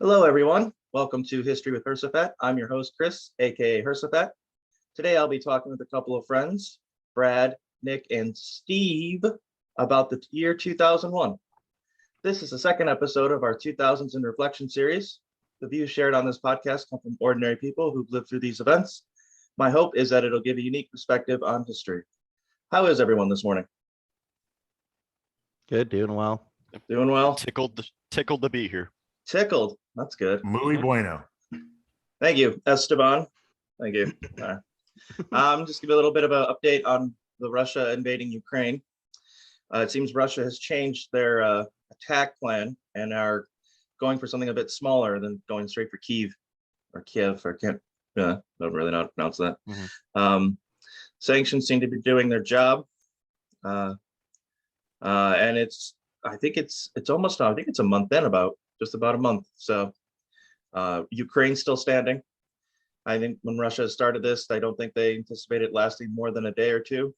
Hello, everyone. Welcome to History with Hersefat. I'm your host, Chris, aka Hersefat. Today, I'll be talking with a couple of friends, Brad, Nick, and Steve, about the year 2001. This is the second episode of our 2000s in Reflection series. The views shared on this podcast come from ordinary people who've lived through these events. My hope is that it'll give a unique perspective on history. How is everyone this morning? Good, doing well. Doing well? Tickled to be here. Tickled. That's good. Muy bueno. Thank you, Esteban. Thank you. Just give a little bit of an update on the Russia invading Ukraine. It seems Russia has changed their attack plan and are going for something a bit smaller than going straight for Kiev. I can't, don't really know how to pronounce that. Mhm. Sanctions seem to be doing their job. And I think it's a month in, just about a month. So Ukraine's still standing. I think when Russia started this, I don't think they anticipated lasting more than a day or two,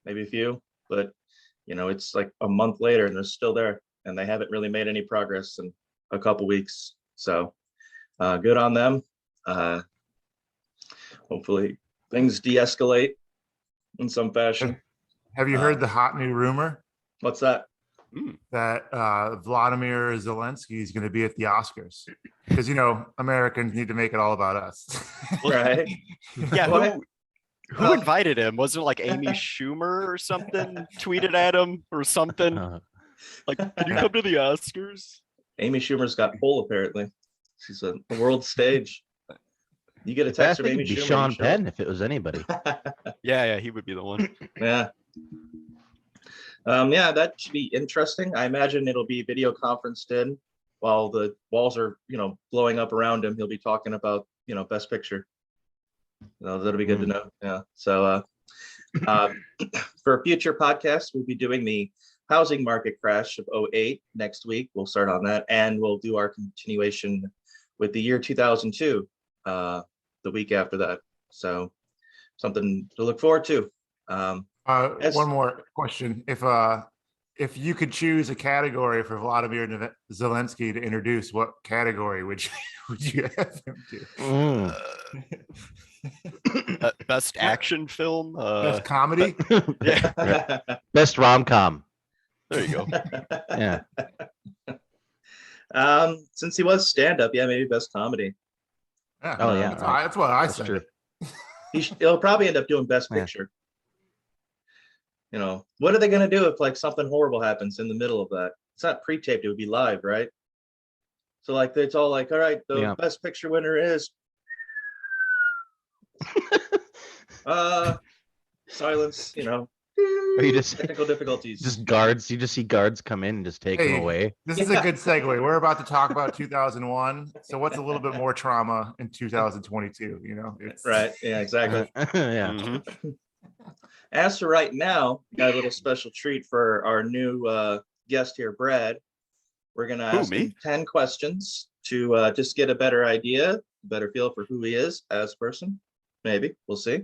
maybe a few, but it's like a month later and they're still there and they haven't really made any progress in a couple weeks. So good on them. Hopefully things de-escalate in some fashion. Have you heard the hot new rumor What's that? that Vladimir Zelensky is going to be at the Oscars? Because Americans need to make it all about us. Right. Yeah, What? who invited him? Was it like Amy Schumer or something tweeted at him or something? Like, can you come to the Oscars? Amy Schumer's got pull apparently. She's on the world stage. You get a I text from think Amy it'd be Schumer. Sean you show Penn if it was anybody. up. Yeah, he would be the one. Yeah. Yeah, that should be interesting. I imagine it'll be video conferenced in while the walls are, blowing up around him. He'll be talking about, best picture. That'll be good to know. Yeah. So for a future podcast, we'll be doing the housing market crash of '08 next week. We'll start on that and we'll do our continuation with the year 2002 the week after that. So something to look forward to. Yes. One more question: if you could choose a category for Vladimir Zelensky to introduce, what category would you have him to? Best action film. Best comedy? Yeah, Best rom-com. there you go. Yeah. Since he was stand-up, yeah, maybe best comedy. Yeah, Oh, yeah, that's what I That's said. true. He'll probably end up doing best Yeah. picture. What are they going to do if like something horrible happens in the middle of that? It's not pre-taped, it would be live, right? So like it's all like, all right, the Yeah. best picture winner is silence, Or you just technical difficulties. guards. You just see guards come in and just take them Hey, away. This is a good segue. We're about to talk about 2001. So what's a little bit more trauma in 2022? It's Right. Yeah, exactly. Yeah. Mhm. As for right now, we got a little special treat for our new guest here, Brad. We're going to Who, ask him me? 10 questions to just get a better idea, better feel for who he is as a person. Maybe. We'll see.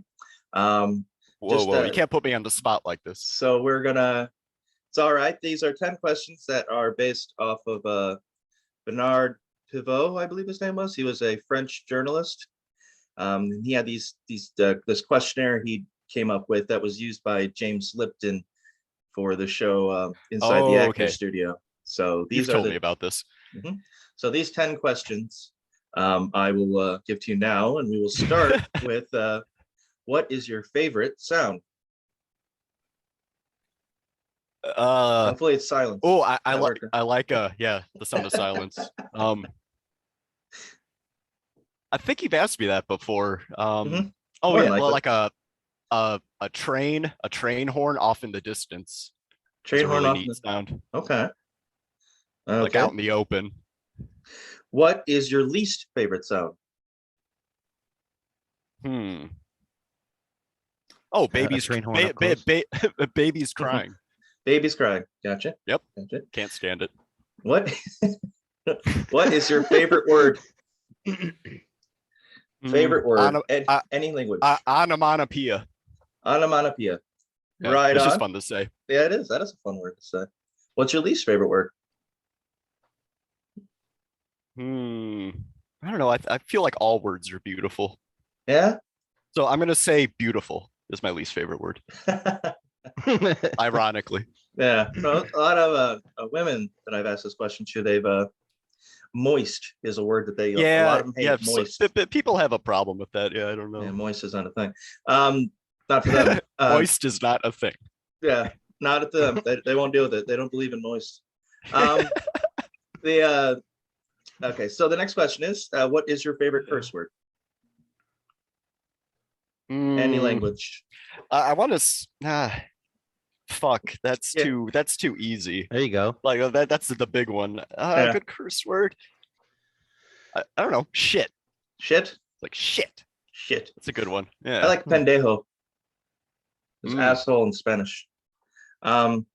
Whoa, Just, you can't put me on the spot like this. So it's all right. These are 10 questions that are based off of Bernard Pivot, I believe his name was. He was a French journalist. He had this questionnaire he came up with that was used by James Lipton for the show Inside the Actors Okay. Studio. So You've these are told me about this. so these 10 questions I will give to you now, and we will start with what is your favorite sound? Hopefully it's silence. Oh, I That like worked. the sound of silence. I think you've asked me that before. Mhm. Oh More yeah, than well, likely. like a train horn off in the distance. Train It's a horn really off. neat sound. Okay. Like Okay. out in the open. What is your least favorite sound? Oh, baby's train horn up close. baby's crying. Baby's crying. Gotcha. Yep. Gotcha. Can't stand it. What what is your favorite word? Favorite word? Any language. Onomatopoeia. Onomatopoeia. Yeah, Right it's on. just fun to say. Yeah, it is. That is a fun word to say. What's your least favorite word? I don't know. I feel like all words are beautiful. Yeah. So I'm gonna say beautiful is my least favorite word. Ironically. Yeah. No, a lot of women that I've asked this question to, they've moist is a word that they a lot Yeah, of them hate. yeah. Moist. People have a problem with that. Yeah, I don't Yeah, know. moist is not a thing. Not for them. Moist is not a thing. Yeah, not at them. They won't deal with it. They don't believe in moist. The okay, so the next question is, what is your favorite curse word? Any Mm, language. I want to. Fuck. That's Yeah. too. That's too easy. There you go. Like that's the big one. Yeah. Good curse word. I don't know. Shit. Shit. Like shit. Shit. That's a good one. Yeah. I like pendejo. It's Mm. asshole in Spanish. Well,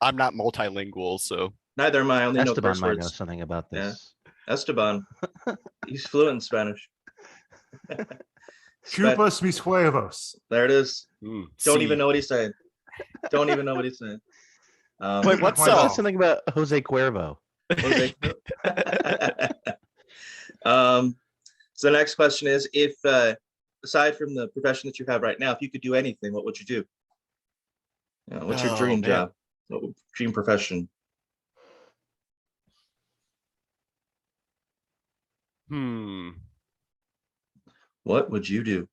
I'm not multilingual, so Neither am I. I only know Esteban curse might know words. something about Yeah. this. Esteban. He's fluent in Spanish. Chupas mis huevos. There it is. Don't C. even know what he's saying. Don't even know what he's saying. Wait, what's My Said ball. something about Jose Cuervo. Jose. So the next question is, if aside from the profession that you have right now, if you could do anything, what would you do? You know, what's your Oh, dream man. job? Dream profession? Hmm. What would you do?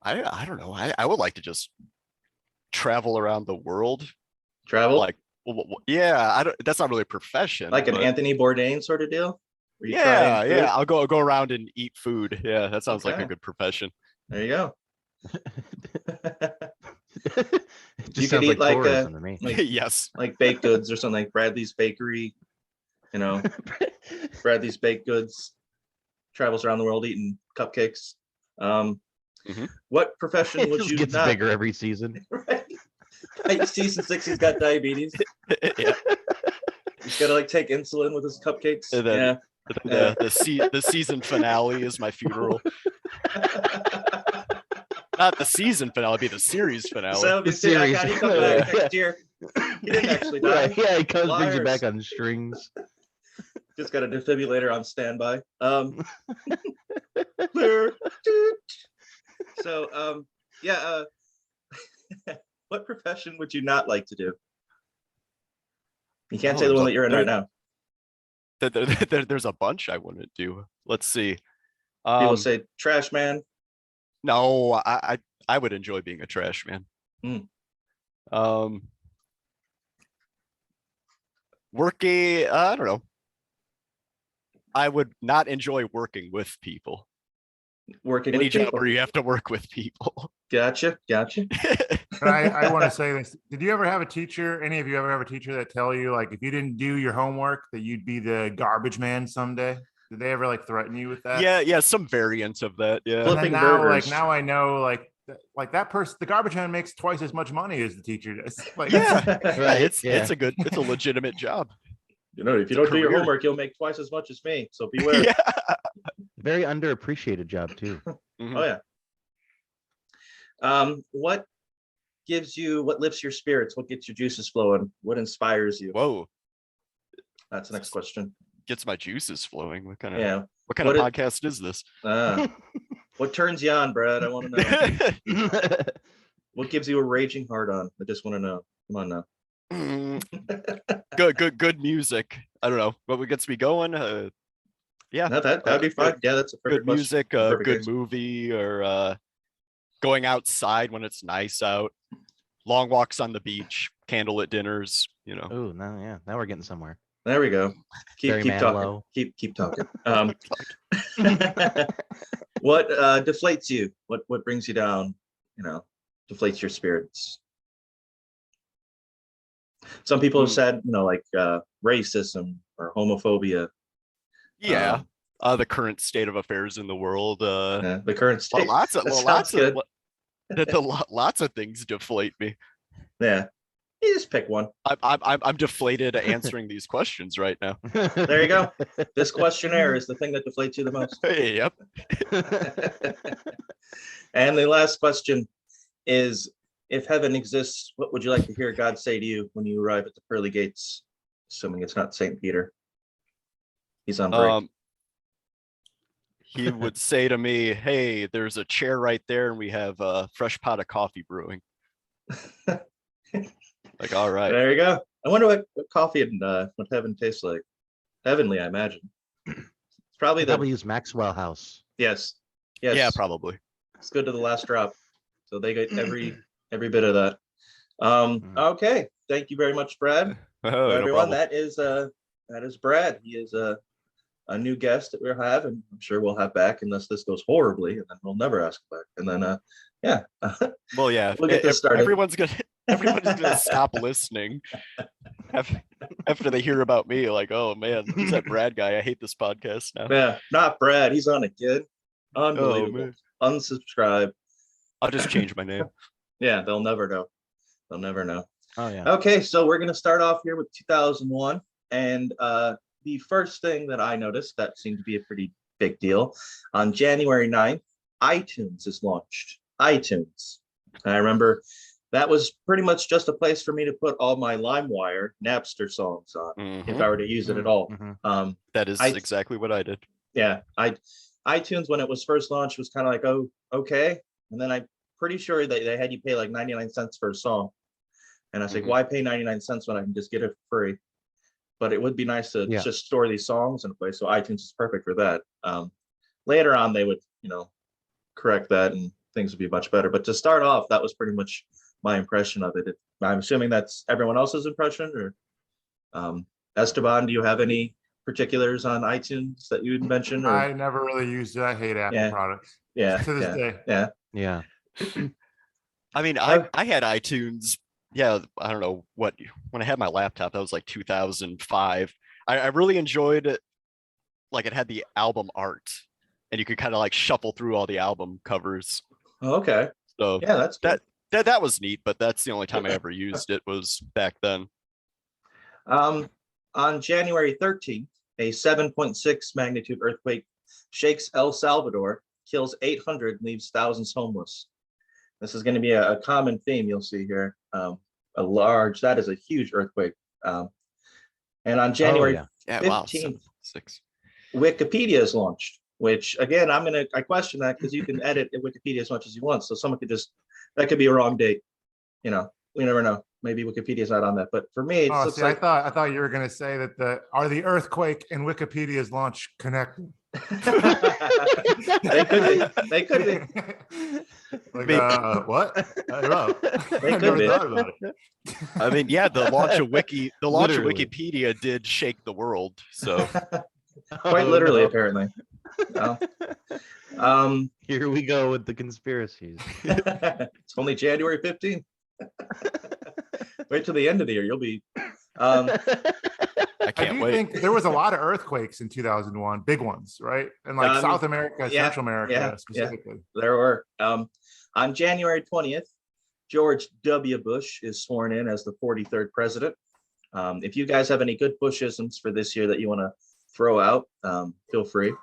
I don't know. I would like to just travel around the world. Travel? Like, yeah. I don't. That's not really a profession. Like an but Anthony Bourdain sort of deal? Where you try yeah, and yeah. I'll go around and eat food. Yeah, that sounds like a Okay. good profession. There you go. It You just could sounds eat like like tourism to me. like Yes. like baked goods or something like Bradley's Bakery. You know, Bradley's Baked Goods travels around the world eating cupcakes. Mhm. What profession It would just you gets not? bigger every season. Right? Like season 6, he's got diabetes. Yeah. He's got to like take insulin with his cupcakes. And then- Yeah. The season finale is my funeral. Not the season finale, it'd be the series finale. So The I got series. he come back Yeah. next year. He didn't actually die. Right, yeah, he comes, brings you Liars. back on strings. Just got a defibrillator on standby. So yeah. What profession would you not like to do? You can't Oh, say the there's one a- that you're in right now. There's a bunch I wouldn't do. Let's see. People say trash man. No, I would enjoy being a trash man. Mm. Working, I don't know. I would not enjoy working with people. Working Any with job people. where you have to work with people. Gotcha. But I want to say this. Did you ever have a teacher, any of you ever have a teacher that tell you, like, if you didn't do your homework, that you'd be the garbage man someday? Did they ever like threaten you with that? Yeah, some variant of that. Yeah. And Flipping then now, burgers. like, now I know, like that person, the garbage man makes twice as much money as the teacher does. Like, Yeah. Right, It's yeah. it's a legitimate job. You know, if It's you a don't do your career. homework, you'll make twice as much as me. So beware. Yeah. Very underappreciated job too. Mhm. Oh yeah. What lifts your spirits? What gets your juices flowing? What inspires you? Whoa, That's the next question. gets my juices flowing. What kind of Yeah. what What podcast is this? What turns you on, Brad? I want to know. What gives you a raging heart on? I just want to know. Come on now. Good music. I don't know what gets me going. Yeah, No, that'd be fine. Yeah, that's a perfect good music, question. a Perfect good answer. movie, or going outside when it's nice out. Long walks on the beach, candlelit dinners. You know. Oh, no, yeah. Now we're getting somewhere. There we go. Keep Barry talking. Manilow. Keep talking. What deflates you? What brings you down? You know, deflates your spirits. Some people have said, you know, like racism or homophobia. Yeah. The current state of affairs in the world. The current state. Lots of That lots sounds good. of lots of things deflate me. Yeah, you just pick one. I'm deflated answering these questions right now. There you go. This questionnaire is the thing that deflates you the most. Yep. And the last question is, if heaven exists, what would you like to hear God say to you when you arrive at the pearly gates? assuming it's not St. Peter. He's on break. He would say to me, "Hey, there's a chair right there, and we have a fresh pot of coffee brewing." Like, all right. There you go. I wonder what coffee and what heaven tastes like. Heavenly, I imagine. It's probably the Probably use Maxwell House. yes. Yeah, probably. It's good to the last drop. So they get every bit of that. Mm. Okay. Thank you very much, Brad. Oh, For no everyone, problem. that is Brad. He is a new guest that we'll have, and I'm sure we'll have back unless this goes horribly, and then we'll never ask back. And then yeah. Well, yeah. We'll get this started. Everyone's gonna stop listening after they hear about me. Like, oh man, who's that Brad guy? I hate this podcast now. Yeah, not Brad. He's on again. Unbelievable. man. Unsubscribe. I'll just change my name. Yeah, they'll never know. They'll never know. Oh yeah. Okay, so we're gonna start off here with 2001, and the first thing that I noticed that seemed to be a pretty big deal, on January 9th, iTunes is launched. iTunes. I remember that was pretty much just a place for me to put all my LimeWire Napster songs on, if Mhm. I were to use it at all. Mhm. That is I- exactly what I did. Yeah, iTunes when it was first launched was kind of like, oh, okay, and then I'm pretty sure they had you pay like 99 cents for a song, and I was like, Mhm. why pay 99 cents when I can just get it for free? But it would be nice to Yeah. just store these songs in a place, so iTunes is perfect for that. Later on, they would, correct that and things would be much better. But to start off, that was pretty much my impression of it. I'm assuming that's everyone else's impression, or Esteban, do you have any particulars on iTunes that you would mention? Or I never really used it. I hate Apple Yeah. products yeah, to this yeah, day. yeah. Yeah. I mean, I've- I had iTunes. Yeah, I don't know what when I had my laptop, that was like 2005. I really enjoyed it. Like it had the album art, and you could kind of like shuffle through all the album covers. Oh, okay, So yeah, that's good. that was neat. But that's the only time I ever used it was back then. On January 13th, a 7.6 magnitude earthquake shakes El Salvador, kills 800, leaves thousands homeless. This is going to be a common theme you'll see here. That is a huge earthquake. And on January yeah. Yeah, wow. 15th, 6. Wikipedia is launched, which again, I question that because you can edit Wikipedia as much as you want. So someone could that could be a wrong date. We never know. Maybe Wikipedia is not on that, but for me, it Oh, looks see, like I thought you were going to say that the earthquake and Wikipedia's launch connected. they could be. They could be. Like, what? I don't know. They I could never be. thought about it. I mean, yeah, the launch of Literally. Wikipedia did shake the world. So Quite Oh, literally, no. apparently. No. Here we go with the conspiracies. It's only January 15th. Wait till the end of the year. You'll be. Um, I I can't do wait. think there was a lot of earthquakes in 2001, big ones, right? And like South America, yeah, Central America yeah. specifically. there were. On January 20th, George W. Bush is sworn in as the 43rd president. If you guys have any good Bushisms for this year that you want to throw out, feel free.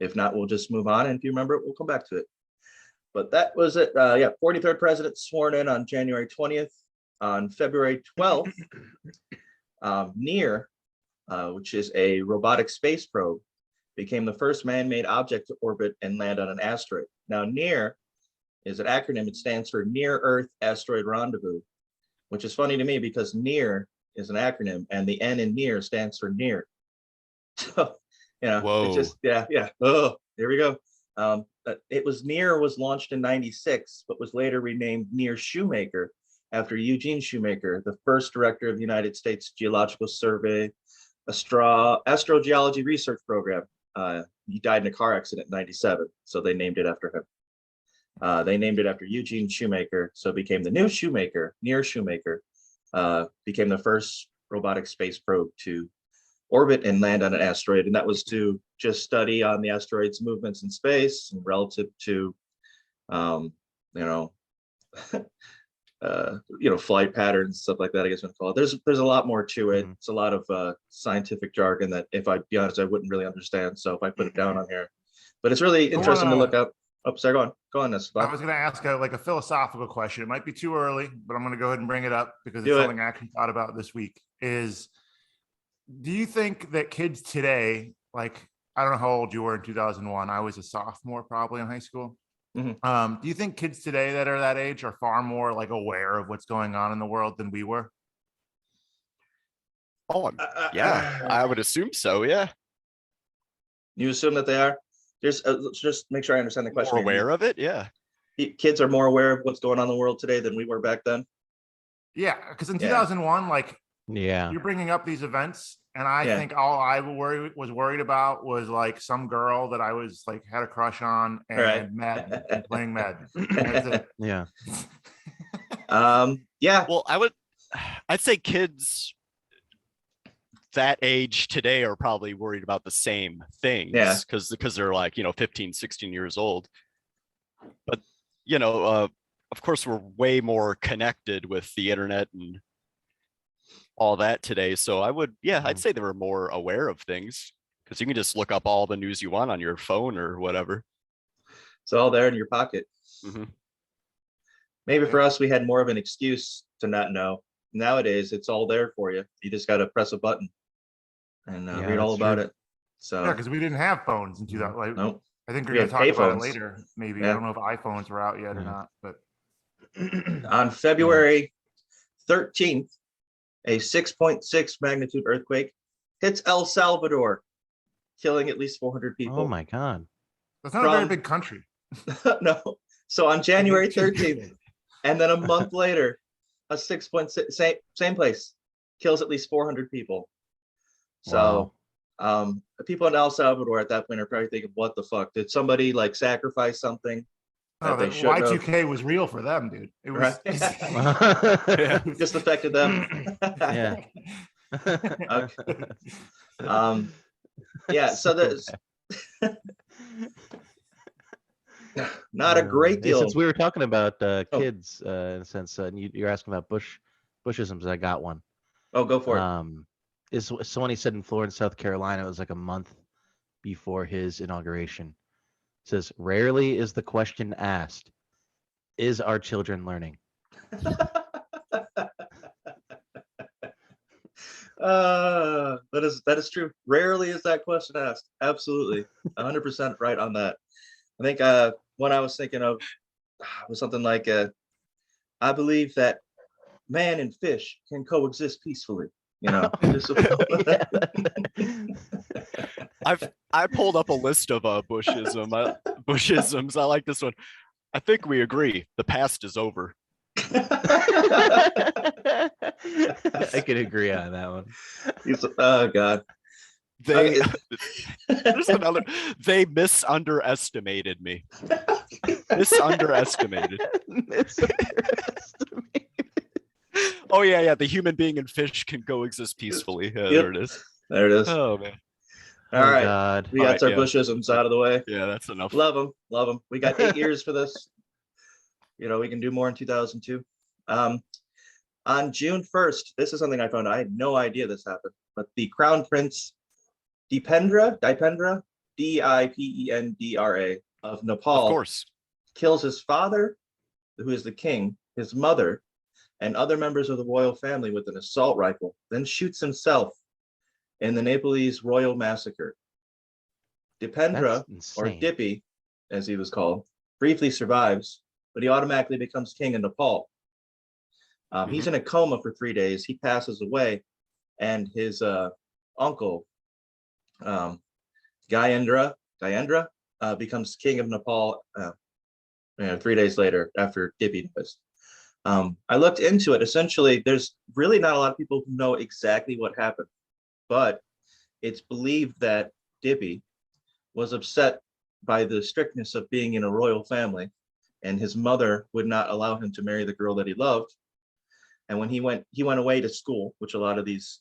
If not, we'll just move on. And if you remember it, we'll come back to it. But that was it. 43rd president sworn in on January 20th. On February 12th, NEAR, which is a robotic space probe, became the first man-made object to orbit and land on an asteroid. Now, NEAR is an acronym. It stands for Near Earth Asteroid Rendezvous, which is funny to me because NEAR is an acronym and the N in NEAR stands for near. So, Whoa. it's just, yeah. Oh, here we go. NEAR was launched in 96, but was later renamed NEAR Shoemaker after Eugene Shoemaker, the first director of the United States Geological Survey Astrogeology Research Program. He died in a car accident in 97, so they named it after him. They named it after Eugene Shoemaker, so it became the new Shoemaker. NEAR Shoemaker became the first robotic space probe to orbit and land on an asteroid, and that was to just study on the asteroid's movements in space and relative to, flight patterns, stuff like that. I guess I'm call it. There's a lot more to it. It's a lot of scientific jargon that, if I'd be honest, I wouldn't really understand. So if I put it down on here, but it's really interesting to look up. Oh, sorry, go on. This. I was going to ask a philosophical question. It might be too early, but I'm going to go ahead and bring it up because Do it's it. something I actually thought about this week. Is do you think that kids today, like, I don't know how old you were in 2001. I was a sophomore probably in high school. Mhm. Do you think kids today that are that age are far more like aware of what's going on in the world than we were? Oh, yeah, I would assume so. Yeah, You assume that they are? Let's just make sure I understand the question. more aware of it. Yeah, Kids are more aware of what's going on in the world today than we were back then. Yeah, because in Yeah. 2001, like Yeah. you're bringing up these events, and I Yeah. think all I was worried about was like some girl that I was like had a crush on and Right. Madden and playing Madden. That's it. Yeah. Yeah. well, I'd say kids that age today are probably worried about the same things Yeah. because they're like 15, 16 years old. But of course we're way more connected with the internet and all that today, so I'd say they were more aware of things because you can just look up all the news you want on your phone or whatever. It's all there in your pocket. Mhm. Maybe for us, we had more of an excuse to not know. Nowadays, it's all there for you. You just got to press a button and Yeah, read all that's about true. it. So, Yeah, because we didn't have phones in 2000. Like, no. I think we're We going to had talk about it payphones. later. Maybe Yeah. I don't know if iPhones were out yet or Yeah. not, but On February 13th, a 6.6 magnitude earthquake hits El Salvador, killing at least 400 people. Oh my God. that's not a very From- big country. No. So on January It's just 13th, big. and then a month later, a 6.6, same place, kills at least 400 people. So the people in El Salvador at that point are probably thinking, what the fuck? Did somebody like sacrifice something Oh, that they that shouldn't have? Y2K was real for them, dude. It was Right. Yeah. Just affected them. Yeah. Okay. Yeah, so there's not a great Hey, deal. since we were talking about Oh. kids, in a sense, and you're asking about Bushisms, I got one. Oh, go for it. Is someone he said in Florence, South Carolina, it was like a month before his inauguration. It says, rarely is the question asked, is our children learning? That is true. Rarely is that question asked. Absolutely, 100% right on that. I think what I was thinking of was something like, I believe that man and fish can coexist peacefully. You know, I pulled up a list of Bushisms. I like this one. I think we agree. The past is over. I could agree on that one. Oh God. They Okay. there's another. They misunderestimated me. Misunderestimated. Oh yeah. The human being and fish can coexist peacefully. Yeah, Yep. there it is. There it is. Oh man. All right. God. We got Alright, our yeah. Bushisms out of the way. Yeah, that's enough. Love them. Love them. We got 8 years for this. You know, we can do more in 2002. On June 1st, this is something I found. I had no idea this happened, but the Crown Prince Dipendra, Dipendra of Nepal, Of course. kills his father, who is the king, his mother, and other members of the royal family with an assault rifle, then shoots himself in the Nepalese royal massacre. Dipendra, That's or insane. Dippy, as he was called, briefly survives, but he automatically becomes king in Nepal. He's in a coma for 3 days. He passes away, and his uncle, Gayendra, becomes king of Nepal 3 days later after Dippy dies. I looked into it. Essentially, there's really not a lot of people who know exactly what happened, but it's believed that Dippy was upset by the strictness of being in a royal family, and his mother would not allow him to marry the girl that he loved. And when he went away to school, which a lot of these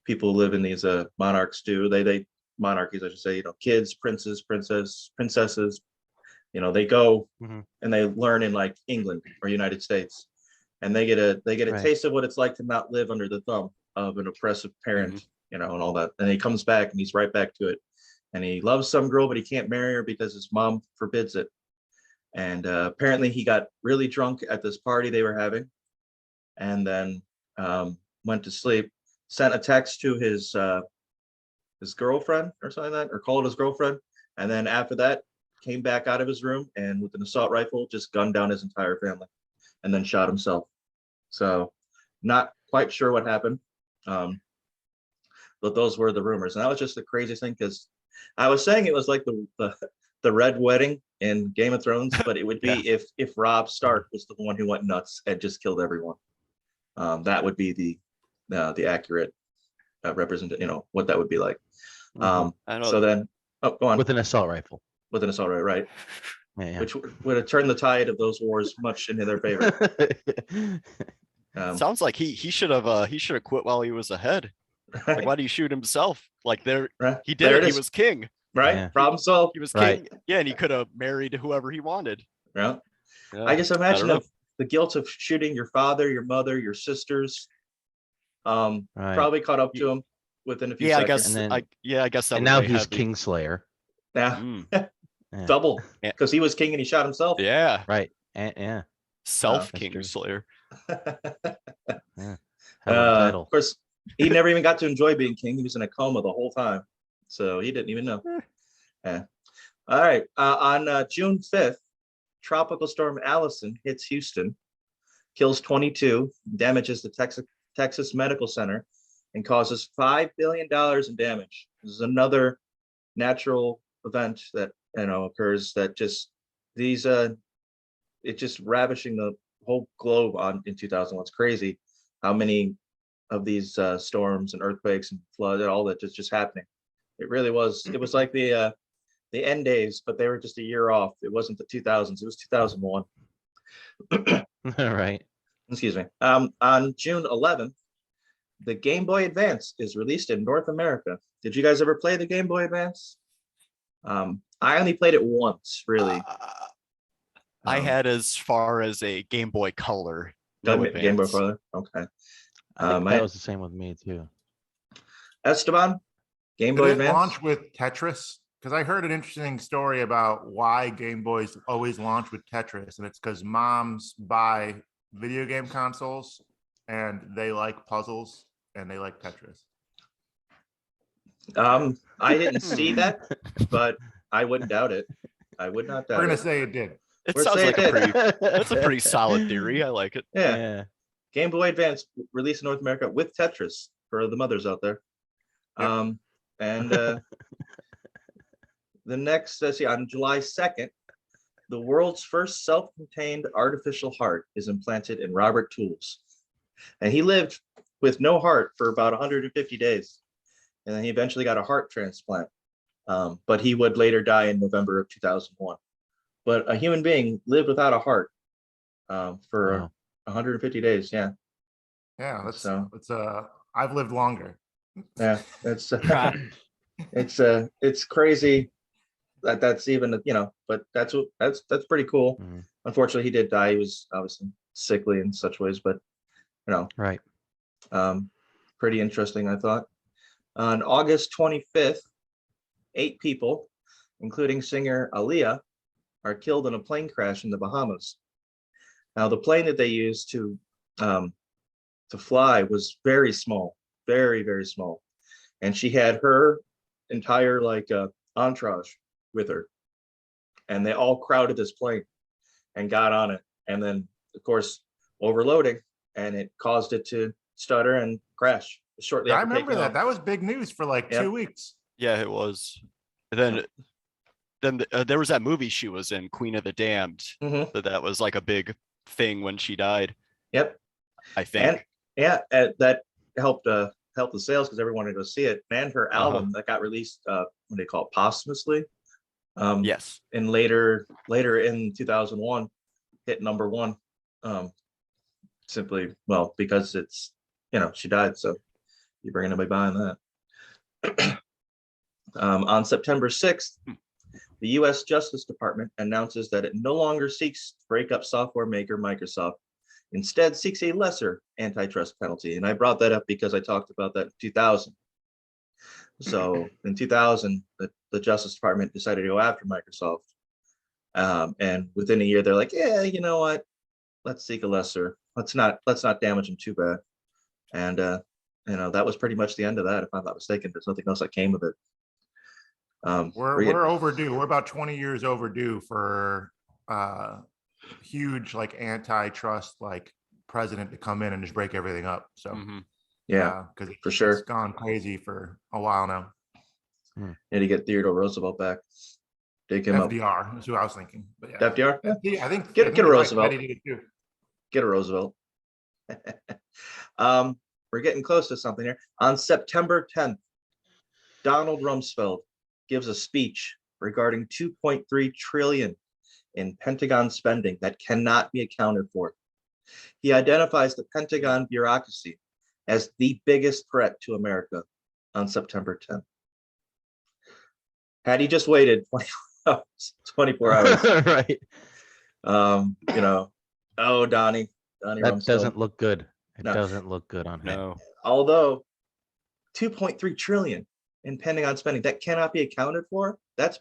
people who live in these monarchs do. They monarchies, I should say. You know, kids, princes, princesses. You know, they go and they learn in like England or United States, and they get a Right. taste of what it's like to not live under the thumb of an oppressive parent. You know, and all that. And he comes back and he's right back to it. And he loves some girl, but he can't marry her because his mom forbids it. And apparently he got really drunk at this party they were having, and then went to sleep. sent a text to his girlfriend or something like that, or called his girlfriend, and then after that came back out of his room and with an assault rifle just gunned down his entire family, and then shot himself. So, not quite sure what happened, but those were the rumors, and that was just the craziest thing because I was saying it was like the Red Wedding in Game of Thrones, but it would be if Robb Stark was the one who went nuts and just killed everyone. That would be the accurate represent, what that would be like. Mhm. I know. So then, go on With an assault rifle. with an assault, right? Yeah. Which would have turned the tide of those wars much into their favor. Sounds like he should have quit while he was ahead. Like, why do you shoot himself? Like Right. he There did it it. He is. was king. Right? Yeah. Problem solved. He was Right. king. Yeah, and he could have married whoever he wanted. Yeah. Yeah. I just imagine know. of the guilt of shooting your father, your mother, your sisters. Right. Probably caught up to him within a few Yeah, I seconds. guess. And then- I guess that And would now weigh he's heavy. Kingslayer. Yeah, Mm, Yeah. double Yeah. because he was king and he shot himself. yeah, Right. And yeah. self that's true. Kingslayer. Hell of a title. Of course, he never even got to enjoy being king. He was in a coma the whole time, so he didn't even know. Yeah. All right. On June 5th, Tropical Storm Allison hits Houston, kills 22, damages the Texas Medical Center, and causes $5 billion in damage. This is another natural event that occurs that just it's just ravishing the whole globe in 2001. It's crazy how many of these storms and earthquakes and flood and all that just happening. It really was. It was like the end days, but they were just a year off. It wasn't the 2000s. It was 2001. Right. Excuse me. On June 11th, the Game Boy Advance is released in North America. Did you guys ever play the Game Boy Advance? I only played it once, really. I Um, had as far as a Game Boy Color. No Game Boy Advance. Color. Okay. I think I- that was the same with me too. Esteban, Game Did Boy it Advance. launch with Tetris? Because I heard an interesting story about why Game Boys always launch with Tetris, and it's because moms buy video game consoles and they like puzzles and they like Tetris. I didn't see that, but I wouldn't doubt it. I would not We're doubt gonna it. say it did. It We're sounds saying like a it. pretty. That's a pretty solid theory. I like it. Yeah. Yeah. Game Boy Advance released in North America with Tetris for the mothers out there. Yep. And the next, let's see, on July 2nd, the world's first self-contained artificial heart is implanted in Robert Tools. And he lived with no heart for about 150 days. And then he eventually got a heart transplant. But he would later die in November of 2001. But a human being lived without a heart for Wow. 150 days. Yeah. Yeah, that's So- I've lived longer. Yeah. That's it's crazy that's even, but that's pretty cool. Mhm. Unfortunately, he did die. He was obviously sickly in such ways, but Right. pretty interesting, I thought. On August 25th, 8 people, including singer Aaliyah, are killed in a plane crash in the Bahamas. Now, the plane that they used to fly was very small, very, very small. And she had her entire entourage with her. And they all crowded this plane and got on it. And then, of course, overloading, and it caused it to stutter and crash shortly I after remember taking that. off. That was big news for like Yep. 2 weeks. Yeah, it was. Then there was that movie she was in, Queen of the Damned. Mhm. That was like a big thing when she died. Yep. I think. Yeah, that helped the sales because everyone wanted to go see it. And her album that got released, what do they call it, posthumously? Yes. And later in 2001, hit #1. Simply, well, because it's she died, so you bring anybody buying that. On September 6th, the U.S. Justice Department announces that it no longer seeks to break up software maker Microsoft, instead seeks a lesser antitrust penalty. And I brought that up because I talked about that in 2000. So in 2000, the Justice Department decided to go after Microsoft. And within a year, they're like, yeah, you know what? Let's seek a lesser. Let's not damage them too bad. And that was pretty much the end of that, if I'm not mistaken. There's nothing else that came of it. We're overdue. We're about 20 years overdue for huge like antitrust like president to come in and just break everything up. So Mhm. yeah, because for sure. it's gone crazy for a while now. And to get Theodore Roosevelt back, dig him up. FDR is who I was thinking. But yeah, FDR, yeah. Yeah, I think Get a you're right. Roosevelt. Kennedy did too. Get a Roosevelt. We're getting close to something here. On September 10th, Donald Rumsfeld gives a speech regarding 2.3 trillion in Pentagon spending that cannot be accounted for. He identifies the Pentagon bureaucracy as the biggest threat to America on September 10th. Had he just waited 24 hours, Right. Donnie That Rumsfeld. doesn't look good. It No. doesn't look good on him. No. Although 2.3 trillion in Pentagon spending that cannot be accounted for, that's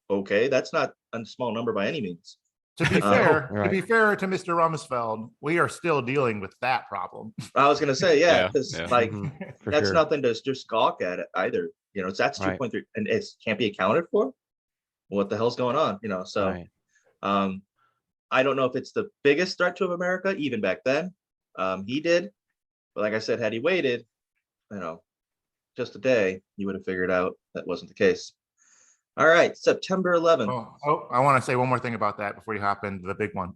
okay. That's not a small number by any means. To be fair, right. to be fair to Mr. Rumsfeld, we are still dealing with that problem. I was gonna say, yeah, Yeah, because yeah. like Mhm, for that's sure. nothing to just gawk at it either. That's Right. 2.3 and it can't be accounted for. What the hell's going on? So Right. I don't know if it's the biggest threat to America, even back then. He did, but like I said, had he waited, just a day, you would have figured out that wasn't the case. All right, September 11th. Oh, I want to say one more thing about that before you hop into the big one.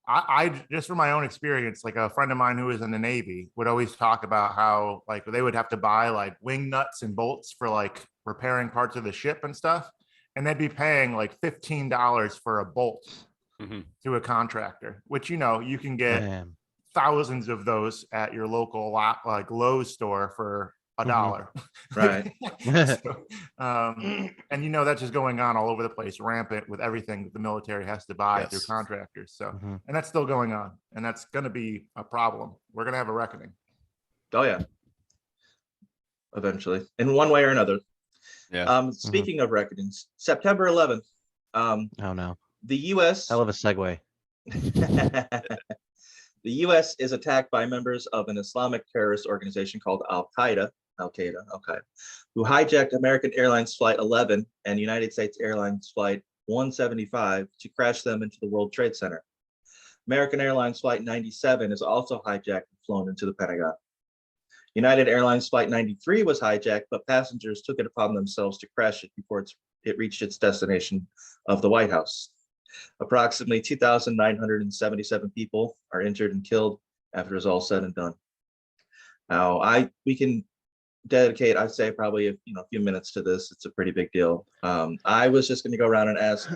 I just from my own experience, like a friend of mine who was in the Navy would always talk about how like they would have to buy like wing nuts and bolts for like repairing parts of the ship and stuff, and they'd be paying like $15 for a bolt Mhm. to a contractor, which you can get Damn. thousands of those at your local like Lowe's store for Mhm. $1. Right. So, and that's just going on all over the place, rampant with everything that the military has to buy through Yes. contractors. So, Mhm. and that's still going on, and that's going to be a problem. We're going to have a reckoning. Oh yeah. Eventually, in one way or another. Yeah. Speaking of reckonings, September 11th, Oh no. the U.S. Hell of a segue. The U.S. is attacked by members of an Islamic terrorist organization called Al-Qaeda, who hijacked American Airlines Flight 11 and United States Airlines Flight 175 to crash them into the World Trade Center. American Airlines Flight 97 is also hijacked and flown into the Pentagon. United Airlines Flight 93 was hijacked, but passengers took it upon themselves to crash it before it reached its destination of the White House. Approximately 2,977 people are injured and killed after it's all said and done. Now, we can dedicate, I'd say, probably a few minutes to this. It's a pretty big deal. I was just going to go around and ask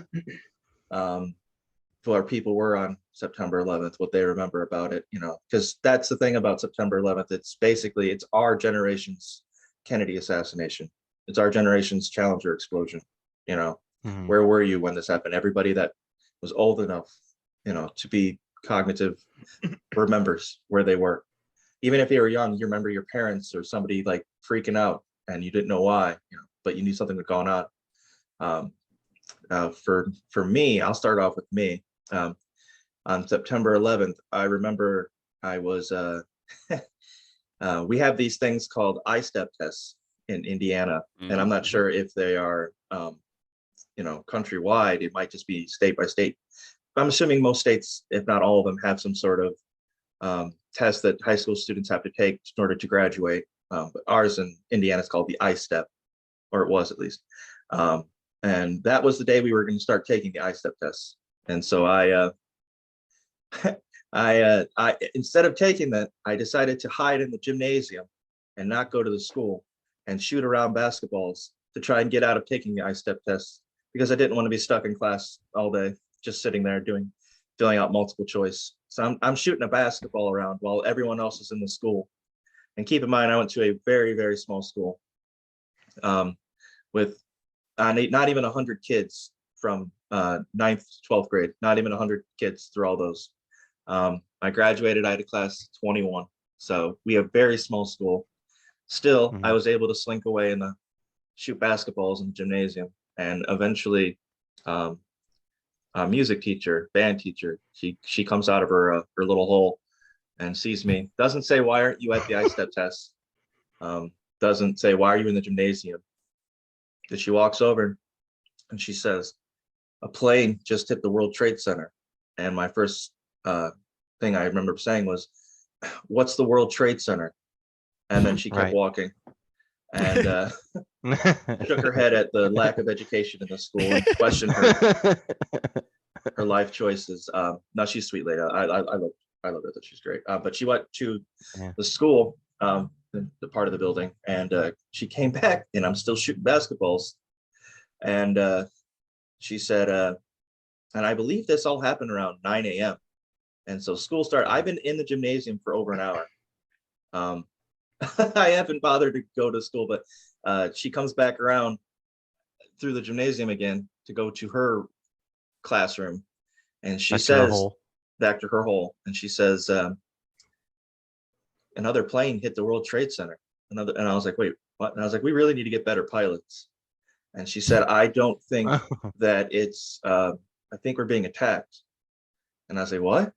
who our people were on September 11th, what they remember about it, because that's the thing about September 11th. It's our generation's Kennedy assassination. It's our generation's Challenger explosion. Mhm. Where were you when this happened? Everybody that was old enough, to be cognitive remembers where they were. Even if you were young, you remember your parents or somebody like freaking out and you didn't know why, but you knew something was going on. For me, I'll start off with me. On September 11th, I remember I was, we have these things called I-STEP tests in Indiana, and I'm not sure if they are, countrywide. It might just be state by state. I'm assuming most states, if not all of them, have some sort of test that high school students have to take in order to graduate. But ours in Indiana is called the I-STEP, or it was at least. And that was the day we were going to start taking the I-STEP tests. And so I instead of taking that, I decided to hide in the gymnasium and not go to the school and shoot around basketballs to try and get out of taking the I-STEP tests, because I didn't want to be stuck in class all day, just sitting there filling out multiple choice. So I'm shooting a basketball around while everyone else is in the school. And keep in mind, I went to a very, very small school with not even 100 kids from 9th to 12th grade, not even 100 kids through all those. I graduated, I had a class 21. So we have very small school. Still, I was able to slink away and shoot basketballs in the gymnasium. And eventually, a music teacher, band teacher, she comes out of her little hole and sees me. Doesn't say, why aren't you at the I-step test? Doesn't say, why are you in the gymnasium? Then she walks over and she says, a plane just hit the World Trade Center. And my first thing I remember saying was, what's the World Trade Center? And then she kept Right. walking and shook her head at the lack of education in the school and questioned her life choices. No, she's sweet lady. I love her. That she's great. But she went to Yeah. the school, the part of the building, and she came back, and I'm still shooting basketballs. And she said, and I believe this all happened around 9 a.m. And so school started. I've been in the gymnasium for over an hour. I haven't bothered to go to school, but she comes back around through the gymnasium again to go to her classroom. And she Back to her says, hole. back to her hole. And she says, another plane hit the World Trade Center. And I was like, wait, what? And I was like, we really need to get better pilots. And she said, I don't think that it's, I think we're being attacked. And I say, what?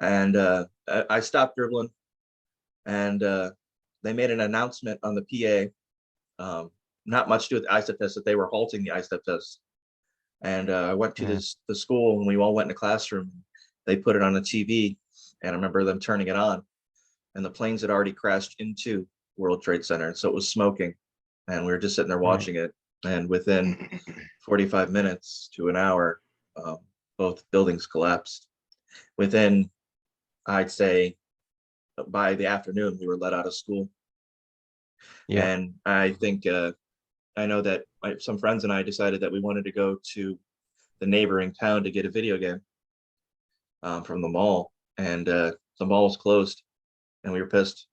And I stopped dribbling, and they made an announcement on the PA, not much to do with the ISTEP test, that they were halting the ISTEP test. And I went to the school, and we all went in the classroom. They put it on the TV, and I remember them turning it on, and the planes had already crashed into World Trade Center. So it was smoking, and we were just sitting there watching it. And within 45 minutes to an hour, both buildings collapsed. Within, I'd say, by the afternoon, we were let out of school. Yeah. And I think, I know that some friends and I decided that we wanted to go to the neighboring town to get a video game from the mall. And the mall was closed, and we were pissed.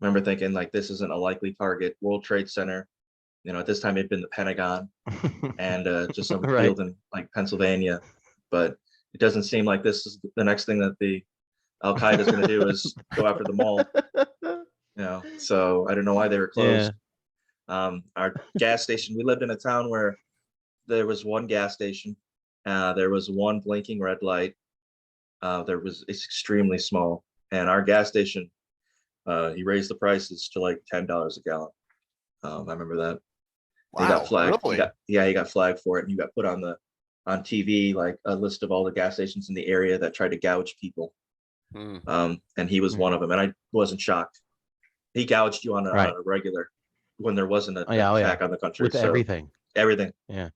Remember thinking, like, this isn't a likely target. World Trade Center, you know, at this time it'd been the Pentagon and just some Right. field in like Pennsylvania. But it doesn't seem like this is the next thing that the Al Qaeda is going to do is go after the mall. You know, so I don't know why they were closed. Our gas station, we lived in a town where there was one gas station, there was one blinking red light, it's extremely small, and our gas station, he raised the prices to like $10 a gallon. I remember that. He got flagged. Really? He got flagged for it, and you got put on TV like a list of all the gas stations in the area that tried to gouge people. And he was one of them, and I wasn't shocked. He gouged you on a regular when there wasn't an attack on the country. With everything. Everything. Yeah.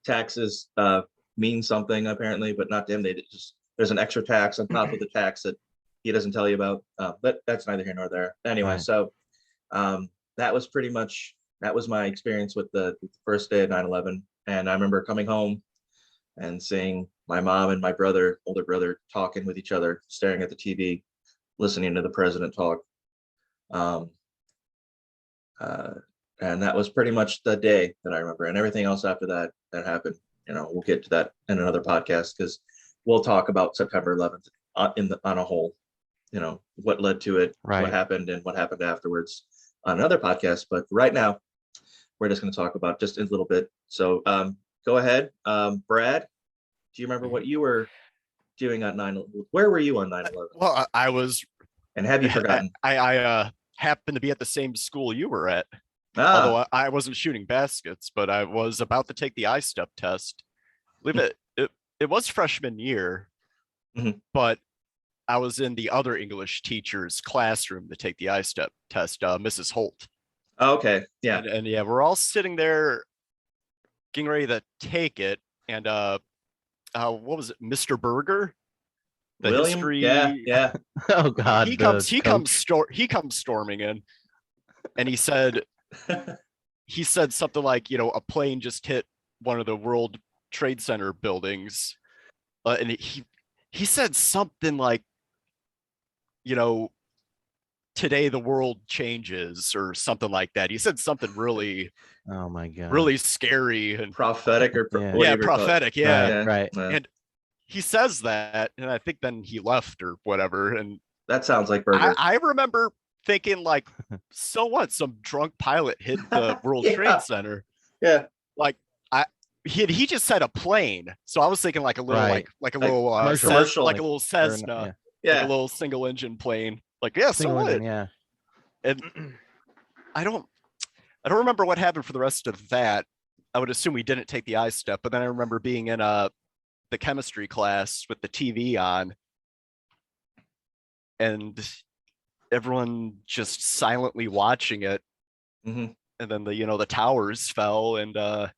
Taxes mean something apparently, but not to him. There's an extra tax on top of the tax that he doesn't tell you about. But that's neither here nor there. Anyway, so that was my experience with the first day of 9/11. And I remember coming home and seeing my mom and my older brother, talking with each other, staring at the TV, listening to the president talk. And that was pretty much the day that I remember. And everything else after that happened, you know, we'll get to that in another podcast, because we'll talk about September 11th on a whole, you know, what led to it, what happened, and what happened afterwards on another podcast. But right now, we're just going to talk about just a little bit. So go ahead. Brad, do you remember what you were doing on 9/11? Where were you on 9/11? Well, I was, And have you forgotten? I happened to be at the same school you were at. Although I wasn't shooting baskets, but I was about to take the I-step test. It was freshman year, but I was in the other English teacher's classroom to take the I-step test, Mrs. Holt. Okay, yeah. And yeah, we're all sitting there getting ready to take it. And what was it, Mr. Berger? The William? history. Yeah. Oh God. He comes storming in, and he said something like, you know, a plane just hit one of the World Trade Center buildings, and he said something like, you know, today the world changes, or something like that. He said something really, oh my God, really scary and prophetic, or prophetic. Yeah. Right. And he says that, and I think then he left or whatever. And that sounds like Berger. I remember thinking, like, so what? Some drunk pilot hit the World Trade Center. Yeah. Like, he just said a plane, so I was thinking like a little like a little commercial. like a little Cessna. like Yeah. a little single engine plane. Like, yeah, so Single what? engine, yeah. And I don't remember what happened for the rest of that. I would assume we didn't take the I step, but then I remember being in the chemistry class with the TV on, and everyone just silently watching it. hmm And then the towers fell, and I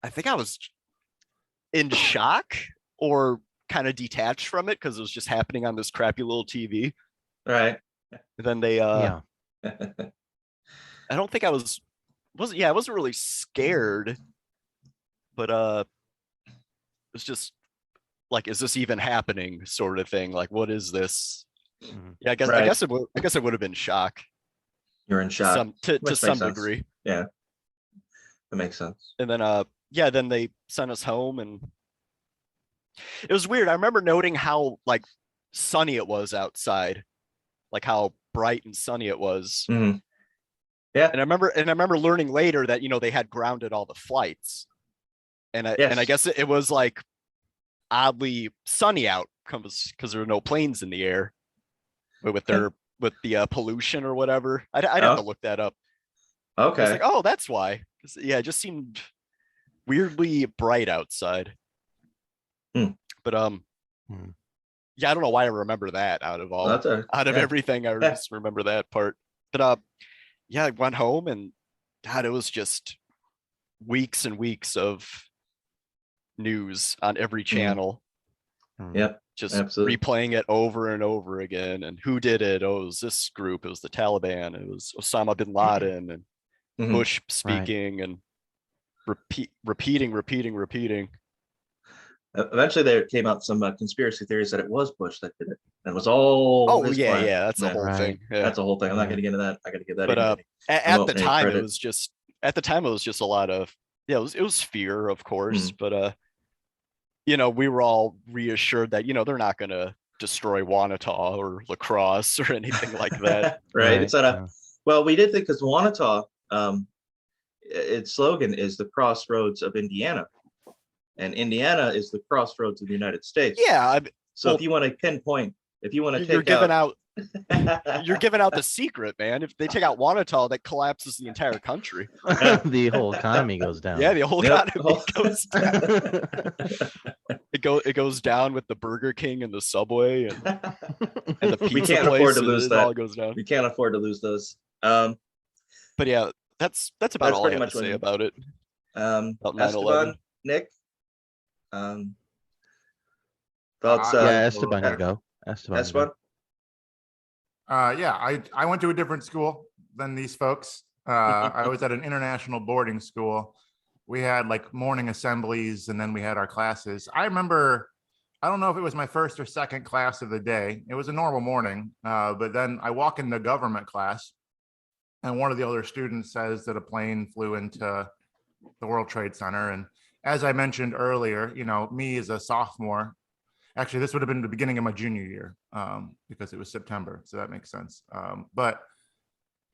think I was in shock or kind of detached from it because it was just happening on this crappy little TV. Right. And then they Yeah. I don't think I I wasn't really scared, but it's just like, is this even happening, sort of thing. Like, what is this? Mhm. Yeah, I Right. guess it would have been shock You're in to shock. some to Which makes some sense. degree. That makes sense. And then then they sent us home, and it was weird. I remember noting how like sunny it was outside, like how bright and sunny it was. Mhm. And I remember learning later that they had grounded all the flights. And I Yes. guess it was like oddly sunny out because there were no planes in the air with the pollution or whatever. I'd have to look that up. I was Okay. like, oh, that's why. 'Cause, yeah, it just seemed weirdly bright outside. Hmm. But Hmm. yeah, I don't know why I remember that out of all That's out of yeah. everything. I just remember that part. But yeah, I went home, and God, it was just weeks and weeks of news on every channel. Mhm. Yep. Just Absolutely. replaying it over and over again. And who did it? Oh, it was this group. It was the Taliban. It was Osama bin Laden, and Mhm. Bush speaking, and repeating. Eventually, there came out some conspiracy theories that it was Bush that did it. And it was all Oh his yeah, plan. yeah, that's the whole Right. thing. Yeah. That's a whole thing. I'm not Yeah. going to get into that. I got to give that. But any- at the any time, it credit. was just a lot of it was fear, of course, but we were all reassured that they're not going to destroy Wanata or La Crosse or anything like that. right. It's not a. Yeah. Well, we did think because Wanata, its slogan is the crossroads of Indiana, and Indiana is the crossroads of the United States. Yeah, So well, if you want to pinpoint, if you want to you're take giving out, you're giving out the secret, man. If they take out Wanata, that collapses the entire country. The whole economy goes down. Yeah, the whole Yep. economy goes down. It goes down with the Burger King and the Subway and the pizza We can't afford to places, lose it all that. goes down. We can't afford to lose those. But yeah, that's about That's all I pretty have much to what say it- about it. About 9/11. Esteban, Nick, thoughts? Yeah, Uh, Esteban, you go. Esteban. you Esteban. go. Yeah, I went to a different school than these folks. I was at an international boarding school. We had like morning assemblies, and then we had our classes. I remember, I don't know if it was my first or second class of the day. It was a normal morning, but then I walk in the government class, and one of the other students says that a plane flew into the World Trade Center. And as I mentioned earlier, me as a sophomore, actually, this would have been the beginning of my junior year because it was September. So that makes sense. But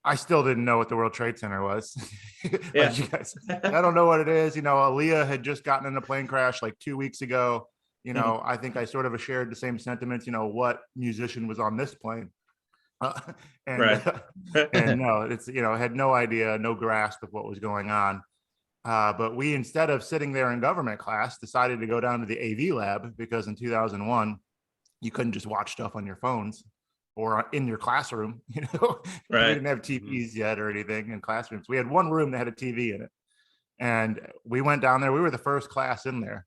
I still didn't know what the World Trade Center was. Like Yeah. you guys, I don't know what it is. Aaliyah had just gotten in a plane crash like 2 weeks ago. I think I sort of shared the same sentiments, what musician was on this plane. And, Right. and no, it's, I had no idea, no grasp of what was going on. But we, instead of sitting there in government class, decided to go down to the AV lab because in 2001, you couldn't just watch stuff on your phones or in your classroom. We Right. didn't have TVs yet or anything in classrooms. We had one room that had a TV in it. And we went down there. We were the first class in there.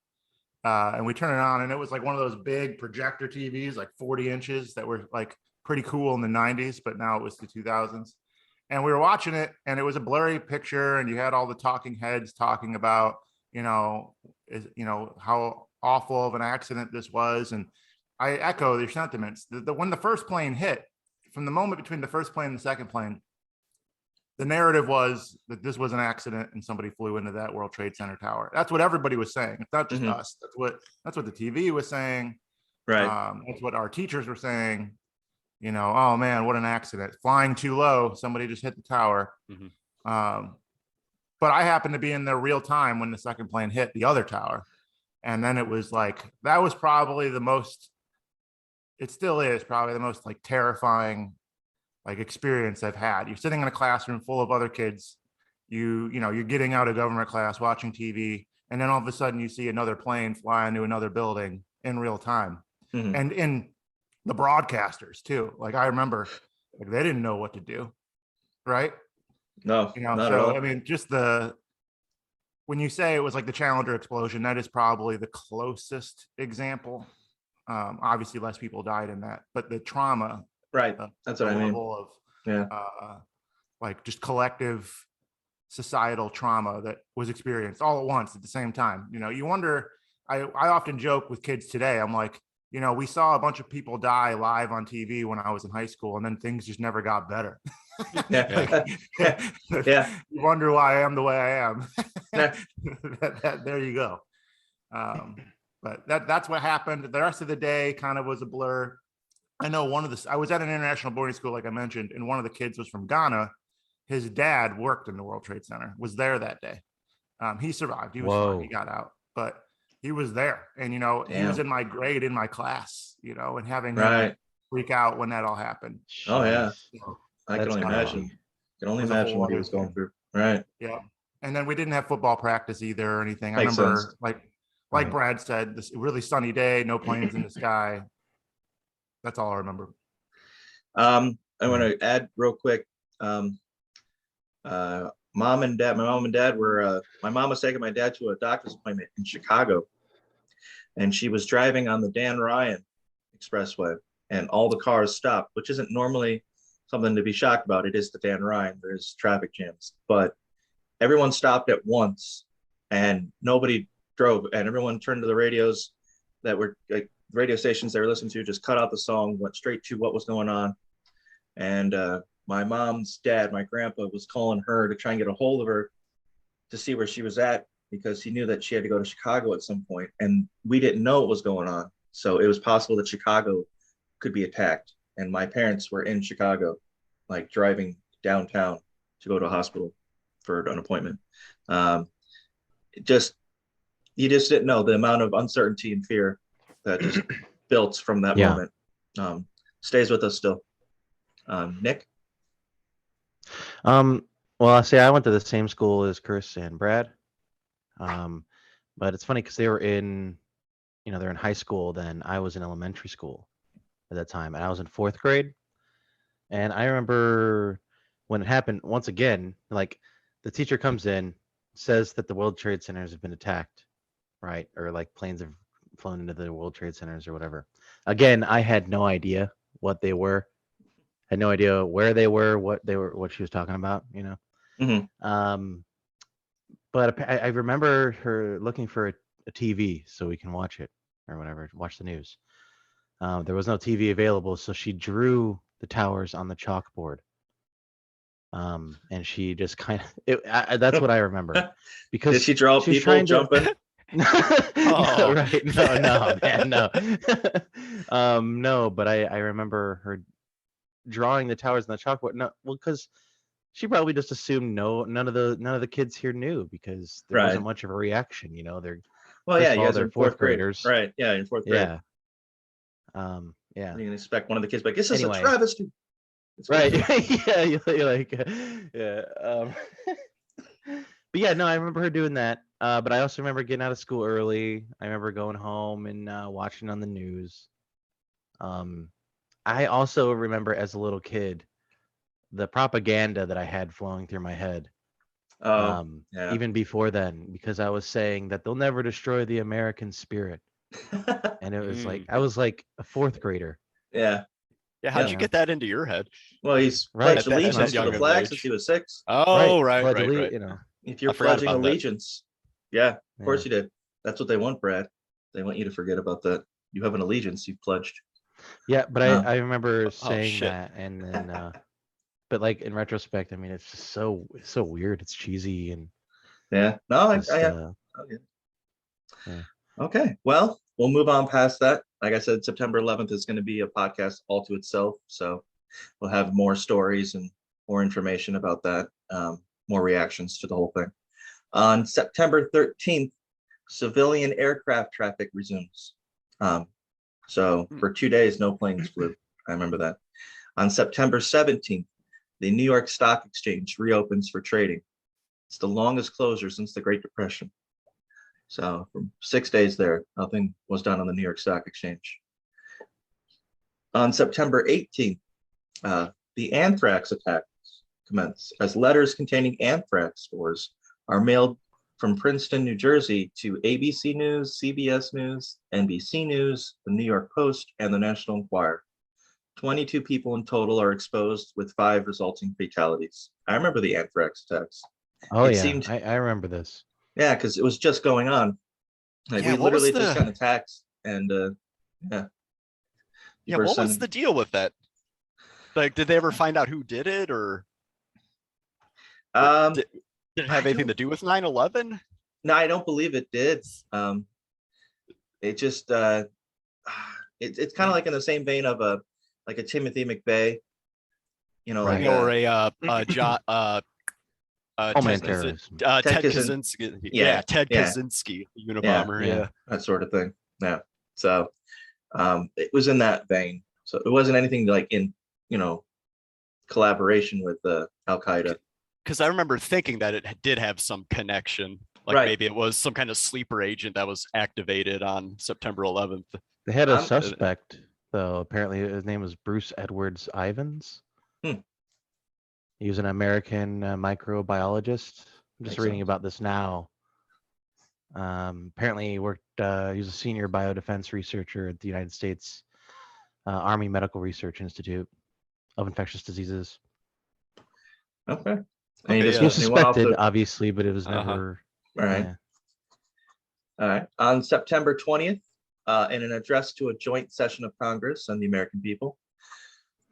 And we turned it on, and it was like one of those big projector TVs, like 40 inches, that were like pretty cool in the 90s, but now it was the 2000s. And we were watching it, and it was a blurry picture, and you had all the talking heads talking about, how awful of an accident this was. And I echo their sentiments. When the first plane hit, from the moment between the first plane and the second plane, the narrative was that this was an accident and somebody flew into that World Trade Center tower. That's what everybody was saying. It's not just Mhm. us. That's what the TV was saying. Right. That's what our teachers were saying. Oh man, what an accident! Flying too low, somebody just hit the tower. Mhm. But I happened to be in there real time when the second plane hit the other tower, And then it was like, that was probably the most, it still is probably the most like terrifying like experience I've had. You're sitting in a classroom full of other kids. You're getting out of government class, watching TV, and then all of a sudden you see another plane fly into another building in real time. Mhm. And in the broadcasters too. Like I remember like they didn't know what to do. Right. No, not at So all. I mean, just when you say it was like the Challenger explosion, that is probably the closest example. Obviously less people died in that, but the trauma, Right. That's what the I mean. level of Yeah. like just collective societal trauma that was experienced all at once at the same time. You wonder, I often joke with kids today, I'm like, we saw a bunch of people die live on TV when I was in high school, and then things just never got better. Yeah. Yeah. You wonder why I am the way I am. Yeah. There you go. But that's what happened. The rest of the day kind of was a blur. I know I was at an international boarding school, like I mentioned, and one of the kids was from Ghana. His dad worked in the World Trade Center, was there that day. He survived. He was fine. He Whoa. got out, but he was there. And, he was Damn. in my grade in my class, and having him Right. freak out when that all happened. Oh, yeah. Jeez. I That's can only crazy. imagine. Can only It was a imagine whole what he other was going thing. through. Right. Yeah. And then we didn't have football practice either or anything. I Makes remember sense. like Right. Brad said, this really sunny day, no planes in the sky. That's all I remember. I want to add real quick. My mom and dad were, my mom was taking my dad to a doctor's appointment in Chicago, and she was driving on the Dan Ryan Expressway, and all the cars stopped, which isn't normally something to be shocked about. It is the Dan Ryan. There's traffic jams, but everyone stopped at once, and nobody drove, and everyone turned to the radios that were like radio stations they were listening to, just cut out the song, went straight to what was going on. And my mom's dad, my grandpa, was calling her to try and get a hold of her to see where she was at, because he knew that she had to go to Chicago at some point, and we didn't know what was going on. So it was possible that Chicago could be attacked, and my parents were in Chicago, like driving downtown to go to a hospital for an appointment. You just didn't know the amount of uncertainty and fear that just built from that Yeah. moment. Stays with us still. Nick? Well, I say I went to the same school as Chris and Brad. But it's funny because they were they're in high school. Then I was in elementary school at that time, and I was in 4th grade. And I remember when it happened once again, like the teacher comes in, says that the World Trade Centers have been attacked, right? Or like planes have flown into the World Trade Centers or whatever. Again, I had no idea what they were. Had no idea where they were, what she was talking about, Mhm. But I remember her looking for a TV so we can watch it or whatever, watch the news. There was no TV available, so she drew the towers on the chalkboard. And she just kind of that's what I remember, because Did she draw she was people trying to- jumping? No, right? No, man, no. No, but I remember her drawing the towers on the chalkboard. No, well, because she probably just assumed none of the kids here knew, because there wasn't Right. much of a reaction. They're Well, First yeah, of you all, guys are they're in fourth fourth grade. graders. Right. Yeah, in fourth grade. yeah. Yeah. You can expect one of the kids like, this is Anyway. a travesty. It's Right. like, Yeah. You're like, yeah. But yeah, no, I remember her doing that. But I also remember getting out of school early. I remember going home and watching on the news. I also remember as a little kid the propaganda that I had flowing through my head. oh, yeah. Even before then, because I was saying that they'll never destroy the American spirit, and it was like I was like a 4th grader. Yeah. Yeah, how'd Yeah. you get that into your head? Well, he's Right, pledged at that allegiance to young the of flag age. since he was 6. Oh, right, Pledge right, alle- right. If you're I forgot pledging about that. allegiance, yeah, of course Yeah. you did. That's what they want, Brad. They want you to forget about that. You have an allegiance you've pledged. Yeah, but Oh. I remember saying shit. that, and then but like in retrospect, I mean, it's just so weird. It's cheesy and Yeah. No, just, okay. Yeah. Okay. Well, we'll move on past that. Like I said, September 11th is going to be a podcast all to itself. So we'll have more stories and more information about that, more reactions to the whole thing. On September 13th, civilian aircraft traffic resumes. So for 2 days, no planes flew. I remember that. On September 17th, the New York Stock Exchange reopens for trading. It's the longest closure since the Great Depression. So for 6 days there, nothing was done on the New York Stock Exchange. On September 18th, the anthrax attacks commence as letters containing anthrax spores are mailed from Princeton, New Jersey to ABC News, CBS News, NBC News, the New York Post, and the National Enquirer. 22 people in total are exposed with 5 resulting fatalities. I remember the anthrax attacks. Oh It yeah, seemed- I remember this. Yeah, because it was just going on. Like Yeah, we what was literally just the- got attacked, and yeah. Yeah, what was Person- the deal with that? Like, did they ever find out who did it, or Um, did it I have anything to don't- do with 9/11? no, I don't believe it did. It just it's kind of like in the same vein of a Timothy McVeigh, you know, Right. like You know, or a John Homeland Ted, is it, terrorism. Ted Ted Kaczyn- Kaczynski. Yeah, Yeah, Ted yeah. Kaczynski, Unabomber. yeah. Yeah. that sort of thing. Yeah. So it was in that vein. So it wasn't anything like in, you know, collaboration with Al Qaeda. Because I remember thinking that it did have some connection. Like Right. maybe it was some kind of sleeper agent that was activated on September 11th. They had a I'm- suspect, though. Apparently, his name was Bruce Edwards Ivans. Hmm. He was an American microbiologist. I'm just Makes reading sense. about this now. Apparently, he worked. He was a senior biodefense researcher at the United States Army Medical Research Institute of Infectious Diseases. Okay. And Okay, he just He was he went off suspected, the, obviously, but it was Uh-huh. never. all right. yeah. All right. On September 20th, in an address to a joint session of Congress and the American people,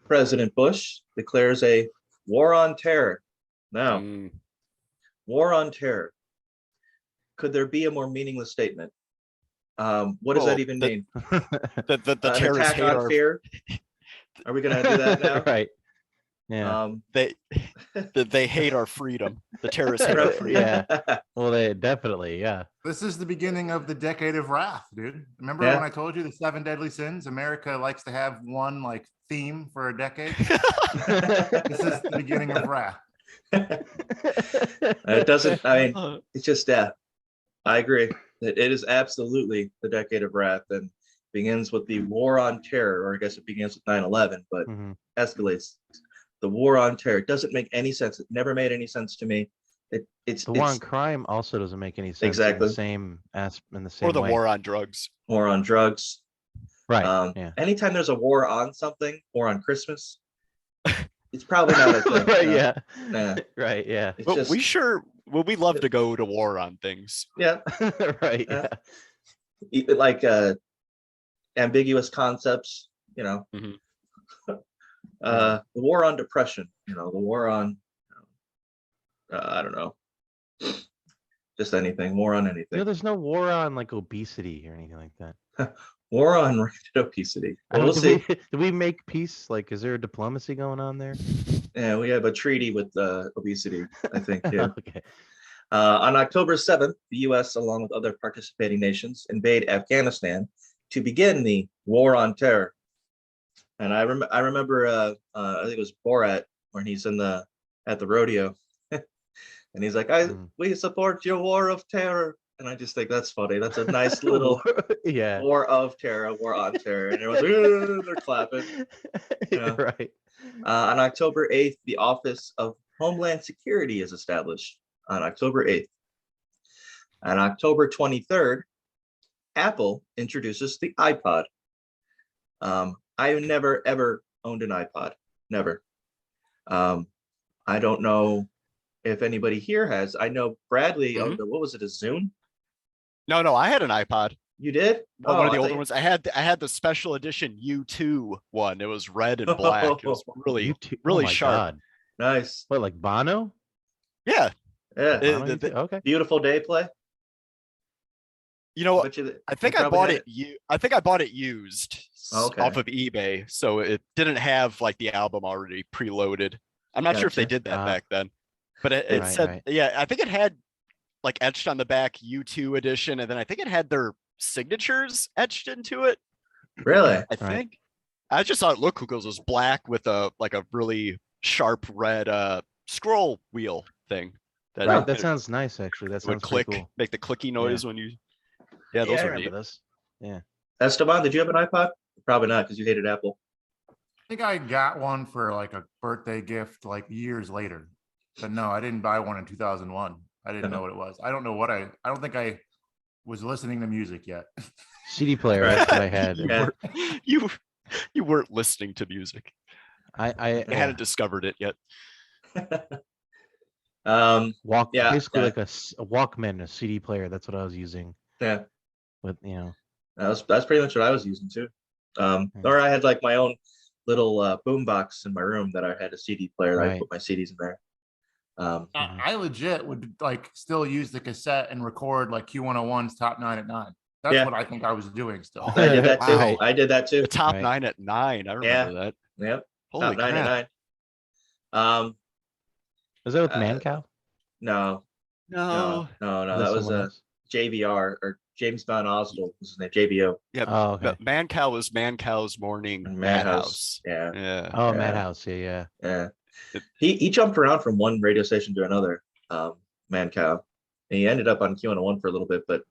President Bush declares a war on terror. Now, Mm. war on terror. Could there be a more meaningless statement? What does Well, that even the- mean? The An terrorists attack hate on our fear? Are we gonna do that now? Right. Yeah. they they hate our freedom. The terrorists hate our Right. freedom. Yeah. Well, they definitely, yeah. This is the beginning of the decade of wrath, dude. Remember Yeah. when I told you the 7 deadly sins? America likes to have one like theme for a decade. This is the beginning of wrath. It doesn't. I mean, Uh, it's just I agree. It is absolutely the decade of wrath, and begins with the war on terror, or I guess it begins with 9/11, but Mhm. escalates. The war on terror. It doesn't make any sense. It never made any sense to me. It's The war on it's crime also doesn't make any sense. Exactly. In the same in the same or the way. war on drugs. war on drugs. Right. Yeah. Anytime there's a war on something, or on Christmas, it's probably not a thing. Right. you know? Yeah. Yeah. Right. Yeah. It's But just we love to go to war on things. yeah. Right. Yeah. Yeah. Like ambiguous concepts, you know. Mhm. The war on depression, you know, the war on I don't know. Just anything, war on You know, anything. there's no war on like obesity or anything like that. War on rampant obesity. I Well, don't- we'll did see. did we make peace? Like, is there a diplomacy going on there? Yeah, we have a treaty with obesity, I think. Yeah. Okay. On October 7th, the US, along with other participating nations, invade Afghanistan to begin the war on terror. And I remember I think it was Borat when he's at the rodeo. And he's like, we support your war of terror. And I just think that's funny. That's a nice little Yeah. war of terror, war on terror. And everyone's they're clapping. Yeah. Right. On October 8th, the Office of Homeland Security is established on October 8th. On October 23rd, Apple introduces the iPod. I never, ever owned an iPod. Never. I don't know if anybody here has. I know Bradley owned what was it, a Zune? No, I had an iPod. You did? One of the I older thought- ones. I had the special edition U2 one. It was red and black. It was really YouTube. really oh my sharp. God. Nice. What, like Bono? Yeah. Yeah. Bono the- YouTube? Okay. Beautiful day play. You know, Bet you I think you I probably bought had it. I think I bought it used Okay. off of eBay, so it didn't have like the album already preloaded. I'm not sure if they Gotcha. did that Ah. back then, but it Right, said, right. yeah, I think it had like etched on the back U2 edition, and then I think it had their signatures etched into it. Really? I Right. think. I just thought it looked cool because it was black with a really sharp red scroll wheel thing. That Right. you That know, sounds nice, actually. That it would sounds pretty click, cool. make the clicky noise when you. Yeah, Yeah, those I are remember neat. this. Yeah. Esteban, did you have an iPod? Probably not, because you hated Apple. I think I got one for like a birthday gift like years later. But no, I didn't buy one in 2001. I didn't know what it was. I don't know what I don't think I was listening to music yet. CD player. Right. That's what I had. you, Yeah. you weren't listening to music. I I hadn't discovered it yet. walk Yeah, basically yeah. like a Walkman, a CD player. That's what I was using. Yeah, With that's pretty much what I was using too. Or I had like my own little boom box in my room that I had a CD player that I Right. put my CDs in there. I legit would like still use the cassette and record like Q101's Top 9 at 9. That's Yeah. what I think I was doing still. I did that too. Wow. I did that too. The top Right. 9 at 9. I remember that. Yep. Holy Top 9 at crap. 9. Was that with Uh, Mancow? No, No. no. Was That was someone a else? JVR or James Van Osdale was his name. JVO. Yeah. Oh, okay. But Mancow was Mancow's morning And Madhouse. Yeah, Yeah. Oh, yeah. Madhouse. Yeah. yeah. It- He jumped around from one radio station to another. Mancow, and he ended up on Q101 for a little bit, but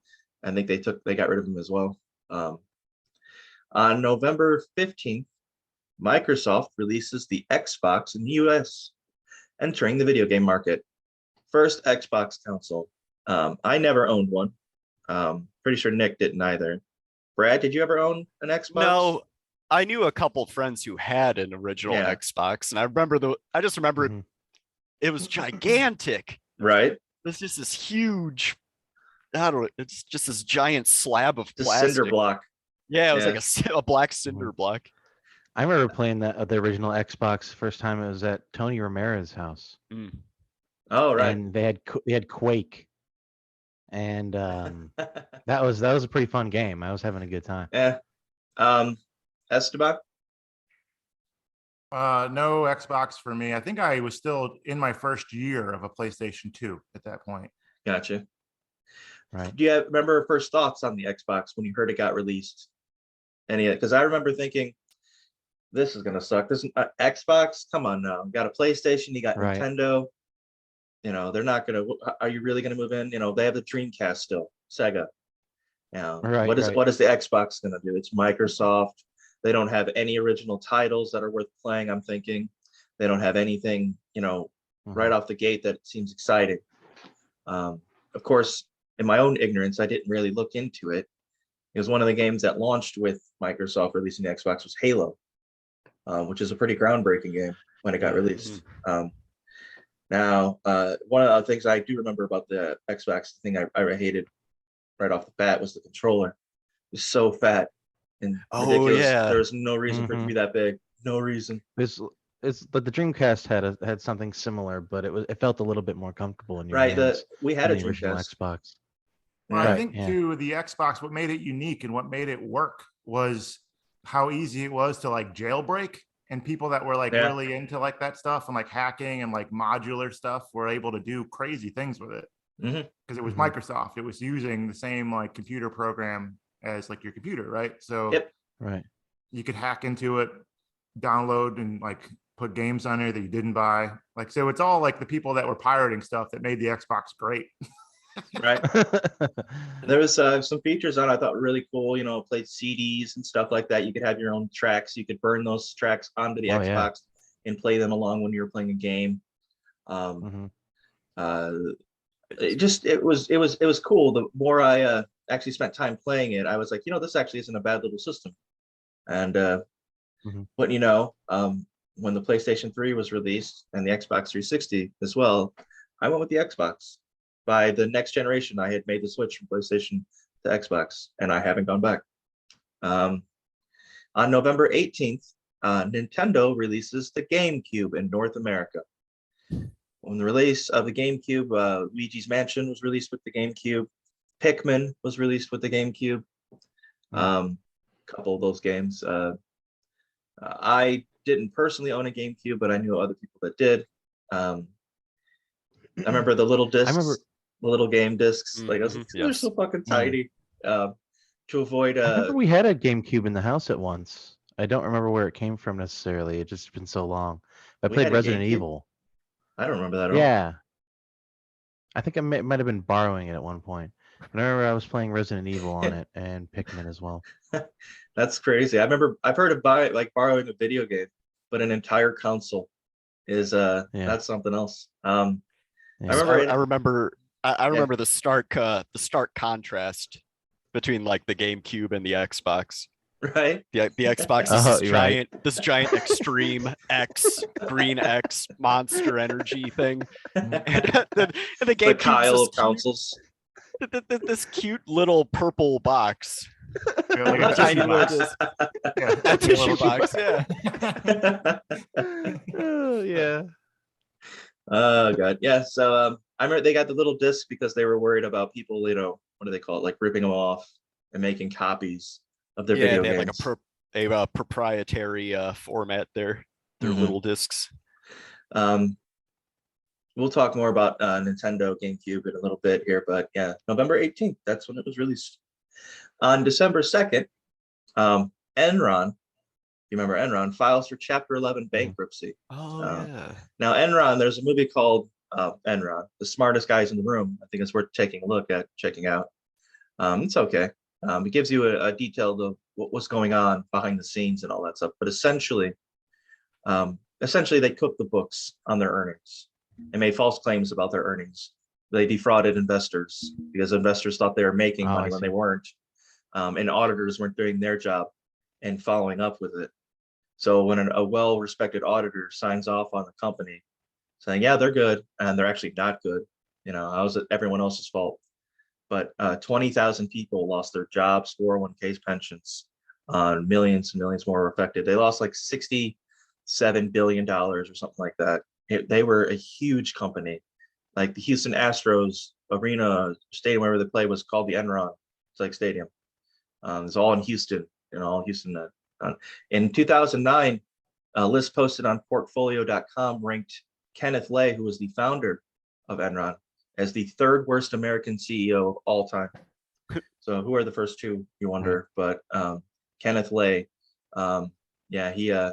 I think they got rid of him as well. On November 15th, Microsoft releases the Xbox in the US, entering the video game market. First Xbox console. I never owned one. Pretty sure Nick didn't either. Brad, did you ever own an Xbox? No, I knew a couple friends who had an original Yeah. Xbox, and I just remember Mhm. it was gigantic. Right? It's just this huge, I don't know, it's just this giant slab of The plastic. cinder block. Yeah, it was Yeah. like a black cinder block. I remember playing the original Xbox first time. It was at Tony Ramirez's house, Mm. Oh, right. and they had Quake, and that was a pretty fun game. I was having a good time. Yeah. Esteban? No Xbox for me. I think I was still in my first year of a PlayStation 2 at that point. Gotcha. Right. Do you remember first thoughts on the Xbox when you heard it got released? Any? Because I remember thinking, this is gonna suck. This Xbox, come on now. You got a PlayStation, you got Right. Nintendo. They're not gonna. Are you really gonna move in? They have the Dreamcast still, Sega. Right, What is right. what is the Xbox gonna do? It's Microsoft. They don't have any original titles that are worth playing. I'm thinking they don't have anything, right off the gate that seems exciting. Of course, in my own ignorance, I didn't really look into it. It was one of the games that launched with Microsoft releasing the Xbox was Halo, which is a pretty groundbreaking game when it got released. Now, one of the things I do remember about the Xbox thing I hated right off the bat was the controller. It was so fat and Oh, ridiculous. yeah. There was no reason for it to be that big. No reason. But the Dreamcast had something similar, but it felt a little bit more comfortable in your Right. hands We had a than the original Dreamcast. Xbox. Well, Yeah. I think yeah. too, the Xbox, what made it unique and what made it work was how easy it was to like jailbreak, and people that were like Yeah. really into like that stuff and like hacking and like modular stuff were able to do crazy things with it Mhm. because it was Mhm. Microsoft. It was using the same like computer program as like your computer, right? So Yep. Right. you could hack into it, download and like put games on there that you didn't buy. Like, so it's all like the people that were pirating stuff that made the Xbox great. Right. There was some features on it I thought were really cool. It played CDs and stuff like that. You could have your own tracks. You could burn those tracks onto the Oh, Xbox yeah. and play them along when you were playing a game. Mhm. It was cool. The more I actually spent time playing it, I was like, this actually isn't a bad little system. And Mhm. what when the PlayStation 3 was released and the Xbox 360 as well, I went with the Xbox. By the next generation, I had made the switch from PlayStation to Xbox, and I haven't gone back. On November 18th, Nintendo releases the GameCube in North America. On the release of the GameCube, Luigi's Mansion was released with the GameCube. Pikmin was released with the GameCube. A couple of those games. I didn't personally own a GameCube, but I knew other people that did. I remember the little discs. the little game discs. Like I was like, Mhm, they're yes. so fucking Mm. tiny. To avoid I remember we had a GameCube in the house at once. I don't remember where it came from necessarily. It's just been so long. I We played had a Resident GameCube? Evil. I don't remember that at all. Yeah. I think I might have been borrowing it at one point. But I remember I was playing Resident Evil on it and Pikmin as well. That's crazy. I remember I've heard of borrowing a video game, but an entire console is Yeah. that's something else. Yeah. I remember I remember I Yeah. remember the stark contrast between like the GameCube and the Xbox. right? The Xbox is Oh, this you're right. giant extreme X green X monster energy thing. And the The GameCube Kyle of consoles. this cute little purple box. Yeah, like a Tiny tissue little box. disc. Yeah, A a tissue little- box, yeah. Oh, yeah. Oh god, yeah. So I remember they got the little discs because they were worried about people, what do they call it, like ripping them off and making copies of their Yeah, video they had games. like a proprietary format there. Their Mhm. little discs. We'll talk more about Nintendo GameCube in a little bit here, but yeah, November 18th, that's when it was released. On December 2nd, Enron, you remember Enron, files for Chapter 11 bankruptcy. Oh yeah. Now, Enron, there's a movie called Enron, The Smartest Guys in the Room. I think it's worth taking a look at, checking out. It's okay. It gives you a detail of what's going on behind the scenes and all that stuff. But essentially, they cooked the books on their earnings and made false claims about their earnings. They defrauded investors because investors thought they were making Oh, I money when see. they weren't, and auditors weren't doing their job and following up with it. So when a well-respected auditor signs off on the company saying, yeah, they're good, and they're actually not good, how is it everyone else's fault? But 20,000 people lost their jobs, 401ks, pensions, millions and millions more were affected. They lost like $67 billion or something like that. They were a huge company. Like the Houston Astros arena stadium, wherever they play, was called the Enron Stadium. It's all in Houston, all Houston. In 2009, a list posted on portfolio.com ranked Kenneth Lay, who was the founder of Enron, as the third worst American CEO of all time. So who are the first two, you wonder? But Kenneth Lay, yeah,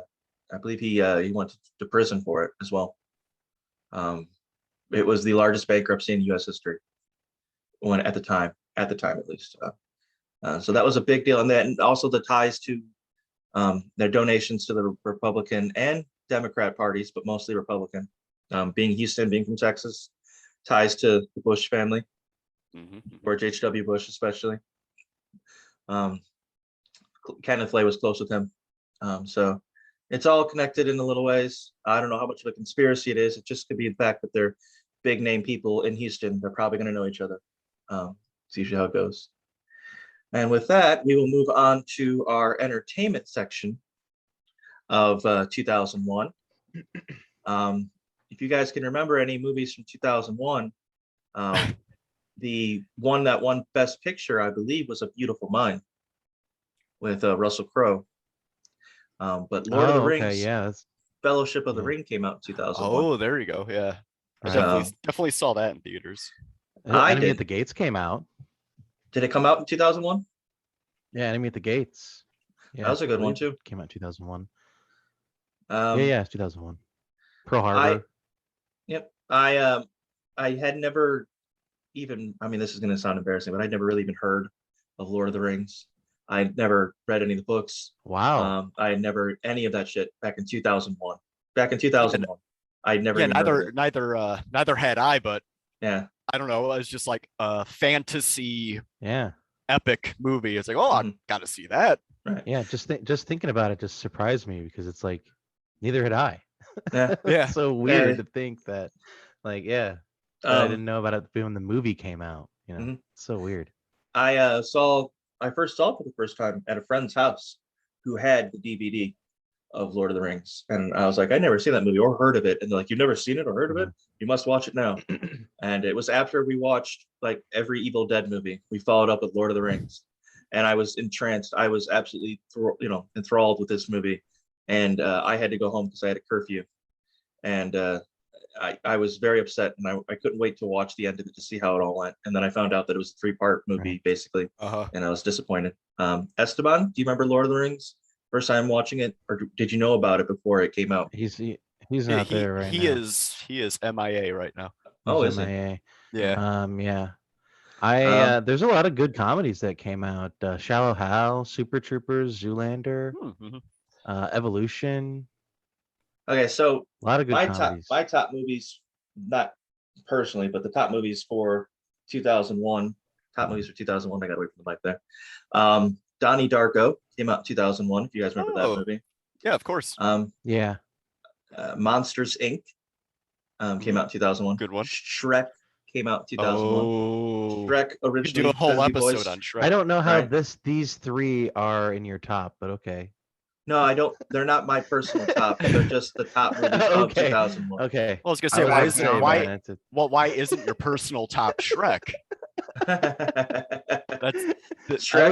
I believe he went to prison for it as well. It was the largest bankruptcy in U.S. history when at the time at least. So that was a big deal, and then also the ties to their donations to the Republican and Democrat parties, but mostly Republican. Being Houston, being from Texas, ties to the Bush family, George H.W. Bush especially. Kenneth Lay was close with him, so it's all connected in the little ways. I don't know how much of a conspiracy it is. It just could be the fact that they're big name people in Houston. They're probably going to know each other. It's usually how it goes. And with that, we will move on to our entertainment section of 2001. If you guys can remember any movies from 2001, the one that won Best Picture, I believe, was A Beautiful Mind with Russell Crowe. But Lord of the Rings, Okay, yeah. Fellowship of the Yeah. Ring came out in 2001. Oh, there you go. Yeah. I Right. definitely saw that in theaters. I Enemy did. at the Gates came out. Did it come out in 2001? Yeah, Enemy at the Gates. Yeah, That was a good I one believe too. it came out in 2001. Um, Yeah, it's 2001. Pearl Harbor. Yep. I had never even, I mean, this is going to sound embarrassing, but I'd never really even heard of Lord of the Rings. I'd never read any of the books. Wow. I had never any of that shit back in 2001. Back in 2001, I'd never Yeah, even heard of it. neither had I, but Yeah. I don't know. It was just like a fantasy Yeah. epic movie. It's like, oh, I gotta see that. Right. Yeah, just thinking about it just surprised me because it's like neither had I. Yeah. Yeah. It's so weird to think that that I didn't know about it when the movie came out. Mhm. It's so weird. I first saw it for the first time at a friend's house who had the DVD of Lord of the Rings. And I was like, I'd never seen that movie or heard of it. And they're like, you've never seen it or heard of it? You must watch it now. And it was after we watched like every Evil Dead movie. We followed up with Lord of the Rings. And I was entranced. I was absolutely, enthralled with this movie. And I had to go home because I had a curfew. And I was very upset, and I couldn't wait to watch the end of it to see how it all went. And then I found out that it was a 3-part movie, Right. basically, Uh-huh. and I was disappointed. Esteban, do you remember Lord of the Rings? First time watching it, or did you know about it before it came out? He's Yeah, not there right he now. is MIA right now. Oh, He's is he? MIA. Yeah. Yeah. There's a lot of good comedies that came out. Shallow Hal, Super Troopers, Zoolander, Mhm. Evolution. Okay, so A lot of good my comedies. top movies, not personally, but the top movies for 2001. Top movies for 2001. I got away from the mic there. Donnie Darko came out in 2001. If you guys remember Oh. that movie. Yeah, of course. Yeah. Monsters Inc. Came out in 2001. Good one. Shrek came out in 2001. Oh, Shrek we could originally do a whole gonna be episode voiced- on Shrek. I don't know how Right. these three are in your top, but okay. No, I don't. They're not my personal top. They're just the top movies of Okay. 2001. Okay. Well, I was gonna I say, would why like isn't to know why that. why isn't your personal top Shrek? That's I Shrek,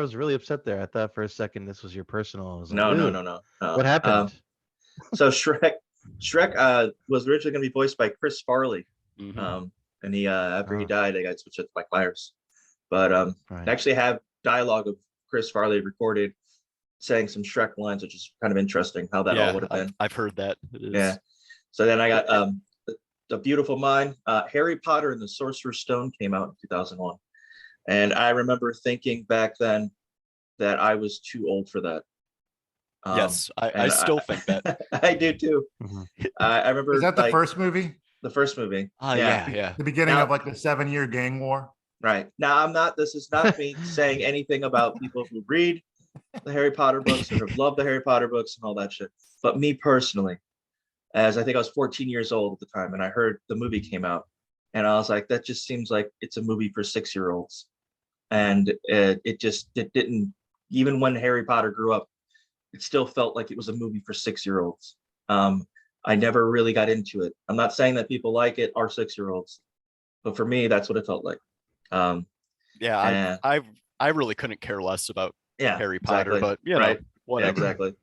was really upset there. I thought for a second this was your personal. I was like, no, "Ugh, no. what happened?" So Shrek was originally going to be voiced by Chris Farley, Mhm. and he after he Oh. died, they got switched to Mike Myers. But Right. they actually have dialogue of Chris Farley recorded saying some Shrek lines, which is kind of interesting how that all Yeah, would have been. I've heard that. It is. Yeah. So then I got The Beautiful Mind. Harry Potter and the Sorcerer's Stone came out in 2001, and I remember thinking back then that I was too old for that. Yes, I and still think that. I do too. Mhm. I remember Is that the like, first movie? the first movie. Yeah. The beginning Now- of like the 7-year gang war? Right. Now this is not me saying anything about people who read the Harry Potter books or have loved the Harry Potter books and all that shit. But me personally, as I think I was 14 years old at the time, and I heard the movie came out, and I was like, that just seems like it's a movie for 6-year-olds. And it didn't, even when Harry Potter grew up, it still felt like it was a movie for 6-year-olds. I never really got into it. I'm not saying that people like it are 6-year-olds, but for me, that's what it felt like. Yeah, and- I really couldn't care less about yeah, Harry Potter, exactly. but you know, Right. Yeah, whatever. exactly.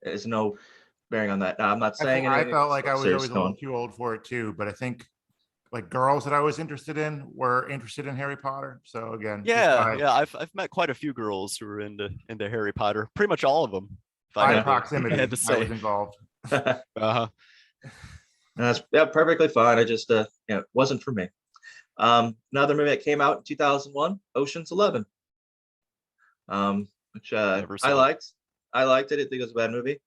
There's no bearing on that. Now, I'm not saying I anything felt like I against was always Sorcerer's a little Stone. too old for it too, but I think like girls that I was interested in were interested in Harry Potter. So again, just Yeah, I've met quite a few girls who are into Harry Potter. Pretty much all of them. If I by had to- proximity, I had to I say. was involved. Uh-huh. That's perfectly fine. I just it wasn't for me. Another movie that came out in 2001, Ocean's 11. Which Never I saw it. liked. I liked it. I think it was a bad movie.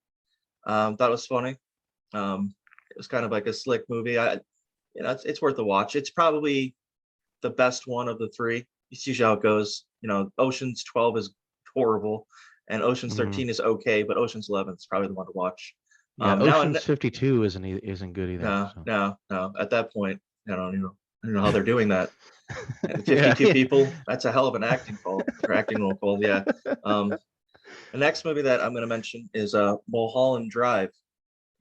Thought it was funny. It was kind of like a slick movie. It's worth a watch. It's probably the best one of the three. You see how it goes. Ocean's 12 is horrible, and Ocean's Mhm. 13 is okay, but Ocean's 11 is probably the one to watch. Yeah, now Ocean's 52 isn't good either. No, so. no. At that point, I don't know how they're doing that. And Yeah. 52 people, that's a hell of an acting call or acting role call. Yeah. The next movie that I'm going to mention is Mulholland Drive.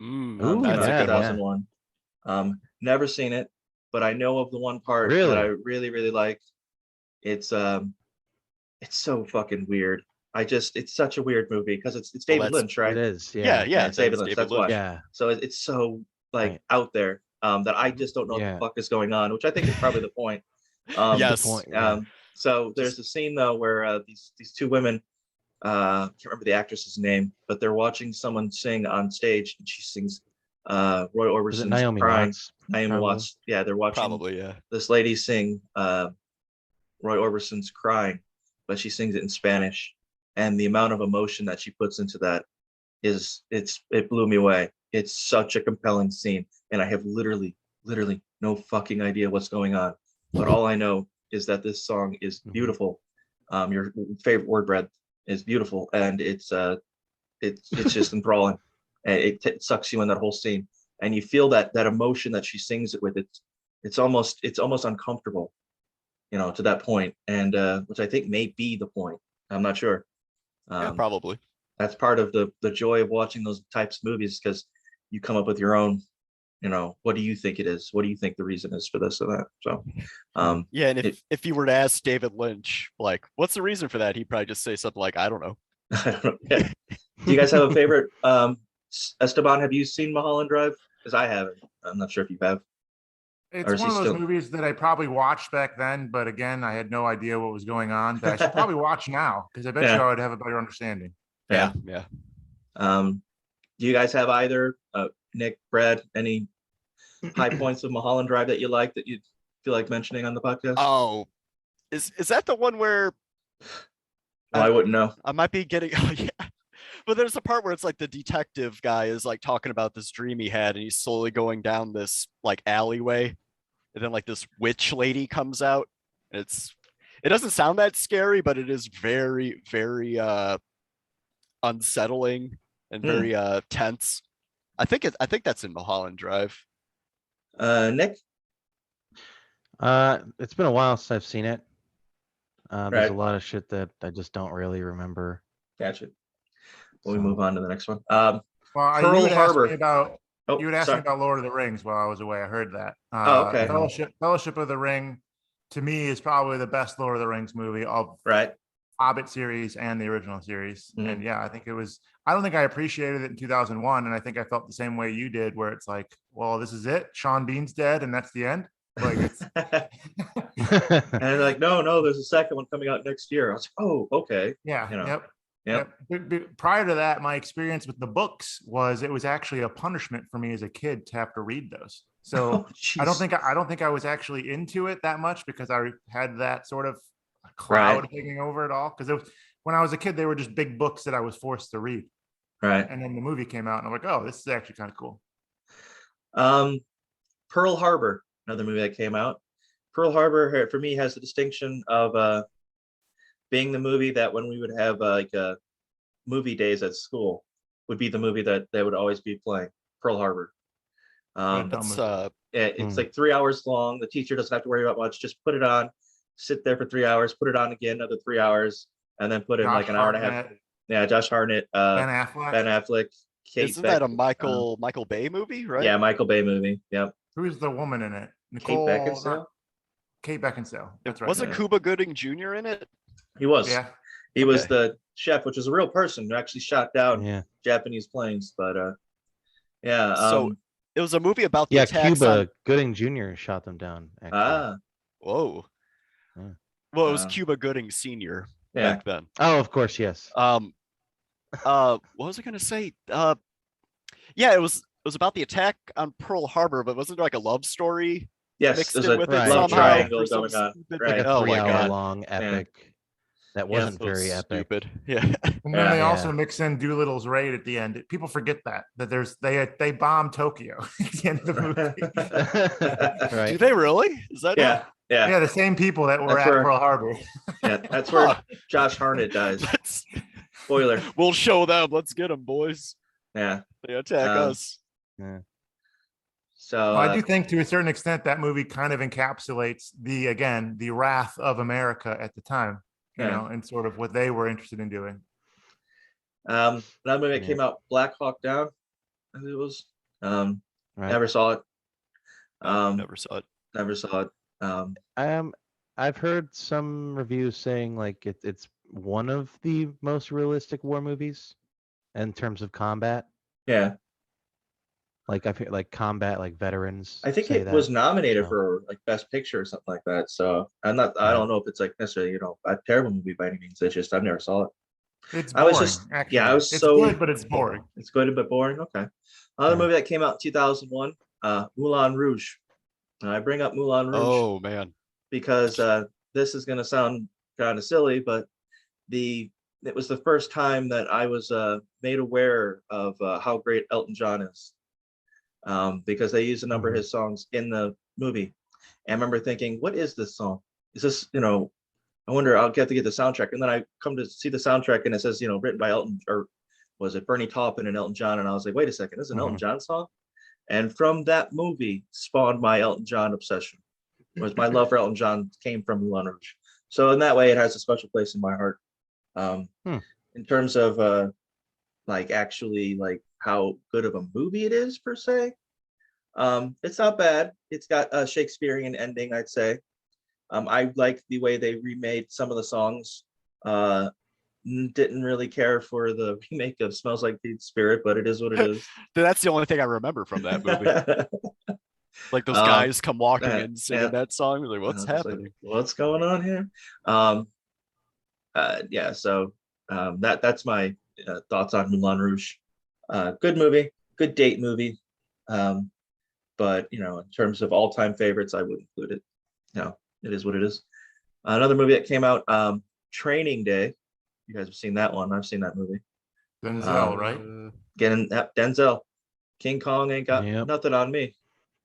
Ooh, Came out in yeah, 2001. Never seen it, but I know of the one part Really? that I really, really like. It's so fucking weird. It's such a weird movie because it's David that's- Lynch, right? It is. Yeah, Yeah. it's David that's Lynch, that's why. Lynch. Yeah. So it's so like Right. out there that I just don't know what Yeah. the fuck is going on, which I think is probably the point. Yes. Point, yeah. So there's a scene though where these two women, can't remember the actress's name, but they're watching someone sing on stage, and she sings Roy Was it Orbison's Naomi Crying. Watts? Naomi Probably. Watts. Yeah, they're watching Probably, yeah. this lady sing Roy Orbison's Crying, but she sings it in Spanish, and the amount of emotion that she puts into that it blew me away. It's such a compelling scene, and I have literally no fucking idea what's going on, but all I know is that this song is Mhm. beautiful. Your favorite word, Brad, is beautiful, and it's just enthralling. And it sucks you in that whole scene, and you feel that emotion that she sings it with. It's almost uncomfortable, to that point, and which I think may be the point. I'm not sure. Yeah, probably. That's part of the joy of watching those types of movies, because you come up with your own, what do you think it is? What do you think the reason is for this or that? So, Yeah, and it- if you were to ask David Lynch, like, what's the reason for that? He'd probably just say something like, I don't know. I don't know. Yeah. Do you guys have a favorite? Esteban, have you seen Mulholland Drive? because I haven't. I'm not sure if you have. Or It's is one he of those still- movies that I probably watched back then, but again, I had no idea what was going on. That I should probably watch now because I bet Yeah. you I would have a better understanding. Yeah. Yeah. Do you guys have either, Nick, Brad, any high points of Mulholland Drive that you like that you feel like mentioning on the podcast? Oh, is that the one where Oh, I wouldn't know. I might be getting? Oh, yeah. But there's a part where it's like the detective guy is like talking about this dream he had, and he's slowly going down this like alleyway, and then like this witch lady comes out. It doesn't sound that scary, but it is very, very unsettling and very tense. I think that's in Mulholland Drive. Nick? It's been a while since I've seen it. There's a Right. lot of shit that I just don't really remember. Gotcha. Well, we So- move on to the next one. Well, Pearl you would ask Harbor. me about Oh, you would ask sorry. me about Lord of the Rings while I was away. I heard that. Oh, okay. Fellowship of the Ring, to me, is probably the best Lord of the Rings movie of Right. Hobbit series and the original series. Mhm. And yeah, I think it was. I don't think I appreciated it in 2001, and I think I felt the same way you did, where it's like, well, this is it. Sean Bean's dead, and that's the end. Like it's And they're like, no, there's a second one coming out next year. I was like, oh, okay. yeah, You know, yep. Yep. Prior to that, my experience with the books was it was actually a punishment for me as a kid to have to read those. So Oh, I don't jeez. think I was actually into it that much because I had that sort of cloud hanging over it all. Because when I was a kid, they were just big books that I was forced to read. Right. And then the movie came out, and I'm like, oh, this is actually kind of cool. Pearl Harbor, another movie that came out. Pearl Harbor for me has the distinction of being the movie that when we would have movie days at school would be the movie that they would always be playing. Pearl Harbor. Dumb That's movie. It's like 3 hours long. The teacher doesn't have to worry about much. Just put it on, sit there for 3 hours, put it on again another 3 hours, and then put in like Josh an hour and a half. Hartnett, Yeah, Josh Hartnett, Ben Affleck. Ben Affleck, Kate isn't that a Beck- Michael Bay movie, right? Yeah, Michael Bay movie. Yep. Who's the woman in it? Kate Beckinsale. Kate Beckinsale. That's right. Wasn't yeah. Cuba Gooding Jr. in it? He was. Yeah. He was Okay. the chef, which is a real person who actually shot down Yeah. Japanese planes. But yeah. So it was a movie about the Yeah, attacks Cuba on. Gooding Jr. shot them down. Actually. Whoa. Yeah. Well, it was Wow. Cuba Gooding Sr. Yeah. back then. Oh, of course, yes. What was I gonna say? Yeah, it was about the attack on Pearl Harbor, but wasn't there like a love story Yes, mixed there's in a with Right, it love somehow? triangle for some going on. stupid- Right. Like a Oh my 3 hour god, long epic that wasn't that was very epic. stupid. Yeah. And then they Yeah. also mix in Doolittle's raid at the end. People forget that they bomb Tokyo at the end of the movie. Do Right. they really? Is that Yeah. Yeah. Yeah, the same people that were That's at where- Pearl Harbor. Yeah. That's where Huh. Josh Hartnett dies. Let's, Spoiler. we'll show them. Let's get them, boys. Yeah. They attack Um, us. So I do think to a certain extent that movie kind of encapsulates the wrath of America at the time, you Yeah. know, and sort of what they were interested in doing. another movie that Yeah. came out, Black Hawk Down, I think it was. Right. Never saw it. Never saw it. Never saw it. I've heard some reviews saying like it's one of the most realistic war movies in terms of combat. Yeah. Like I feel like combat, like veterans. I think say it that. was nominated so. for like Best Picture or something like that. So I Yeah. don't know if it's like necessarily, a terrible movie by any means. It's just I've never saw it. It's I boring, was just- actually. yeah, I was it's so- good, but it's boring. It's good but boring. Okay. Another Yeah. movie that came out in 2001, Moulin Rouge. And I bring up Moulin Rouge Oh man. because this is going to sound kind of silly, but it was the first time that I was made aware of how great Elton John is, because they used a number of his songs in the movie. And I remember thinking, what is this song? Is this, I wonder, I'll get to get the soundtrack. And then I come to see the soundtrack and it says, written by Elton, or was it Bernie Taupin and Elton John? And I was like, wait a second, this is an Elton John song? And from that movie spawned my Elton John obsession. Was my love for Elton John came from Moulin Rouge. So in that way, it has a special place in my heart. In terms of like actually like how good of a movie it is per se, it's not bad. It's got a Shakespearean ending, I'd say. I like the way they remade some of the songs didn't really care for the remake of Smells Like Teen Spirit, but it is what it is. That's the only thing I remember from that movie. Like those guys come walking in singing yeah. that song. Like, what's Just like, happening? what's going on here? Yeah, so that's my thoughts on Moulin Rouge. Good movie, good date movie. But in terms of all-time favorites, I would include it. No, it is what it is. Another movie that came out, Training Day. You guys have seen that one. I've seen that movie. Denzel, right? Getting Denzel. King Kong ain't got Yep. nothing on me.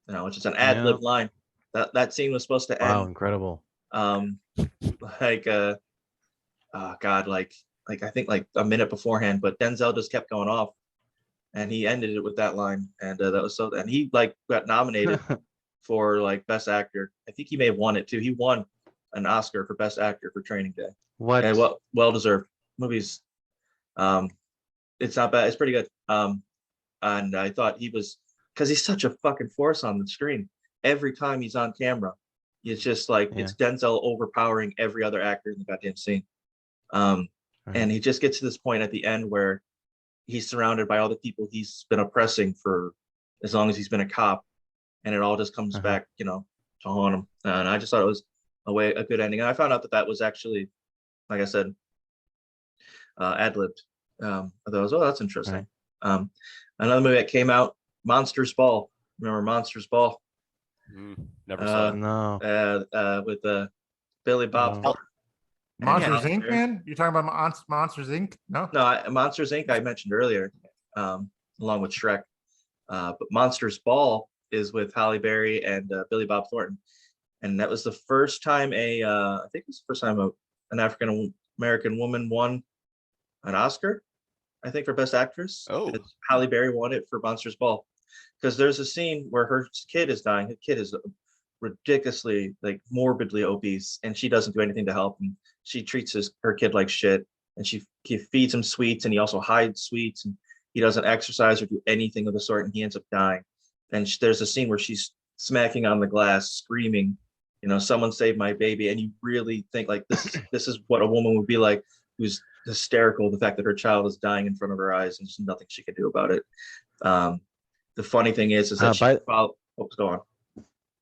It's just an ad-lib Yep. line. That scene was supposed to Wow, end incredible. like oh God, like I think like a minute beforehand, but Denzel just kept going off, and he ended it with that line, and that was so. And he like got nominated for like best actor. I think he may have won it too. He won an Oscar for best actor for Training Day. What? And well deserved. Movies, it's not bad. It's pretty good. And I thought he was, because he's such a fucking force on the screen. Every time he's on camera, it's just like it's Denzel overpowering every other actor in the goddamn scene. And he just gets to this point at the end where he's surrounded by all the people he's been oppressing for as long as he's been a cop, and it all just comes back, to haunt him. And I just thought it was a good ending. And I found out that was actually, like I said, ad-libbed. I thought it was, that's interesting. Another movie that came out, Monsters Ball. Remember Monsters Ball? Never saw it. No. With Billy Bob Thornton. Monsters Inc. Man, you're talking about Monsters Inc. No, Monsters Inc. I mentioned earlier, along with Shrek. But Monsters Ball is with Halle Berry and Billy Bob Thornton, and that was the first time I think it was the first time an African American woman won an Oscar. I think for Best Actress. Oh, Halle Berry won it for Monsters Ball, because there's a scene where her kid is dying. Her kid is ridiculously, like, morbidly obese, and she doesn't do anything to help him. She treats her kid like shit, and she feeds him sweets, and he also hides sweets, and he doesn't exercise or do anything of the sort, and he ends up dying. And there's a scene where she's smacking on the glass, screaming, someone save my baby. And you really think like this is what a woman would be like, who's hysterical, the fact that her child is dying in front of her eyes and there's nothing she can do about it. The funny thing is that go on.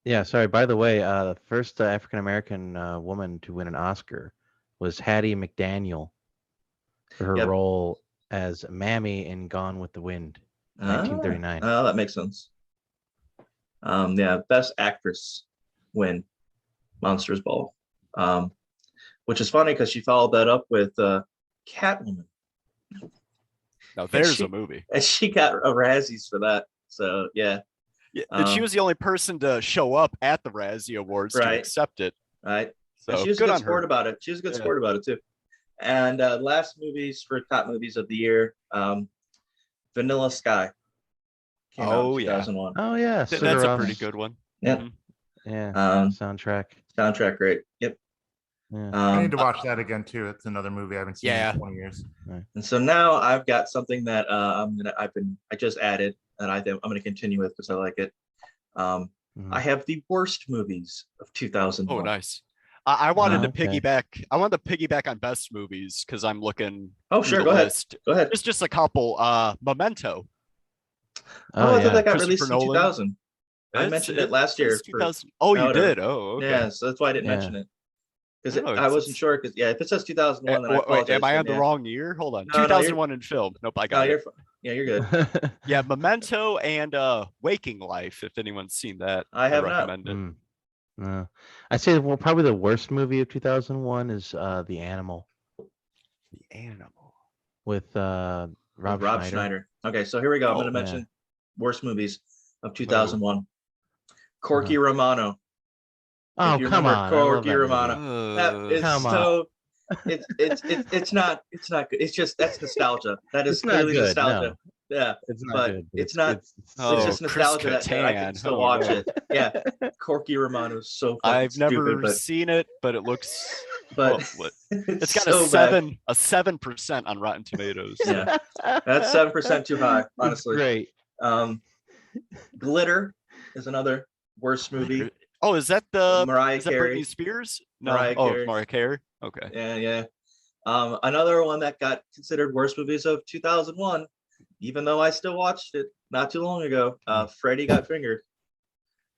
Yeah, sorry. By the way, the first African American woman to win an Oscar was Hattie McDaniel for her role as Mammy in Gone with the Wind, 1939. Oh, that makes sense. Best Actress win, Monsters Ball, which is funny because she followed that up with Catwoman. Now there's a movie, and she got a Razzies for that. So yeah. And she was the only person to show up at the Razzie Awards to accept it. Right. So she was a good sport about it. She was a good sport about it too. And last movies for top movies of the year, Vanilla Sky. Came out in 2001. Oh yeah, that's a pretty good one. Yeah. Yeah. Soundtrack great. Yep. Yeah. I need to watch that again too. It's another movie I haven't seen in 20 years. And so now I've got something that I just added, and I'm gonna continue with because I like it. I have the worst movies of 2001. Oh, nice. I wanted to piggyback. I wanted to piggyback on best movies because I'm looking. Oh, sure. Go ahead. Go ahead. It's just a couple. Memento. I thought that got released in 2000. I mentioned it last year. Oh, you did? Oh, okay. Yeah, so that's why I didn't mention it. Because I wasn't sure. Because if it says 2001, then I apologize. Am I on the wrong year? Hold on. 2001 in film. Nope, I got it. You're good. Yeah, Memento and Waking Life. If anyone's seen that, I have recommend not. it. No. I'd say probably the worst movie of 2001 is The Animal. The Animal with Rob Schneider. Okay, so here we go. I'm going to mention worst movies of 2001. Corky Romano. Oh, come on. Corky Romano. That is so. It's not good. It's just, that's nostalgia. That is clearly nostalgia. No. Yeah, it's not but good. It's not. It's just nostalgia that I can still watch it. Yeah, Corky Romano is so. I've never seen it, but it looks. But it's got a 7% on Rotten Tomatoes. Yeah, that's 7% too high. Honestly, great. Glitter is another worst movie. Oh, is that the Mariah Carey? Britney Spears? No, Mariah Carey. Mariah Carey. Okay. Yeah. Another one that got considered worst movies of 2001, even though I still watched it not too long ago. Freddy Got Fingered.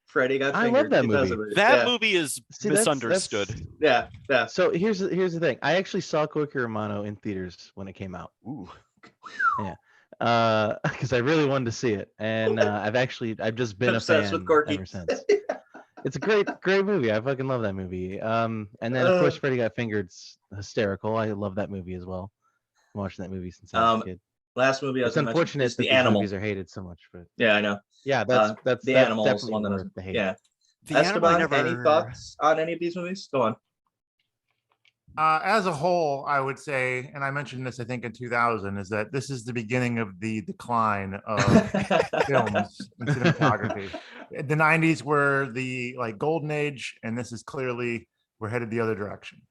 Freddy Got I Fingered. love that 2000 movie. That yeah. movie is See, that's- misunderstood. Yeah, yeah. So here's the thing. I actually saw Coco Romano in theaters when it came out. Ooh. Because I really wanted to see it, and I've just been Obsessed a with fan Corky. ever since. It's a great movie. I fucking love that movie. And then of course Freddy Got Fingered's hysterical. I love that movie as well. I'm watching that movie since I was a kid. Last movie I was It's gonna mention unfortunate is that The these Animal. movies are hated so much, but Yeah, I know. yeah, that's The Animal is the definitely one that I worth was. the hate. Yeah. The Animal I Esteban, any thoughts on any of these movies? Go on. As a whole, I would say, and I mentioned this, I think in 2000, is that this is the beginning of the decline of films and cinematography. The 90s were the like golden age, and this is clearly we're headed the other direction.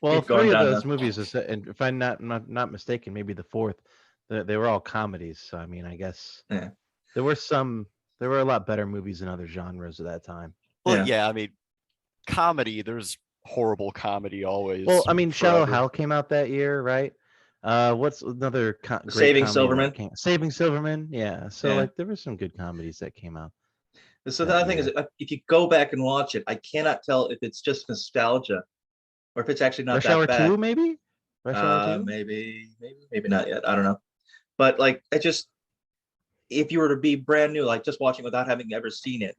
Well, Keep going three of down those now. movies, and if I'm not mistaken, maybe the fourth, they were all comedies. So I mean, I guess Yeah. there were a lot better movies in other genres at that time. Well, Yeah. yeah, I mean, comedy, there's horrible comedy always. Well, I mean, Shallow forever. Hal came out that year, right? What's another great Saving comedy that Silverman? Saving Silverman, yeah. So Yeah. like, there were some good comedies that came out. So that the other thing is, year. if you go back and watch it, I cannot tell if it's just nostalgia or if it's actually not Rush that Hour bad. 2, maybe. Rush Hour 2. Maybe not yet. I don't know. But like, it just, if you were to be brand new, like just watching without having ever seen it,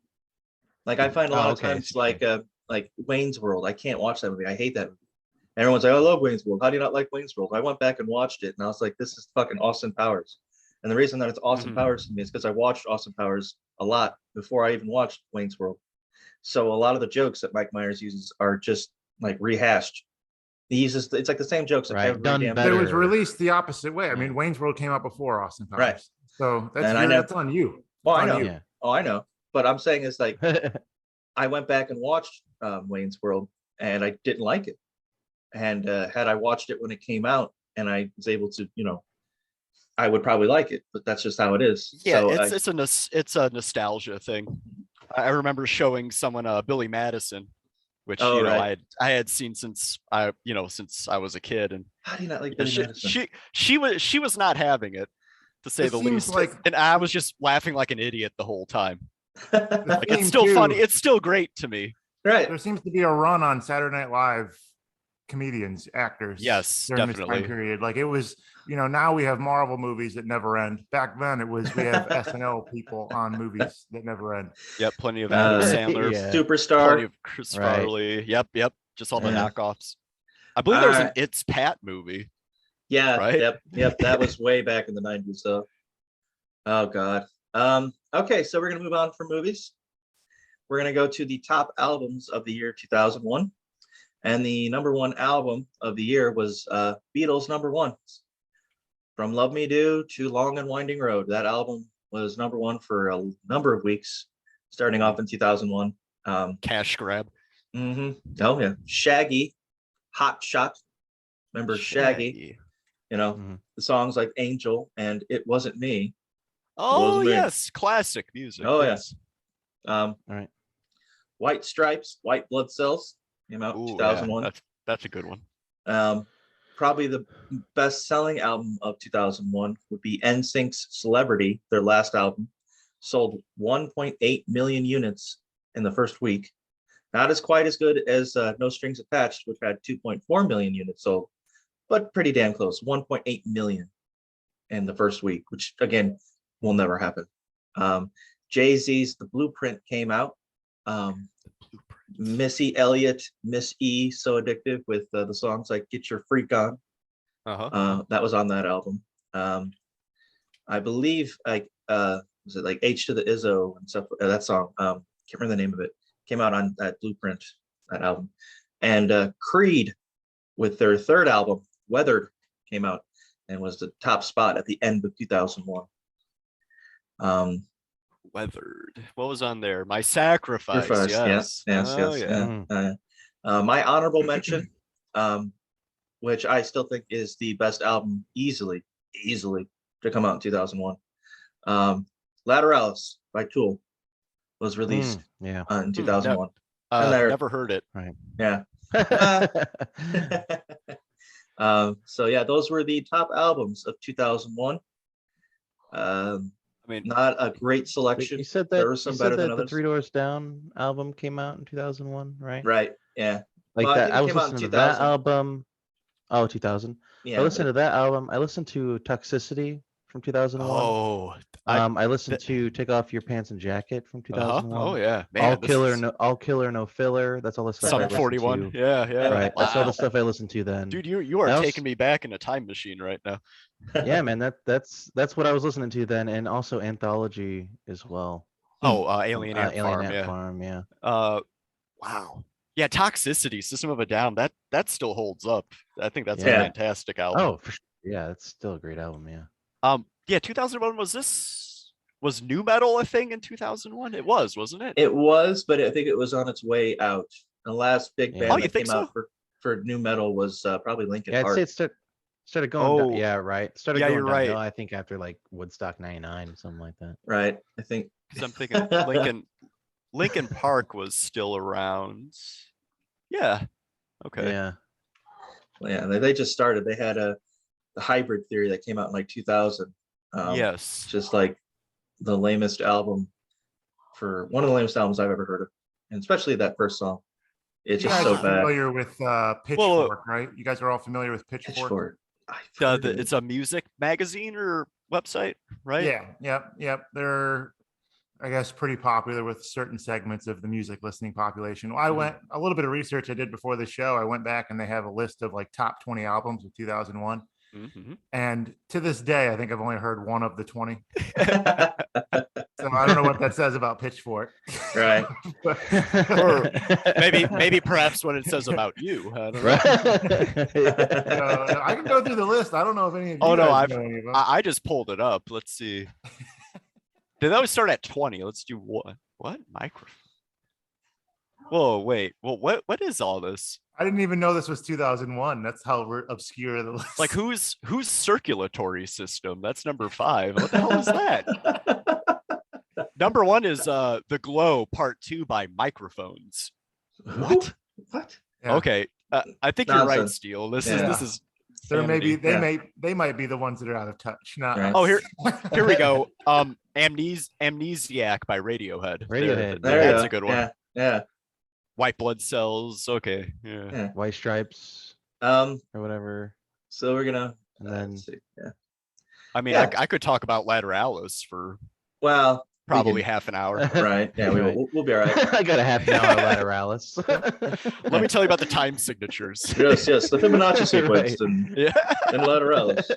like I find a lot of okay, I times, see what you're like Wayne's World, I can't watch that movie. I hate that movie. Everyone's like, I love Wayne's World. How do you not like Wayne's World? I went back and watched it, and I was like, this is fucking Austin Powers. And the reason that it's Austin Mhm. Powers to me is because I watched Austin Powers a lot before I even watched Wayne's World. So a lot of the jokes that Mike Myers uses are just like rehashed. He uses it's like the same jokes Right, every done damn better. It was released the opposite way. I Yeah. mean, Wayne's World came out before Austin Powers. Right. So that's And I know- that's on you. Well, It's I on know. you. Yeah. Oh, I know. But I'm saying it's like saying. I went back and watched Wayne's World, and I didn't like it. And had I watched it when it came out, and I was able to, I would probably like it. But that's just how it is. Yeah, So it's a nostalgia thing. I remember showing someone Billy Madison, which Oh, right. I had seen since I was a kid, and how do you not like yeah, Billy Madison? she was not having it, to say It the seems least. like- And I was just laughing like an idiot the whole time. The Like, theme it's still too- funny. It's still great to me. Right. There seems to be a run on Saturday Night Live comedians, actors. Yes, during this definitely. time period. Like it was, now we have Marvel movies that never end. Back then it was we have SNL people on movies that never end. Yep, plenty of Adam Sandler, Yeah. plenty Superstar. of Chris Right. Farley. Yep. Just all the Yeah. knockoffs. I believe there was an Alright. It's Pat movie. Yeah. Right? Yep. That was way back in the 90s. So, oh God. Okay, so we're gonna move on from movies. We're gonna go to the top albums of the year 2001, and the number one album of the year was Beatles' number one. From Love Me Do to Long and Winding Road. That album was number one for a number of weeks, starting off in 2001. Cash grab. Oh yeah, Shaggy, Hot Shot. Remember Shaggy? Mhm. The songs like Angel and It Wasn't Me. Oh me. yes, classic music. Oh, yeah. yes. Um, All right. White Stripes, White Blood Cells came out in Ooh, yeah, 2001. that's a good one. Probably the best-selling album of 2001 would be NSYNC's Celebrity, their last album. Sold 1.8 million units in the first week. Not as quite as good as No Strings Attached, which had 2.4 million units sold, but pretty damn close. 1.8 million in the first week, which again will never happen. Jay-Z's The Blueprint came out. Missy Elliott, Miss E, So Addictive, with the songs like Get Your Freak On. Uh-huh. That was on that album. I believe was it like H to the Izzo and stuff, that song, can't remember the name of it, came out on that Blueprint, that album. And Creed, with their third album, Weathered, came out and was the top spot at the end of 2001. Weathered. What was on there? My Sacrifice. Sacrifice, Yes. yes, Oh, yes, yeah. yeah. My honorable mention, which I still think is the best album easily to come out in 2001. Lateralis by Tool was released Yeah. in 2001. Uh, And there- never heard it. Yeah. So yeah, those were the top albums of 2001. I mean, Not a great Wait, selection. you said There that were some better than the others. Three Doors Down album came out in 2001, right? Right. Yeah. Like Well, I that. think I it was came out in listening to that 2000. album. Oh, 2000. Yeah. I listened to that album. I listened to Toxicity from 2001. oh, I listened th- to Take Off Your Pants and Jacket from uh-huh. 2001. Oh yeah, man. All this Killer, is All Killer, No Filler. That's all the stuff I Sum listened 41. to. Yeah, yeah. Right. That's all Wow. the stuff I listened to then. Dude, you are I taking also- me back in a time machine right now. Yeah, man. That's what I was listening to then, and also Anthology as well. Oh, from, Alien Ant Alien Farm. Ant Yeah. Farm. Yeah. Wow. Yeah, Toxicity, System of a Down. That still holds up. I think that's a Yeah. fantastic album. Oh, for sure. Yeah, it's still a great album. Yeah. Yeah, 2001 was new metal a thing in 2001? It was, wasn't it? It was, but I think it was on its way out. The last big Yeah. band Oh, you that think came out so? for new metal was probably Linkin Yeah, I'd Park. say it started going. Oh. Yeah, right. Started Yeah, going you're right. downhill, I think after like Woodstock '99, something like that. Right. I think. Because I'm thinking Lincoln Park was still around. Yeah. Okay. Yeah. Well, yeah, they just started. They had the Hybrid Theory that came out in like 2000. Yes. Just like the lamest album for one of the lamest albums I've ever heard of, and especially that first song. It's You just guys so are bad. familiar with Pitchfork, right? You guys are all familiar with Pitchfork? Pitchfork. I've heard of it. It's a music magazine or website, right? Yeah, yep. They're, I guess, pretty popular with certain segments of the music listening population. Well, I Mhm. went a little bit of research I did before the show. I went back and they have a list of like top 20 albums of 2001. Mm-hmm. And to this day, I think I've only heard one of the 20. So I don't know what that says about Pitchfork. Right. Or maybe perhaps what it says about you. I don't know. Right. I can go through the list. I don't know if any of you Oh, no, guys know any of them. I just pulled it up. Let's see. Did they always start at 20? Let's do what microphone? Whoa, wait. Well, what is all this? I didn't even know this was 2001. That's how obscure the list. Like whose circulatory system? That's number 5. What the hell is that? Number 1 is The Glow Part 2 by Microphones. What? What? Yeah. Okay. I think you're right, Nonsense. Steele. This Yeah. is There may be sanity. they might be the ones that are out of touch. Not Right. us. Oh, here we go. Amnesiac by Radiohead. Radiohead. There you That's go. a good one. Yeah. Yeah. White blood cells. Okay. Yeah. Yeah. White Stripes Um. or whatever. So we're gonna. And then let's see. Yeah. I mean, Yeah. I could talk about Lateralis for Well. we probably can- half an hour. Right. Yeah. We Right. will. We'll be all right. I got a half an hour of Lateralis. Let me tell you about the time signatures. Yes. Yes. The Fibonacci sequence Right. and Yeah. Lateralis.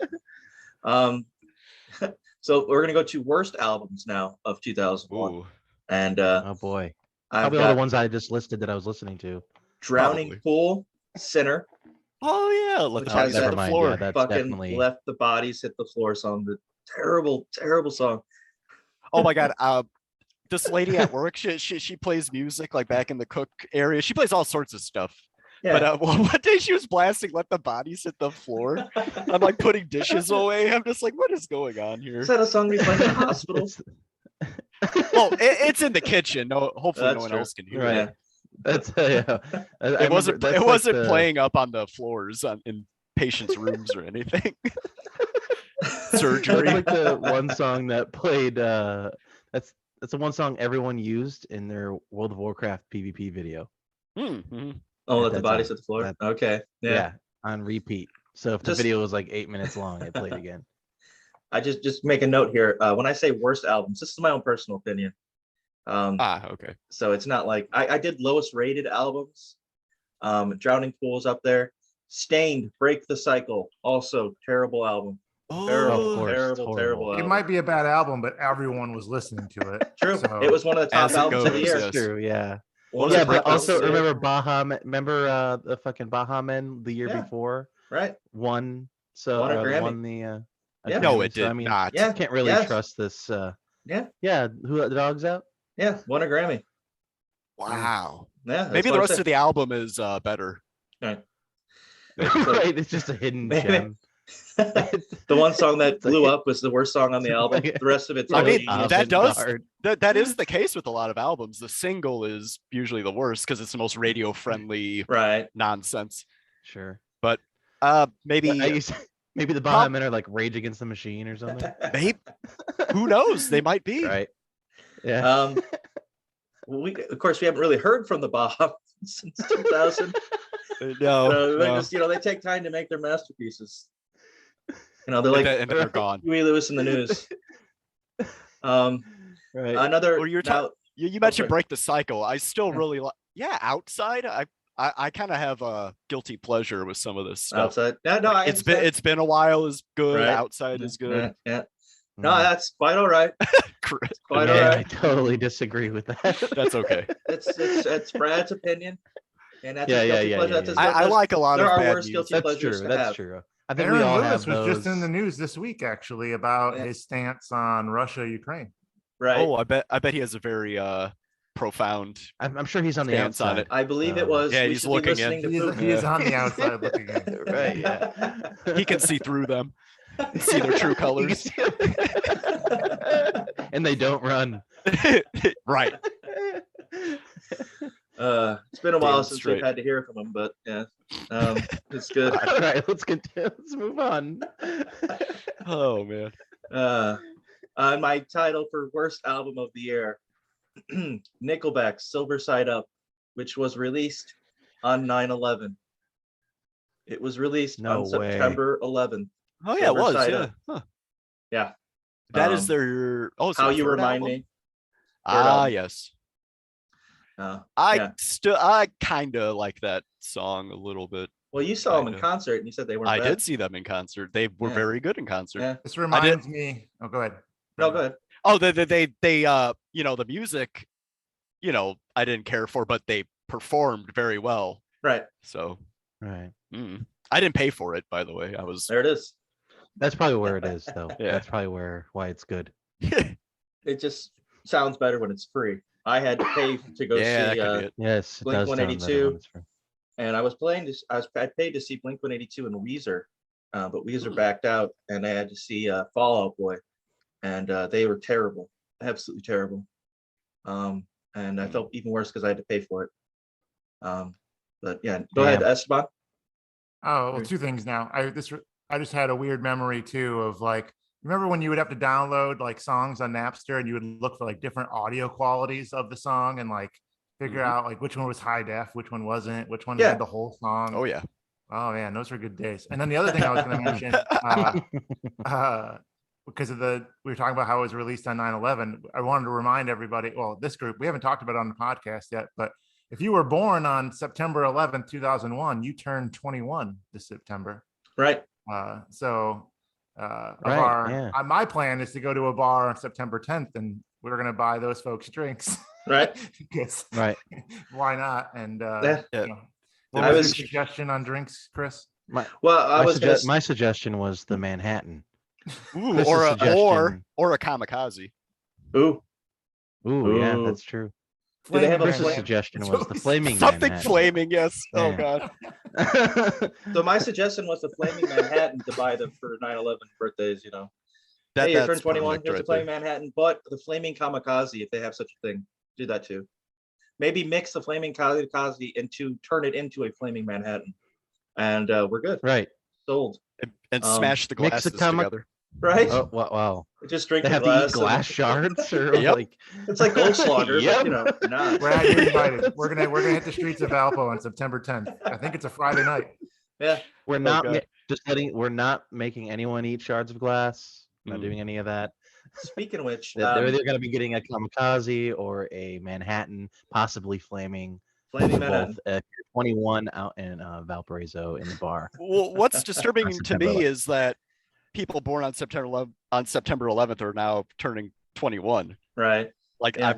So we're gonna go to worst albums now of 2001, Ooh. and Oh boy. I've Probably all the got ones I just listed that I was listening to. Drowning Probably. Pool, Sinner, Oh yeah. Let the Which bodies has hit that- the Never mind, floor. yeah, that's fucking definitely Let the Bodies Hit the Floor song. The terrible, terrible song. Oh my god. This lady at work, she plays music like back in the cook area. She plays all sorts of stuff. Yeah. But one day she was blasting "Let the Bodies Hit the Floor." I'm like putting dishes away. I'm just like, what is going on here? Is that a song we play in the hospital? It's- Well, it's in the kitchen. No, hopefully no That's one true. else can hear Right. it. That's yeah. It wasn't playing up on the floors in patients' rooms or anything. Surgery. That's like the one song that played. That's the one song everyone used in their World of Warcraft PvP video. Mm-hmm. Oh, Let At the that Bodies time. Hit the Floor. That- Okay. Yeah. on repeat. So if the Just- video was like 8 minutes long, it played again. I just make a note here. When I say worst albums, this is my own personal opinion. Okay. So it's not like I did lowest rated albums. Drowning Pool's up there. Stained, Break the Cycle, also terrible album. Terrible, Of course, terrible, horrible. terrible It album. might be a bad album, but everyone was listening to it. True. So- It was one of the top As it albums of the goes, year. yes. That's true. Yeah. One of Yeah, the but top albums also of the year. remember Baha. Remember the fucking Baha Men the year Yeah. before Right. won. So Won a Grammy. won the. Yeah. No, Grammy. it So, did I mean, not. Yeah. can't really Yes. trust this. Yeah. Yeah. Who let the dogs out? Yeah. Won a Grammy. Wow. Yeah. that's Maybe what the I rest said. of the album is better. Right. Right. It's just a hidden Maybe. gem. The one song that It's like- blew up was the worst song on the album. The rest of it's I mean, all that does- hard. That is the case with a lot of albums. The single is usually the worst because it's the most radio friendly right. nonsense. Sure. Maybe, Maybe the Baha Men are like Rage Against the Machine or something. maybe, who knows? They might be. Right. Yeah. Of course, we haven't really heard from the Baha since 2000. No, They no. just, they take time to make their masterpieces. They're And like then they're gone. Huey Lewis in the News. Right. Another. Well, you're now, You mentioned sorry. Break the Cycle. I still really like. Yeah, Outside. I kind of have a guilty pleasure with some of this stuff. outside. No, I understand. It's been a while is good. Right. Outside is good. Yeah. No, that's quite all right. Correct. Quite Yeah, all I right. totally disagree with that. That's okay. It's Brad's opinion, and that's Yeah, his guilty yeah, pleasure. yeah, That's his yeah. I guilty- like a lot there of are bad worse music. guilty That's pleasures true. to That's have. true. I think Aaron we all Lewis have was those. just in the news this week, actually, about Yeah. his stance on Russia, Ukraine. Right. Oh, I bet he has a very profound. I'm sure he's on the Stance on outside. it. I believe it was. Yeah, we he's should be looking in. listening to He is, Foo- he is on the outside looking in. Right. Yeah. He can see through them, see their true You can colors. see 'em. And they don't run. Right. It's been a while Damn since straight. we've had to hear from him, but yeah, it's good. All right, let's continue. Let's move on. Oh man. My title for worst album of the year, Nickelback's Silver Side Up, which was released on 9/11. It was released No on way. September 11th. Oh yeah, it Silver was. Side Yeah. Up. Huh. Yeah. That is Um, their. Oh, it's How their You third Remind album? Me. Ah, album. yes. Yeah. I kind of like that song a little bit. Well, you saw them in Kinda. concert, and you said they weren't. I bad. did see them in concert. They were Yeah. very good in concert. Yeah. This reminds me. Oh, go ahead. No, go ahead. Oh, they the music, I didn't care for, but they performed very well. Right So Right. I didn't pay for it, by the way. I was. there, it is. That's probably where it is, though. Yeah. That's probably why it's good. It just sounds better when it's free. I had to pay to go Yeah, that see, could be it. Yes, it Blink does sound better 182. when it's free. and I was playing this. I paid to see Blink 182 and Weezer, but Weezer backed out, and I had to see Fall Out Boy, and they were terrible, absolutely terrible. And I felt even worse because I had to pay for it. But yeah, go ahead, Esteban. Oh, well, two things now. I just had a weird memory too of like, remember when you would have to download like songs on Napster and you would look for like different audio qualities of the song and like figure out like which one was high def, which one wasn't, which one Yeah. had the whole song. Oh yeah. Oh man, those were good days. And then the other thing I was going to mention, because we were talking about how it was released on 9/11. I wanted to remind everybody, well, this group, we haven't talked about it on the podcast yet, but if you were born on September 11th, 2001, you turned 21 this September. Right. Right, yeah. My plan is to go to a bar on September 10th, and we're going to buy those folks drinks. Right. Because Right. why not? And Yeah. what I was was- your suggestion on drinks, Chris? Well, I was gonna. My suggestion was the Manhattan. Ooh, Chris's or a suggestion. kamikaze. Ooh. Ooh, yeah, Ooh. that's true. Do they have a Chris's flame? suggestion It's was the always flaming Something Manhattan. flaming, yes. Oh Yeah. god. So my suggestion was the Flaming Manhattan to buy them for 9/11 birthdays. Hey, you That's turned 21. perfect Here's right the Flaming Manhattan, but the Flaming Kamikaze, if they have such a thing, do that too. Maybe mix the Flaming Kamikaze turn it into a Flaming Manhattan, and we're good. Right. Sold. and Um, smash the mix the glasses together. Right. Oh, wow. Just drink They the have to eat glass. glass shards or Yep. like. It's like Goldschlager, Yep. but not. Brad, you're invited. We're gonna hit the streets of Valpo on September 10th. I think it's a Friday night. Yeah. We're not God. we're not making anyone eat shards of glass. Not Mm. doing any of that. Speaking of which, They're either going to be getting a kamikaze or a Manhattan, possibly flaming. Flaming for Manhattan. both, if you're 21 out in Valparaiso in the bar. Well, what's disturbing to September me 11th. is that people born on September 11th are now turning 21. Right. Like Yeah.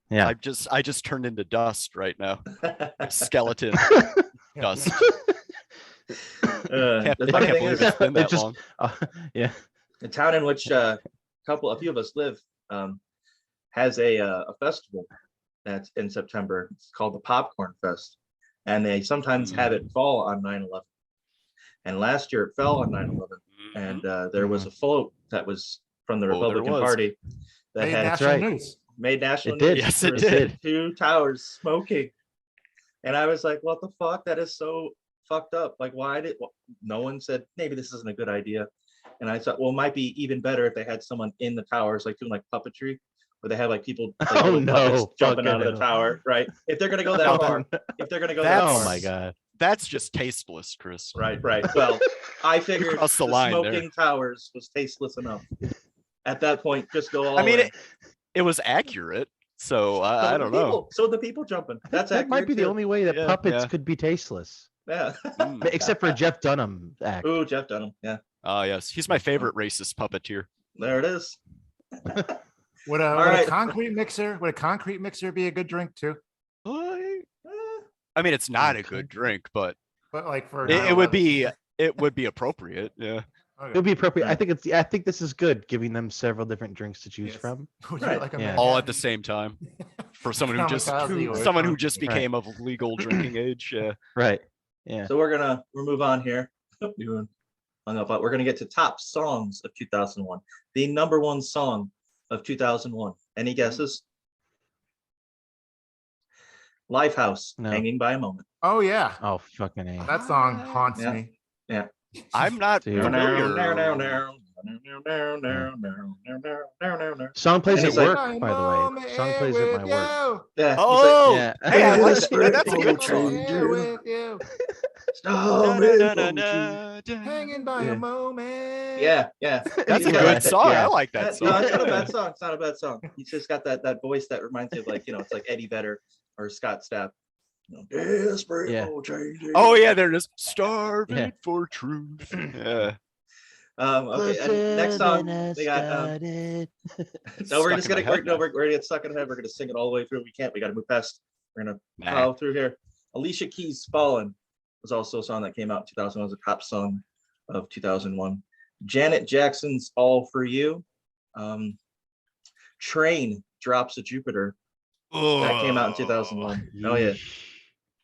Yeah. I just turned into dust right now. Skeleton dust. The I funny can't thing believe is, it's been that just- long. Yeah. the town in which a few of us live has a festival that's in September. It's called the Popcorn Fest, and they sometimes have it fall on 9/11. And last year it fell on 9/11, and there was a float that was from the Oh, there Republican was. Party that Made had national right. news. made national It did. news. Yes, There it was did. 2 towers smoking, and I was like, "What the fuck? That is so fucked up. Like, no one said maybe this isn't a good idea? And I thought, well, it might be even better if they had someone in the towers, like doing like puppetry, where they have like people like Oh, little puppets no, jumping out of fucking the hell. tower, right? If they're gonna go that far, if they're gonna go that That's- Oh far, my god. That's just tasteless, Chris. right. Well, I figured crossed the the line there. smoking towers was tasteless enough. At that point, just go all I mean, in. it was accurate, so So I the don't know. people- So the people jumping. That's That might accurate be the too. only way that Yeah, puppets yeah. could be tasteless. Yeah. Mm. Except for Jeff Dunham act. Ooh, Jeff Dunham. Yeah, Oh yes, he's my favorite racist puppeteer. there it is. Would All a right. concrete mixer be a good drink too? I mean, it's not a good drink, but But like for it would 9/11. be appropriate. Yeah. It Okay. would be appropriate. I Right. think this is good, giving them several different drinks to choose Yes. from. Would you Right. like a Yeah. All at the Manhattan? same time for someone who just Kamikaze or someone who something. just became of legal drinking age. Yeah. Right. Yeah. So we'll move on here. You hung up. We're gonna get to top songs of 2001. The number one song of 2001. Any guesses? Lifehouse, No. Hanging by a Moment. Oh yeah, Oh fucking A. that song haunts Yeah. me. I'm not Dude. familiar. Song plays And at he's like- work, by the way. Song plays at my work. Yeah. Oh, Yeah. hey, I like Whisper that. That's a good will song. change Yeah, you. with you, hanging by Yeah. a moment. Yeah. That's He's a got good that- song. yeah. I like that No, song. it's not a bad song. It's not a bad song. He's just got that voice that reminds you of like, it's like Eddie Vedder or Scott Stapp. Desperate Yeah. for change. Oh yeah, they're just starving Yeah. for truth. Yeah. Okay. And next song we got. No, we're Stuck just in my gonna. We're, head no, now. we're gonna get stuck in the head. We're gonna sing it all the way through. We can't. We got to move past. We're gonna Nah. plow through here. Alicia Keys' "Fallen" was also a song that came out in 2001. It was a top song of 2001. Janet Jackson's "All for You." Train, "Drops of Jupiter." That came out in 2001. Oh yeah.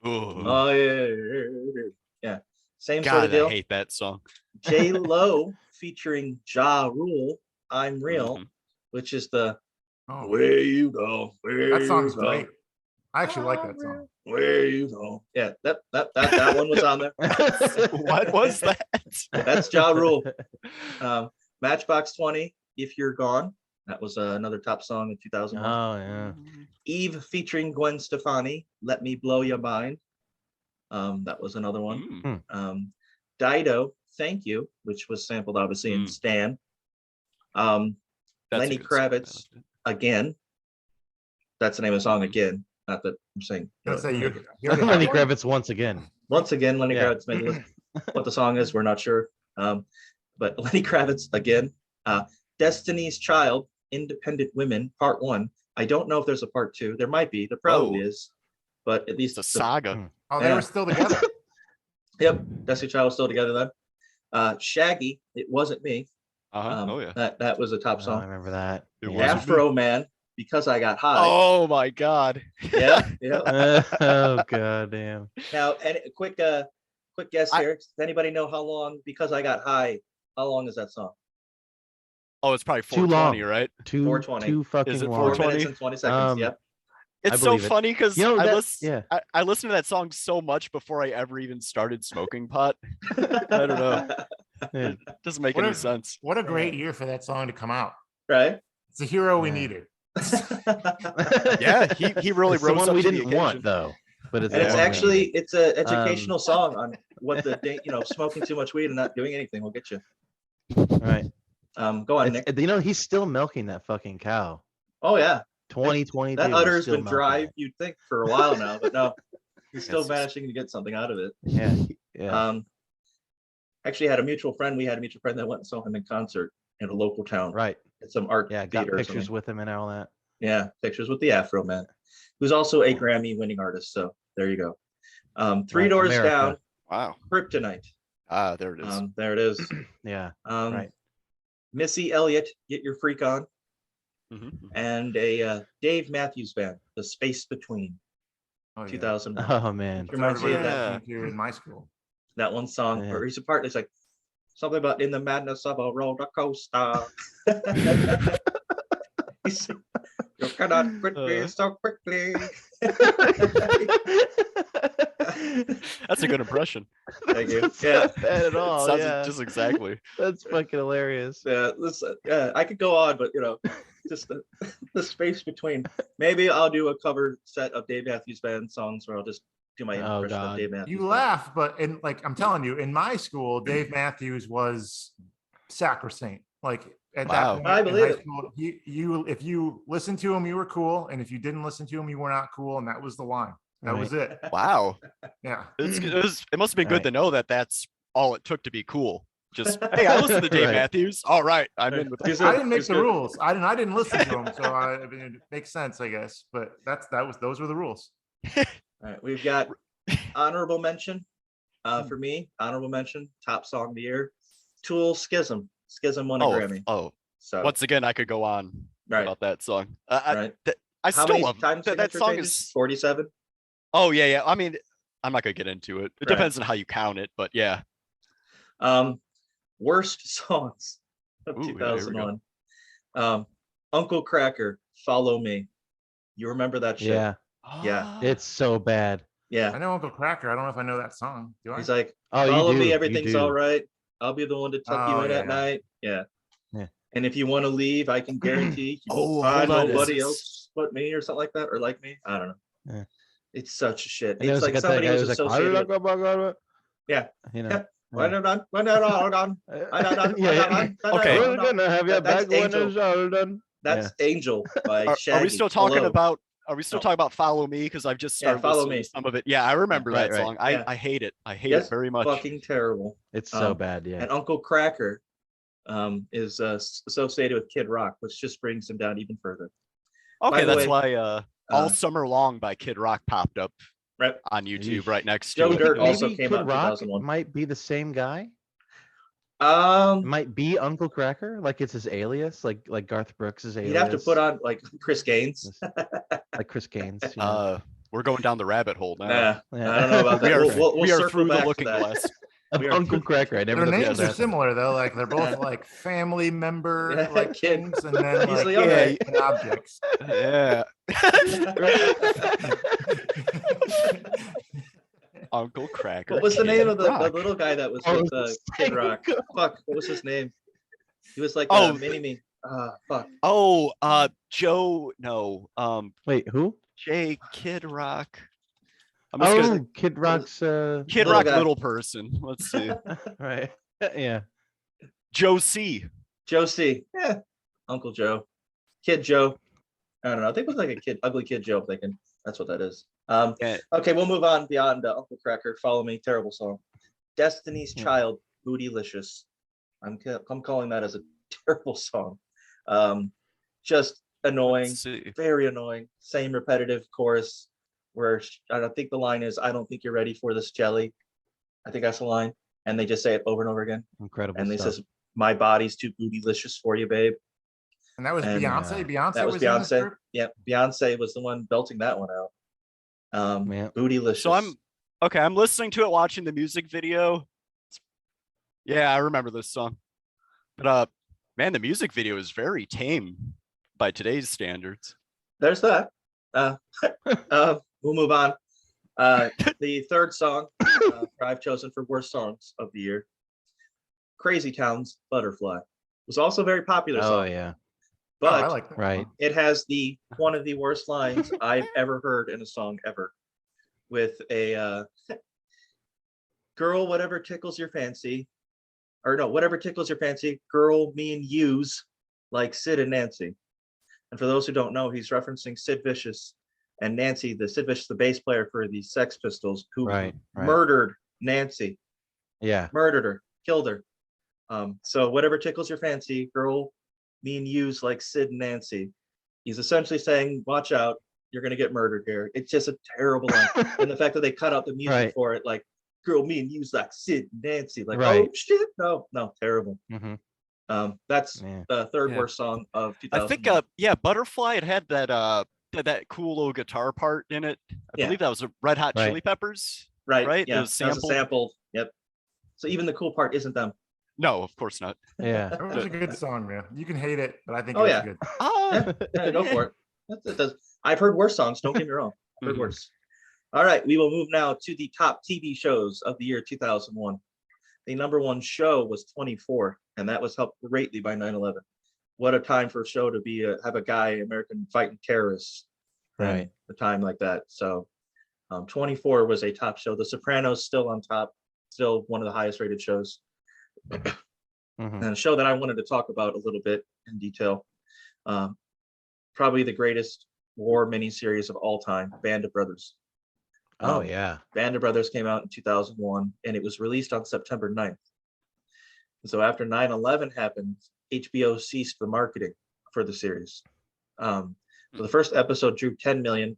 Oh, Oh yeah. Yeah. Same sort God, of deal. I hate that song. J Lo featuring Ja Rule, "I'm Real," Mhm. which is the Oh, "Where You Go." Where that song's you go, great. I actually like that song. Where you go. Yeah, that one was on there. What was that? That's Ja Rule. Matchbox 20, "If You're Gone." That was another top song in 2001. Oh yeah. Eve featuring Gwen Stefani, "Let Me Blow Your Mind." That was another one. Mm. Dido, "Thank You," which was sampled obviously in Mm. Stan. That's a Lenny good song. I Kravitz. liked it. "Again." That's the name of the song, "Again." Not that I'm saying. I was gonna say, you already Lenny have one? Kravitz once again. Once again, Lenny Yeah. Kravitz made the list. What the song is, we're not sure. But Lenny Kravitz again. Destiny's Child, "Independent Women," Part 1. I don't know if there's a part 2. There might be. There probably Oh. is. But at least It's a the- saga. Oh, they Yeah. were still together. Yep, Destiny's Child was still together then. Shaggy, "It Wasn't Me." Oh yeah. That was a top Oh, I song. remember that. It Yeah. wasn't Afro Man, "Because I Got High." Oh my God. Yeah, yeah. Oh god damn. Now, and a quick guess here. Does anybody know how long "Because I Got High"? How long is that song? Oh, it's probably Too 420, long. right? Too 420. too fucking Is it long. 4 420? minutes and 20 seconds. Um, Yep. It's so believe it. funny because You know, I yeah. I listened to that song so much before I ever even started smoking pot. I don't know. Yeah. It doesn't make What any if- sense. What a great year for that song to come out. Right? It's the hero we Yeah. needed. Yeah, he really It's the rose one up we to the didn't want occasion. though. But it's And the it's one we actually needed. it's an educational song on what smoking too much weed and not doing anything will get you. right. Go on, Nick. He's still milking that fucking cow. Oh yeah, 2022. that he's udder's still been milking dry. it. You'd think for a while now, but no, he's still Yes. managing to get something out of it. Yeah. Yeah. Actually had a mutual friend. We had a mutual friend that went and saw him in concert in a local town right. at some art Yeah. Got theater or pictures something. with him and all that. Yeah, pictures with the Afro Man, who's also a Grammy-winning artist. So there you go. Three Right, Doors America. Down, Wow. Kryptonite. Ah, there it is. There it is. Yeah. Um, Right. Missy Elliott, "Get Your Freak On," Mhm. and a Dave Matthews Band, "The Space Between," Oh, yeah. 2001. Oh man. That's Reminds me of everybody that. that came here in my school. That one song, Yeah. or he's a part. It's like something about "In the Madness of a Roller Coaster." He's- You cannot quit me so quickly. That's a good impression. Thank you. That's Yeah. not bad at all. Sounds Yeah, just exactly. that's fucking hilarious. Yeah, I could go on, but just the space between. Maybe I'll do a cover set of Dave Matthews Band songs where I'll just do my Oh, impression of God. Dave Matthews. You Band. laugh, but in like I'm telling you, in my school, Dave Matthews was sacrosanct. Like at Wow. that point I in believe high it. school, you if you listened to him, you were cool, and if you didn't listen to him, you were not cool, and that was the line. That was it. Wow. Yeah. It must have been good Right. to know that that's all it took to be cool. Just, hey, I listen to Dave Right. Matthews. All right, I'm in with He's that. I good. didn't make He's the good. rules. I didn't listen to him, so I mean, it makes sense, I guess. But those were the rules. All right, we've got honorable mention. For me, honorable mention, top song of the year, Tool Schism. Schism won a Grammy. Oh, So once again, I could go on right, about that song. right. I How still many love times that signature song. pages? Is 47. oh yeah. I mean, I'm not gonna get into it. It Right. depends on how you count it, but yeah. Worst songs of Ooh, yeah, here we go. 2001. Uncle Cracker, Follow Me. You remember that shit? Yeah, Yeah. it's so bad. I Yeah. know Uncle Cracker. I don't know if I know that song. Do I? He's like, Oh, follow you do. me, you everything's do. all right. I'll be the one to tuck you Oh, in yeah. at night. Yeah. Yeah. And if you want to leave, I can guarantee you Oh, will find hold on, is nobody this- else but me or something like that, or like me. I don't know. Yeah. It's such a shit. And it It's was like that somebody guy was who was associated with, Yeah. You know. Yeah. When they're done, when they're all done. Yeah. Okay. We're gonna have your That's bag when Angel. it's all done. That's Angel by Are Shaggy. we still talking Hello. about? Are we still No. talking about "Follow Me"? Because I've just Yeah, started Follow listening Me. to some of it. Yeah, I remember Right, that right. song. Yeah. I hate it. I hate Yes, it very much. fucking terrible. It's so Um, bad. Yeah. And Uncle Cracker is associated with Kid Rock, which just brings him down even further. Okay, the that's way, why "All uh, Summer Long" by Kid Rock popped up Right. on YouTube Yeesh. right next Joe to it. Dirt Maybe also came Kid out in Rock 2001. might be the same guy. It Um, might be Uncle Cracker, like it's his alias, like Garth Brooks' alias. You'd have to put on like Chris Gaines. like Chris Gaines. You know? We're going down the rabbit hole now. Yeah, Yeah. I don't know about We that. are, We'll we are circle through the back to looking that. glass. Of we are- Uncle Cracker. I never Their looked names at are that. similar though. Like they're both Yeah. like family member Yeah, like kid. things, and then He's like the younger yeah, one. and objects. Yeah. Uncle Cracker. What was the name Kid of the Rock. little guy that was Oh, with Kid same Rock? guy. Fuck, what was his name? He was like Oh. mini me. Fuck. Oh, Joe. No. Wait, who? Jay Kid Rock. I'm just gonna Oh, Kid Rock's. Kid little Rock, guy. little person. Let's see. Right. Yeah. Joe C. Joe C. Yeah, Uncle Joe, Kid Joe. I don't know. I think it was like a kid, ugly Kid Joe. I'm thinking that's what that is. Yeah. Okay, we'll move on beyond Uncle Cracker. Follow Me, terrible song. Destiny's Yeah. Child, Bootylicious. I'm calling that as a terrible song. Just annoying, Let's see. very annoying. Same repetitive chorus where I don't think the line is, "I don't think you're ready for this jelly." I think that's the line, and they just say it over and over again. Incredible And they stuff. says, "My body's too bootylicious for you, babe." And that was And, Beyonce. Beyonce That was was in this Beyonce. group? Yeah, Beyonce was the one belting that one out. Yeah. Bootylicious. So I'm listening to it, watching the music video. Yeah, I remember this song. But man, the music video is very tame by today's standards. There's that. We'll move on. The third song I've chosen for worst songs of the year, Crazy Town's Butterfly, was also a very popular Oh song, yeah. Oh, I but like that Right. one. it has one of the worst lines I've ever heard in a song ever, with a girl, whatever tickles your fancy, or no, whatever tickles your fancy, girl, me and you's like Sid and Nancy. And for those who don't know, he's referencing Sid Vicious and Nancy, Sid Vicious, the bass player for the Sex Pistols, who Right. Right. murdered Nancy, Yeah. murdered her, killed her. So whatever tickles your fancy, girl, me and you's like Sid and Nancy. He's essentially saying, watch out, you're gonna get murdered here. It's just a terrible line. And the fact that they cut out the music Right. for it, like, girl, me and you's like Sid and Nancy. Like, Right. oh shit, no, terrible. hmm That's Yeah. the third Yeah. worst song of 2000. I think yeah, Butterfly, it had that cool little guitar part in it. I Yeah. believe that was a Red Hot Right. Chili Peppers. right, right? It yeah, was that was a sampled. sample. Yep. So even the cool part isn't them. No, of course not. Yeah. That was a good song, man. You can hate it, but I think Oh, it's yeah. good. Ah, Yeah, go for it. It does. I've heard worse songs. Don't get me wrong. I've heard Mhm. worse. All right, we will move now to the top TV shows of the year 2001. The number one show was 24, and that was helped greatly by 9/11. What a time for a show to be have a guy American fighting terrorists, Right. a time like that. So 24 was a top show. The Sopranos still on top, still one of the highest rated shows. Mhm. And a show that I wanted to talk about a little bit in detail, probably the greatest war miniseries of all time, Band of Brothers. Oh Um, yeah. Band of Brothers came out in 2001, and it was released on September 9th. So after 9/11 happened, HBO ceased the marketing for the series. So the first episode drew 10 million.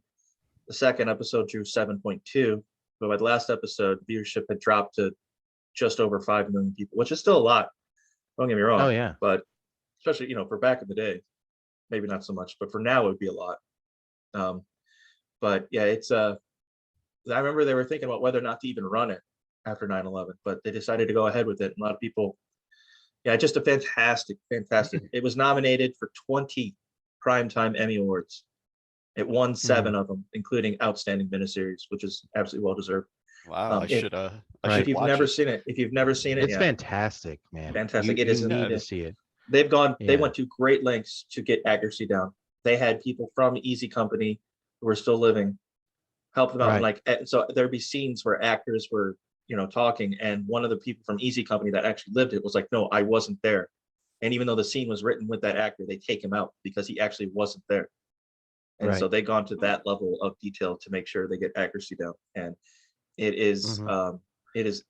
The second episode drew 7.2. But by the last episode, viewership had dropped to just over 5 million people, which is still a lot. Don't get me wrong. Oh yeah. But especially, for back in the day, maybe not so much, but for now it would be a lot. But yeah, it's I remember they were thinking about whether or not to even run it after 9/11, but they decided to go ahead with it. And a lot of people, yeah, just a fantastic. It was nominated for 20 Primetime Emmy Awards. It won 7 of them, including Outstanding Miniseries, which is absolutely well deserved. Wow, I if- should If you've watch never it. seen it, It's yeah, fantastic, man. Fantastic. You, It is you need to needed. see it. they Yeah. went to great lengths to get accuracy down. They had people from Easy Company who were still living help them out. And Right. so there'd be scenes where actors were, talking, and one of the people from Easy Company that actually lived it was like, no, I wasn't there. And even though the scene was written with that actor, they take him out because he actually wasn't there. And so Right. they gone to that level of detail to make sure they get accuracy down. And it is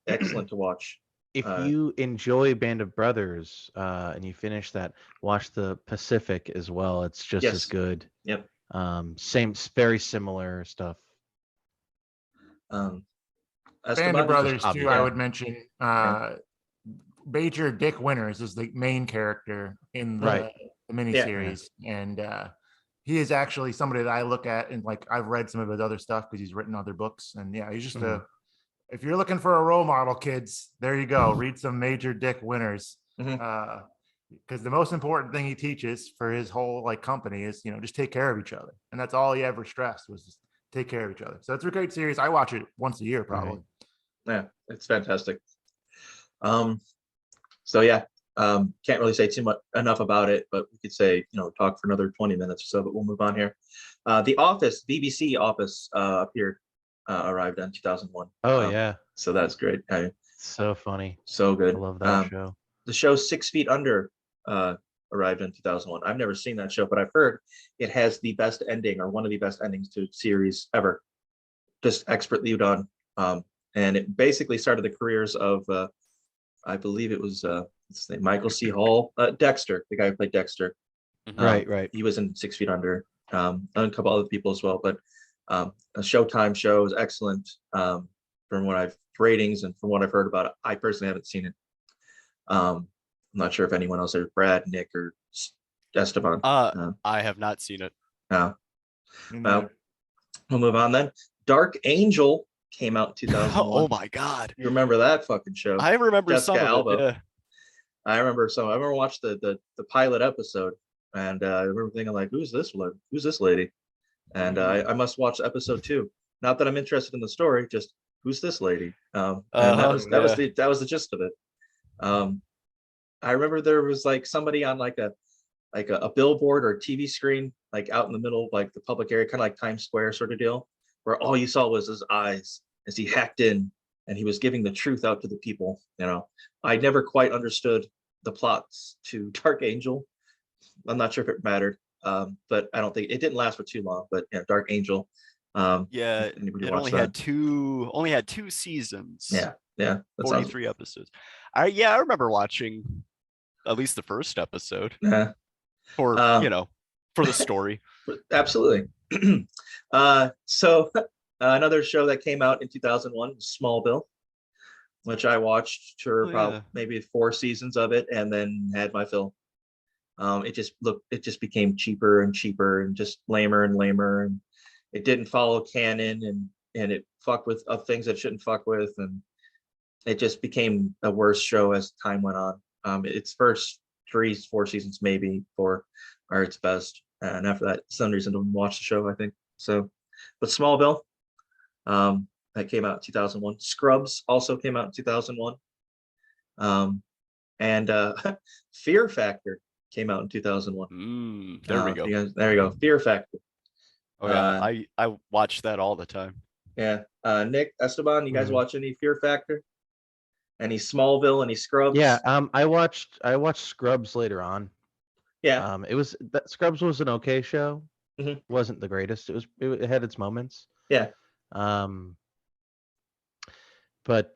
excellent to watch. If Uh, you enjoy Band of Brothers and you finish that, watch the Pacific as well. It's just as Yes. good. Yep. Very similar stuff. Um, Band Esteban, of Brothers obvious. too. I Yeah. would mention Major Dick Winters is the main character in the, Right. the miniseries, and he is actually somebody that I look at, and like I've read some of his other stuff because he's written other books, and yeah, he's just Mhm. if you're looking for a role model, kids, there you go. Read some Major Dick Winters. Mhm. Because the most important thing he teaches for his whole like company is just take care of each other, and that's all he ever stressed was just take care of each other. So it's a great series. I watch it once a year probably. Yeah, it's fantastic. So yeah, can't really say too much enough about it, but we could say, talk for another 20 minutes or so, but we'll move on here. The Office, BBC Office arrived in 2001. Oh yeah. So that's great. So funny. So I good. love that show. The show 6 Feet Under arrived in 2001. I've never seen that show, but I've heard it has the best ending, or one of the best endings to a series ever. Just expertly done. And it basically started the careers of, I believe it was what's his name, Michael C. Hall, Dexter, the guy who played Dexter. Right. He was in 6 Feet Under, and a couple other people as well. But a Showtime show is excellent. From what I've ratings and from what I've heard about it, I personally haven't seen it. I'm not sure if anyone else there, Brad, Nick, or Esteban. I have not seen it. No. And, Well, we'll move on then. Dark Angel came out in 2001. Oh my god. You remember that fucking show? I remember Jessica some of Alba. it. Yeah. I remember some. I remember watched the pilot episode, and I remember thinking like, "Who's this lady?" And I must watch episode 2. Not that I'm interested in the story, just who's this lady? And that was the gist of it. I remember there was like somebody on like a billboard or a TV screen, like out in the middle of like the public area, kind of like Times Square sort of deal, where all you saw was his eyes as he hacked in and he was giving the truth out to the people. I never quite understood the plots to Dark Angel. I'm not sure if it mattered, but I don't think it didn't last for too long. But yeah, Dark Angel. Yeah, anybody it watch only that? had two seasons. Yeah, that sounds- 43 episodes. I remember watching at least the first episode Yeah, for for the story. absolutely. So another show that came out in 2001 was Smallville, which I watched for about maybe 4 seasons of it, and then had my fill. It just became cheaper and cheaper, and just lamer and lamer, and it didn't follow canon, and it fucked with things that shouldn't fuck with, and it just became a worse show as time went on. Its first 3-4 seasons maybe are its best, and after that, some reason to watch the show, I think. So, but Smallville, That came out in 2001. Scrubs also came out in 2001. And Fear Factor came out in 2001. There we go. There you go. Fear Factor. Oh yeah, Uh, I watch that all the time. Yeah. Nick, Esteban, you guys Mhm. watch any Fear Factor? Any Smallville? Any Scrubs? Yeah, I watched Scrubs later on. Yeah. Scrubs was an okay show. Mhm. Wasn't the greatest. It had its moments. Yeah. Um, but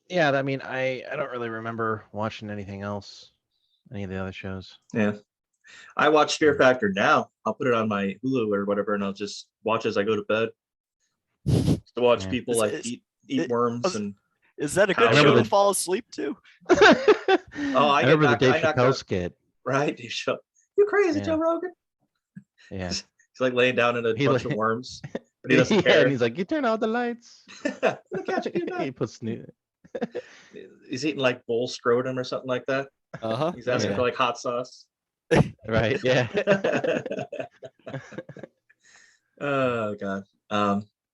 yeah, I mean, I don't really remember watching anything else, any of the other shows. Yeah. I watch Fear Factor now. I'll put it on my Hulu or whatever, and I'll just watch as I go to bed. To watch Yeah. people Is- like is- eat it- worms was- and Is that a I good remember show to the- fall asleep to? Oh, I I get remember the knocked- Dave I knock Chappelle out. skit. right. You show you crazy, Yeah. Joe Rogan. Yeah. He's like laying down in a He bunch like- of worms, but he doesn't Yeah, care. and he's like, "You turn out the lights." Look at you, He puts He's eating like bull scrotum or something like that. Uh-huh. He's asking Yeah. for like hot sauce. right. Yeah. Oh god.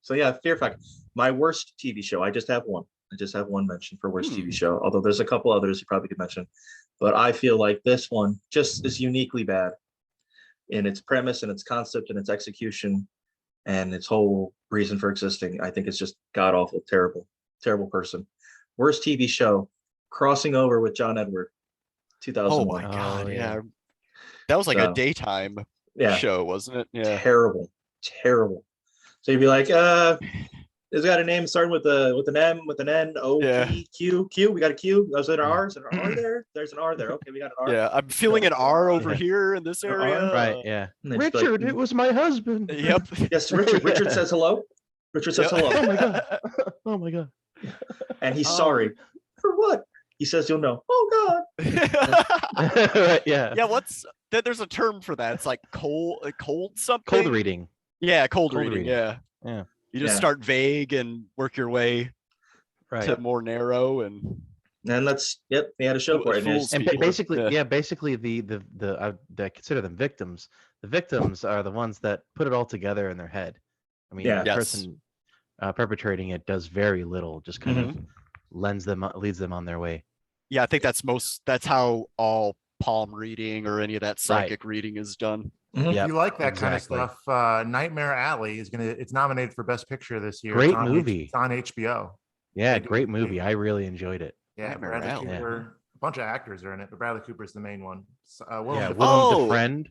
So yeah, Fear Factor. My worst TV show. I just have one. I just have one mention for worst TV show. Although there's a couple others you probably could mention, but I feel like this one just is uniquely bad in its premise and its concept and its execution and its whole reason for existing. I think it's just god awful, terrible, terrible person. Worst TV show. Crossing Over with John Edward. Oh 2001. my god, Oh, yeah. yeah. That was like a So, daytime Yeah. show, wasn't it? Yeah. Terrible. So you'd be like, it's got a name starting with an M, with an N, O, Yeah. P, Q, Q. We got a Q. Was it an R? Is there an R there? There's an R there. Okay, we got an R. Yeah, I'm feeling an R over Yeah. here in this An R? area. Right. Yeah. And they'd just be like, Richard, it was my husband. Yep. Yes, Richard. Richard Yeah. says hello. Richard says Yep. hello. Oh my god. Oh my god. And he's Oh. sorry. For what? He says you'll know. Oh God. Right, yeah. Yeah, there's a term for that. It's like cold something. Cold reading. Yeah, cold Cold reading. reading. Yeah. Yeah. You just Yeah. start vague and work your way Right. to more narrow and And they had a show for it. And Fools it's- And people. basically, Yeah. basically I consider them victims. The victims are the ones that put it all together in their head. I mean, Yeah. the Yes. person perpetrating it does very little, just kind of leads them on their way. yeah, I think that's how all palm reading or any of that psychic reading is done. Mhm. If Yep, you like that exactly. kind of stuff, Nightmare Alley it's nominated for Best Picture this year. Great It's on movie. It's on HBO. Yeah, They do great a movie. great- I really enjoyed it. Yeah, Nightmare Bradley Alley. Yeah. Cooper. A bunch of actors are in it, but Bradley Cooper's the main one. Willem Yeah, Dafoe- Willem Oh! the Friend.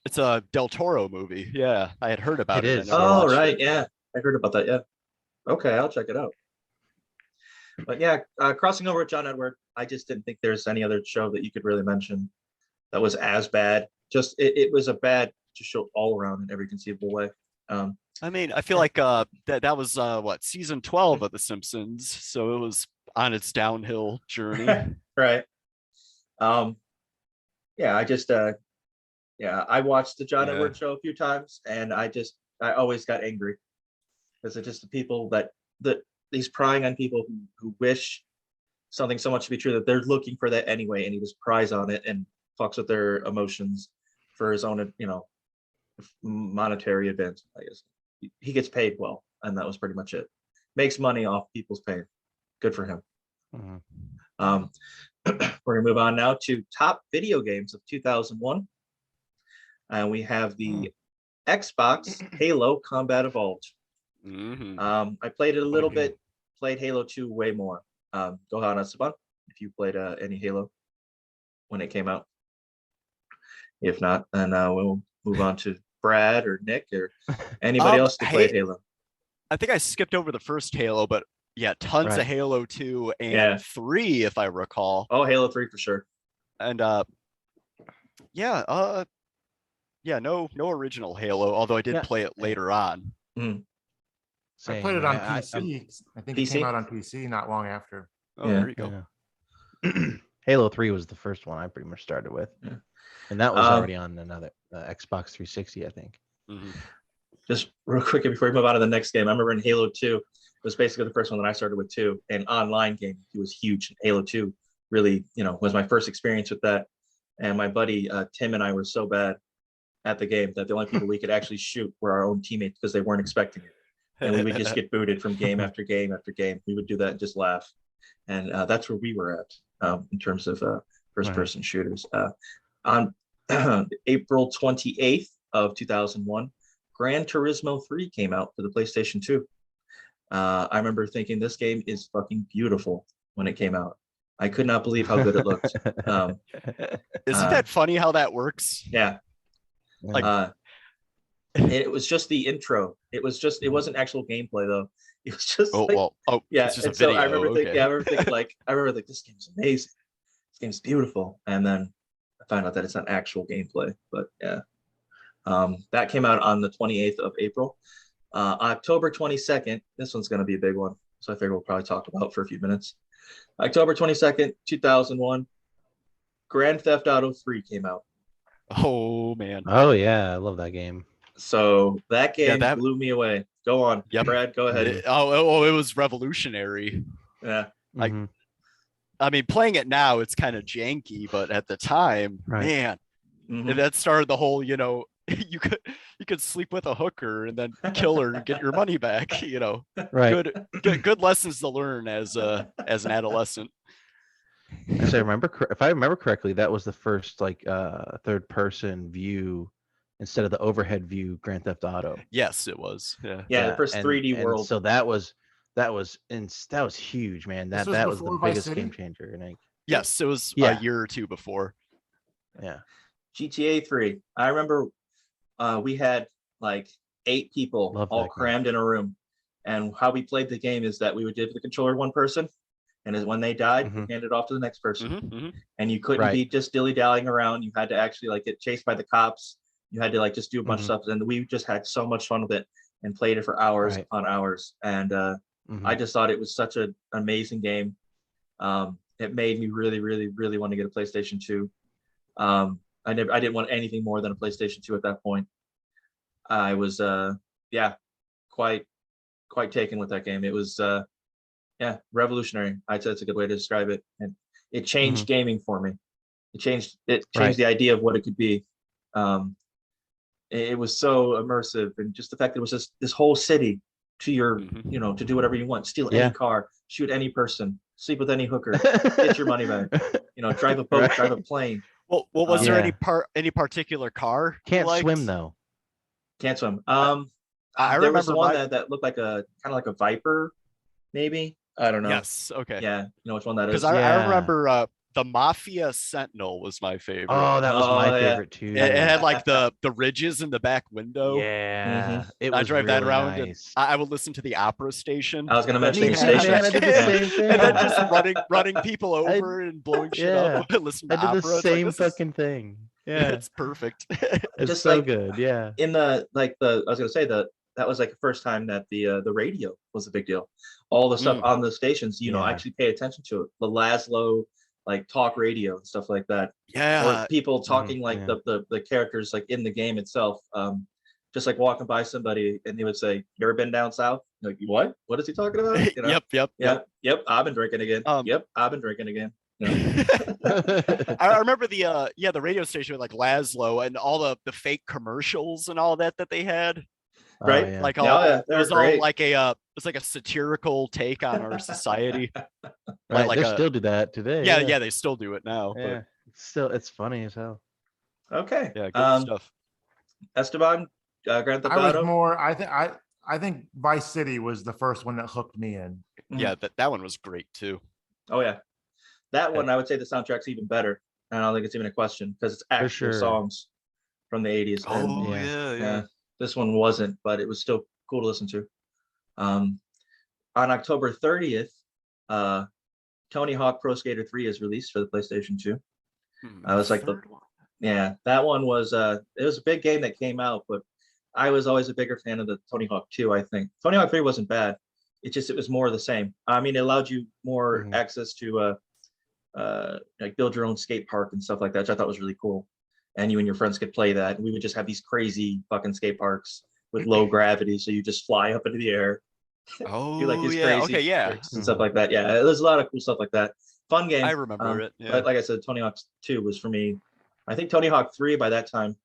It's a Del Toro movie. Yeah, I had heard about It it. I is. never Oh, watched right. it. Yeah. I heard about that. Yeah. Okay, I'll check it out. But yeah, Crossing Over with John Edward. I just didn't think there's any other show that you could really mention that was as bad. Just it was a bad show all around in every conceivable way. I mean, I feel like that was what, season 12 of The Simpsons, so it was on its downhill journey. Right. Yeah, I watched the John Yeah. Edward show a few times and I always got angry because it's just the people that he's prying on people who wish something so much to be true that they're looking for that anyway, and he just pries on it and fucks with their emotions for his own, monetary advantage. I guess he gets paid well, and that was pretty much it. Makes money off people's pain. Good for him. Mhm. We're gonna move on now to top video games of 2001. And we have the Xbox Halo Combat Evolved. Mhm. I played it a little Okay. bit, played Halo 2 way more. Go ahead, Esteban, if you played any Halo when it came out. If not, then we'll move on to Brad or Nick or anybody else that played Halo. I think I skipped over the first Halo, but yeah, tons Right. of Halo 2 and Yeah. 3, if I recall. Oh, Halo 3 for sure. And no original Halo, although I did Yeah. play it later on. I Same. played it on I- PC. I think PC? it came out on PC not long after. Oh, Yeah. there you go. Yeah. Halo 3 was the first one I pretty much started with. Yeah. And that was Um, already on another Xbox 360, I think. Mhm. Just real quick before we move on to the next game, I remember in Halo 2, it was basically the first one that I started with too. An online game, it was huge. Halo 2 really, was my first experience with that. And my buddy Tim and I were so bad at the game that the only people we could actually shoot were our own teammates because they weren't expecting it. and we would just get booted from game after game after game. We would do that and just laugh, and that's where we were at in terms of first-person shooters. On April 28th of 2001, Gran Turismo 3 came out for the PlayStation 2. I remember thinking this game is fucking beautiful when it came out. I could not believe how good it looked. Isn't that funny how that works? Yeah. Like- It was just the intro. It wasn't actual gameplay though. It was just yeah. It's just a And so video. I remember thinking, okay. I remember thinking this game's amazing. This game's beautiful. And then I found out that it's not actual gameplay, but yeah. That came out on the 28th of April. October 22nd, this one's going to be a big one. So I figure we'll probably talk about for a few minutes. October 22nd, 2001, Grand Theft Auto 3 came out. Oh man. Oh yeah, I love that game. So that game that- blew me away. Go on. Yep. Brad, go ahead. It was revolutionary. Yeah. Like, Mhm. I mean, playing it now, it's kind of janky, but at the time, Right. man, Mhm. that started the whole, you could sleep with a hooker and then kill her and get your money back. Right. Good lessons to learn as an adolescent. Actually, if I remember correctly, that was the first like third person view instead of the overhead view Grand Theft Auto. Yes, it was. Yeah. Yeah, the first and- 3D and world. So that was huge, man. This That was was the before Vice biggest City? game changer. And Yes, it was Yeah. a year or two before. yeah. GTA 3. I remember we had like 8 people Love all that game. crammed in a room. And how we played the game is that we would give the controller to one person. And when they died, we hand it off to the next person. Mhm, mhm. And you couldn't Right. be just dilly-dallying around. You had to actually like get chased by the cops. You had to like just do a bunch of Mhm. stuff. And we just had so much fun with it and played it for hours Right. upon hours. And Mhm. I just thought it was such an amazing game. It made me really, really, really want to get a PlayStation 2. I didn't want anything more than a PlayStation 2 at that point. I was quite taken with that game. It was revolutionary. I'd say it's a good way to describe it. And it changed gaming for me. It changed Right. the idea of what it could be. It was so immersive, and just the fact that it was this whole city to your, Mhm. to do whatever you want, steal Yeah. any car, shoot any person, sleep with any hooker, get your money back, drive a boat, Right. drive a plane, Well, was there Yeah. any particular car? you Can't swim liked? thow. can't swim. I There was remember one my- that looked like kind of like a viper, maybe. I don't know. Yes. Okay. Yeah, you know which one that is. Because I Yeah. remember the Mafia Sentinel was my favorite. Oh, that was my Oh, yeah. favorite too. It had like the ridges in the back window. Yeah. It I was drive that really around and nice. I would listen to the opera station. I was gonna that mention they the had. station. Man, I did the Yeah. same thing. And then just running people over and blowing shit yeah. up. Listen to I did opera. the It's like, same this is- fucking thing. Yeah. It's perfect. It's Just so like- good. Yeah. In I was gonna say that was like the first time that the radio was a big deal. All the stuff on the stations, Yeah. actually pay attention to it. The Laszlo like talk radio and stuff like that, Yeah. or people talking like yeah. the characters like in the game itself. Just like walking by somebody and they would say, "You ever been down south?" You're like, what? What is he talking about? Yep. Yep. I've been drinking again. Yep. I've been drinking again. I remember the radio station with like Laszlo and all the fake commercials and all that they had. Right? Oh, yeah. Like Yeah, all yeah, it they was were all great. like it's like a satirical take on our society. Right. like They a- still do that today. Yeah, they still do it now. Yeah. It's funny as hell. Okay. But yeah, good stuff. Esteban, Grand Theft I was Auto. more. I think Vice City was the first one that hooked me in. Yeah, that one was great too. Oh yeah, that one I would say the soundtrack's even better. I don't think it's even a question because it's actual sure. songs from the 80s. Oh yeah. yeah, this one wasn't, but it was still cool to listen to. On October 30th, Tony Hawk Pro Skater 3 is released for the PlayStation 2. I was like Third one. Yeah, that one was it was a big game that came out, but I was always a bigger fan of the Tony Hawk 2, I think. Tony Hawk 3 wasn't bad. It was more of the same. I mean, it allowed you more Mhm. access to like build your own skate park and stuff like that, which I thought was really cool. And you and your friends could play that. And we would just have these crazy fucking skate parks with low gravity, so you just fly up into the air, Oh, do like these yeah. crazy Okay, yeah. tricks and stuff like that. Yeah, there's a lot of cool stuff like that. Fun game. I remember it. Yeah. But like I said, Tony Hawk 2 was for me. I think Tony Hawk 3 by that time,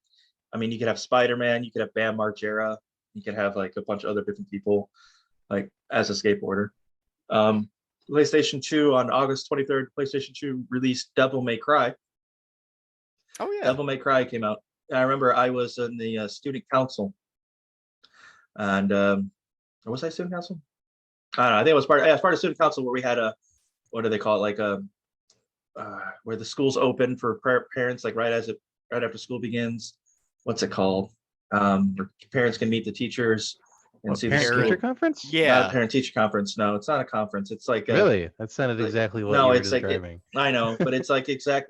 I mean, you could have Spider-Man, you could have Bam Margera, You can have like a bunch of other different people, like as a skateboarder. PlayStation 2 on August 23rd, PlayStation 2 released Devil May Cry. Oh yeah. Devil May Cry came out. And I remember I was in the student council, and or was I student council? I don't know. I think it was part. Yeah, part of student council where we had a, what do they call it? Like a where the school's open for parents, like right after school begins. What's it called? Where parents can meet the teachers and What, see the parent school. teacher conference? Not Yeah. a parent teacher conference. No, it's not a conference. It's like Really? That sounded like- exactly what no, you were it's like describing. I know, but it's like it's like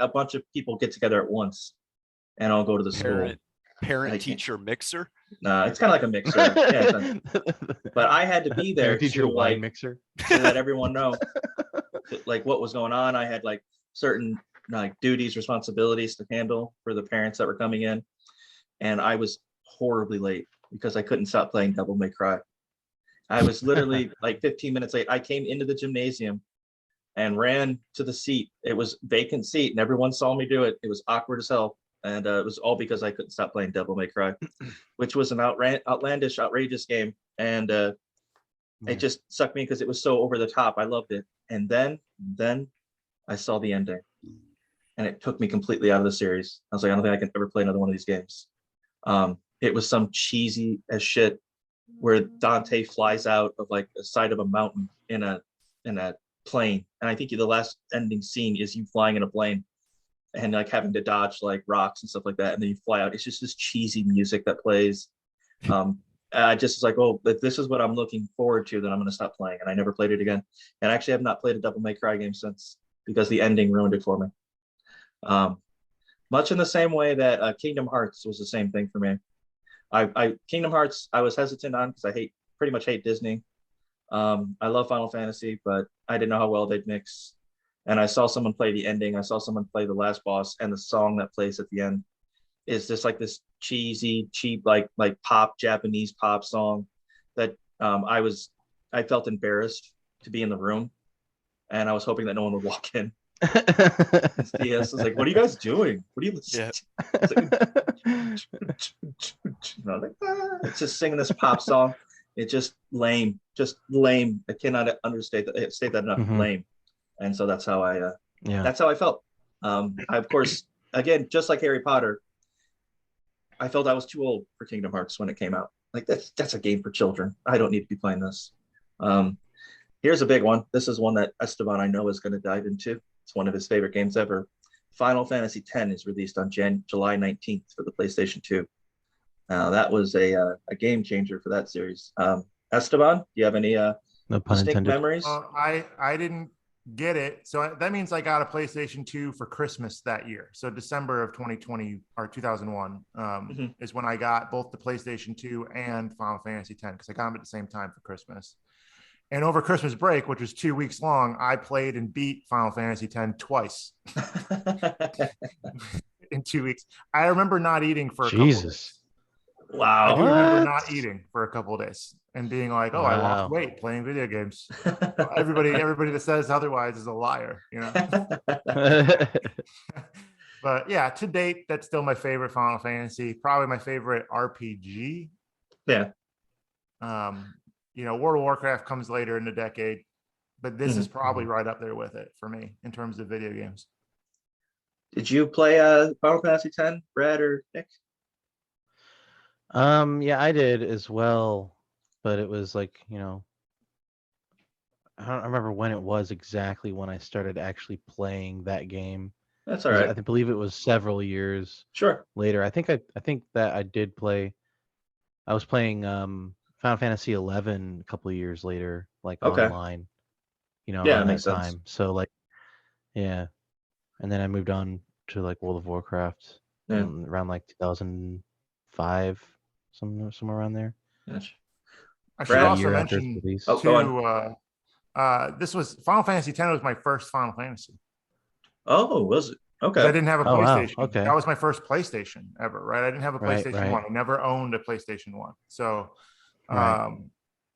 a bunch of people get together at once and all go to the school. Parent I parent can't- teacher mixer. No, it's kind of like a mixer. Yeah, but I had to be there Teacher to wine like mixer. to let everyone know like what was going on. I had like certain like duties, responsibilities to handle for the parents that were coming in, and I was horribly late because I couldn't stop playing Devil May Cry. I was literally like 15 minutes late. I came into the gymnasium and ran to the seat. It was vacant seat, and everyone saw me do it. It was awkward as hell, and it was all because I couldn't stop playing Devil May Cry, which was an outlandish, outrageous game, and Yeah. it just sucked me because it was so over the top. I loved it, and then I saw the ending, and it took me completely out of the series. I was like, I don't think I can ever play another one of these games. It was some cheesy as shit where Dante flies out of like the side of a mountain in a plane, and I think the last ending scene is you flying in a plane and like having to dodge like rocks and stuff like that, and then you fly out. It's just this cheesy music that plays. I just was like, oh, if this is what I'm looking forward to, then I'm going to stop playing, and I never played it again. And actually, I have not played a Devil May Cry game since because the ending ruined it for me. Much in the same way that Kingdom Hearts was the same thing for me. Kingdom Hearts, I was hesitant on because I pretty much hate Disney. I love Final Fantasy, but I didn't know how well they'd mix. And I saw someone play the ending. I saw someone play the last boss, and the song that plays at the end is just like this cheesy, cheap, like pop, Japanese pop song that I felt embarrassed to be in the room, and I was hoping that no one would walk in. Yes, was like, what are you guys doing? What are you listening to? It's just singing this pop song. It's just lame. I cannot understate that. State that enough. Mhm. Lame. And so that's how I Yeah. that's how I felt. I, of course, again, just like Harry Potter, I felt I was too old for Kingdom Hearts when it came out. Like that's a game for children. I don't need to be playing this. Here's a big one. This is one that Esteban I know is going to dive into. It's one of his favorite games ever. Final Fantasy X is released on July 19th for the PlayStation 2. That was a game changer for that series. Esteban, do you have any No pun distinct intended. memories? I didn't get it. So that means I got a PlayStation 2 for Christmas that year. So December of 2020 or 2001 is when I got both the PlayStation 2 and Final Fantasy X because I got them at the same time for Christmas. And over Christmas break, which was 2 weeks long, I played and beat Final Fantasy X twice in 2 weeks. I remember not eating for a couple of days. Jesus. I Wow. do remember What? not eating for a couple of days and being like, "Oh, I Wow. lost weight playing video games." Everybody that says otherwise is a liar, you know. But yeah, to date, that's still my favorite Final Fantasy. Probably my favorite RPG. Yeah. You know, World of Warcraft comes later in the decade, but this is probably right up there with it for me in terms of video games. Did you play Final Fantasy X, Brad or Nick? Yeah, I did as well, but it was like, I don't remember when it was exactly when I started actually playing that game. That's all 'Cause right. I believe it was several years Sure. later. I think that I did play. I was playing Final Fantasy 11 a couple of years later, like Okay. online. Yeah, around that that makes sense. time. So like, yeah, and then I moved on to like World of Warcraft Yeah. around like 2005, somewhere around there. Gotcha. I should Brad, also year after its mention release. Oh, go on. this was Final Fantasy X was my first Final Fantasy. Oh, was it? 'Cause Okay. I didn't have a Oh, wow. PlayStation. Okay. That was my first PlayStation ever, right? I didn't have a Right, PlayStation right. 1. I never owned a PlayStation 1. So Right.